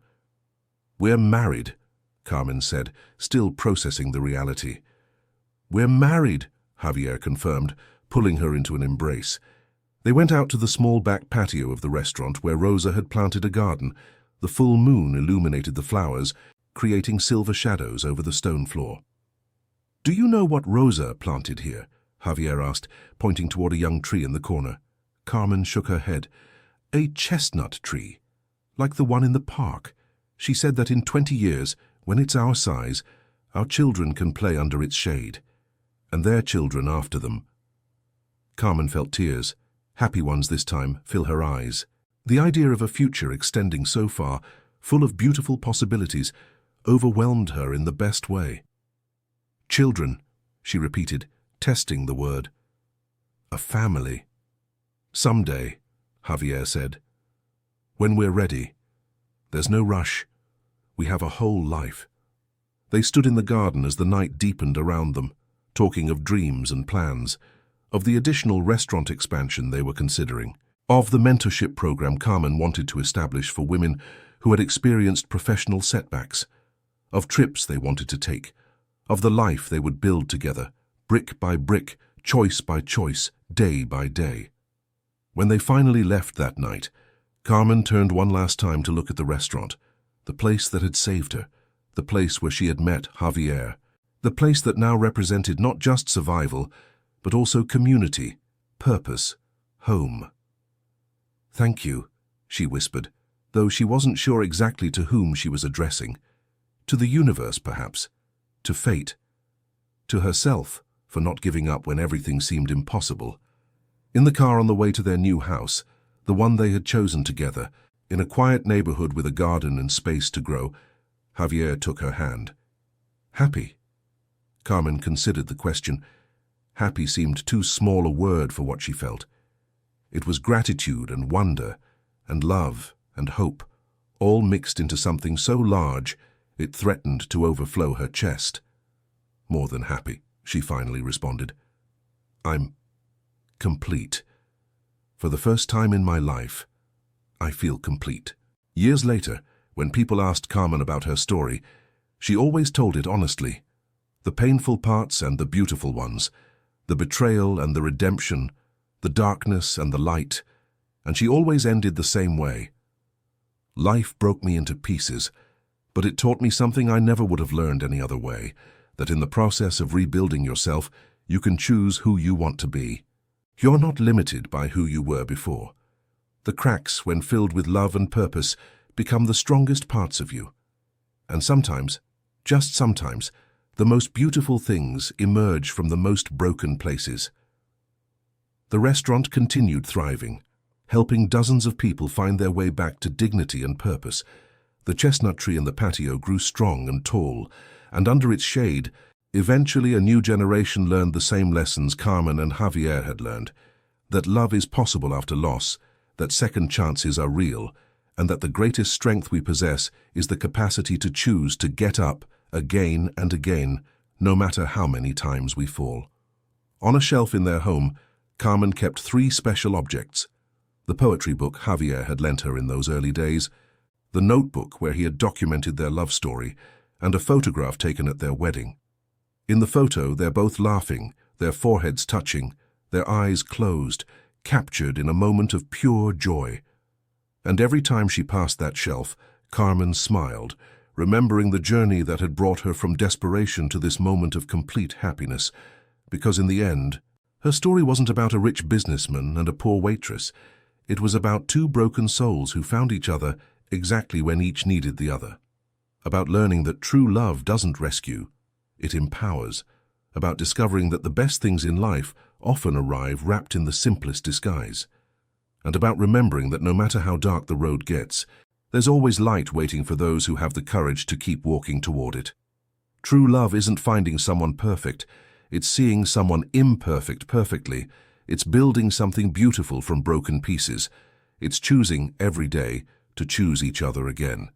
"We're married," Carmen said, still processing the reality. "We're married," Javier confirmed, pulling her into an embrace. They went out to the small back patio of the restaurant where Rosa had planted a garden. The full moon illuminated the flowers, creating silver shadows over the stone floor. "Do you know what Rosa planted here?" Javier asked, pointing toward a young tree in the corner. Carmen shook her head. "A chestnut tree, like the one in the park. She said that in 20 years, when it's our size, our children can play under its shade, and their children after them." Carmen felt tears, happy ones this time, fill her eyes. The idea of a future extending so far, full of beautiful possibilities, overwhelmed her in the best way. "Children," she repeated, testing the word. "A family." "Someday," Javier said. "When we're ready. There's no rush. We have a whole life." They stood in the garden as the night deepened around them, talking of dreams and plans, of the additional restaurant expansion they were considering, of the mentorship program Carmen wanted to establish for women who had experienced professional setbacks, of trips they wanted to take, of the life they would build together, brick by brick, choice by choice, day by day. When they finally left that night, Carmen turned one last time to look at the restaurant, the place that had saved her, the place where she had met Javier, the place that now represented not just survival, but also community, purpose, home. "Thank you," she whispered, though she wasn't sure exactly to whom she was addressing. To the universe, perhaps. To fate. To herself, for not giving up when everything seemed impossible. In the car on the way to their new house, the one they had chosen together, in a quiet neighborhood with a garden and space to grow, Javier took her hand. "Happy?" Carmen considered the question. Happy seemed too small a word for what she felt. It was gratitude and wonder, and love and hope, all mixed into something so large it threatened to overflow her chest. "More than happy," she finally responded. "I'm complete. For the first time in my life, I feel complete." Years later, when people asked Carmen about her story, she always told it honestly. The painful parts and the beautiful ones, the betrayal and the redemption, the darkness and the light, and she always ended the same way. "Life broke me into pieces, but it taught me something I never would have learned any other way, that in the process of rebuilding yourself, you can choose who you want to be. You're not limited by who you were before. The cracks, when filled with love and purpose, become the strongest parts of you. And sometimes, just sometimes, the most beautiful things emerge from the most broken places." The restaurant continued thriving, helping dozens of people find their way back to dignity and purpose. The chestnut tree in the patio grew strong and tall, and under its shade, eventually a new generation learned the same lessons Carmen and Javier had learned, that love is possible after loss, that second chances are real, and that the greatest strength we possess is the capacity to choose to get up again and again, no matter how many times we fall. On a shelf in their home, Carmen kept 3 special objects: the poetry book Javier had lent her in those early days, the notebook where he had documented their love story, and a photograph taken at their wedding. In the photo, they're both laughing, their foreheads touching, their eyes closed, captured in a moment of pure joy. And every time she passed that shelf, Carmen smiled, remembering the journey that had brought her from desperation to this moment of complete happiness, because in the end, her story wasn't about a rich businessman and a poor waitress. It was about 2 broken souls who found each other exactly when each needed the other. About learning that true love doesn't rescue, it empowers. About discovering that the best things in life often arrive wrapped in the simplest disguise. And about remembering that no matter how dark the road gets, there's always light waiting for those who have the courage to keep walking toward it. True love isn't finding someone perfect, it's seeing someone imperfect perfectly. It's building something beautiful from broken pieces. It's choosing every day to choose each other again.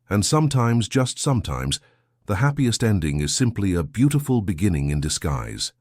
And sometimes, just sometimes, the happiest ending is simply a beautiful beginning in disguise.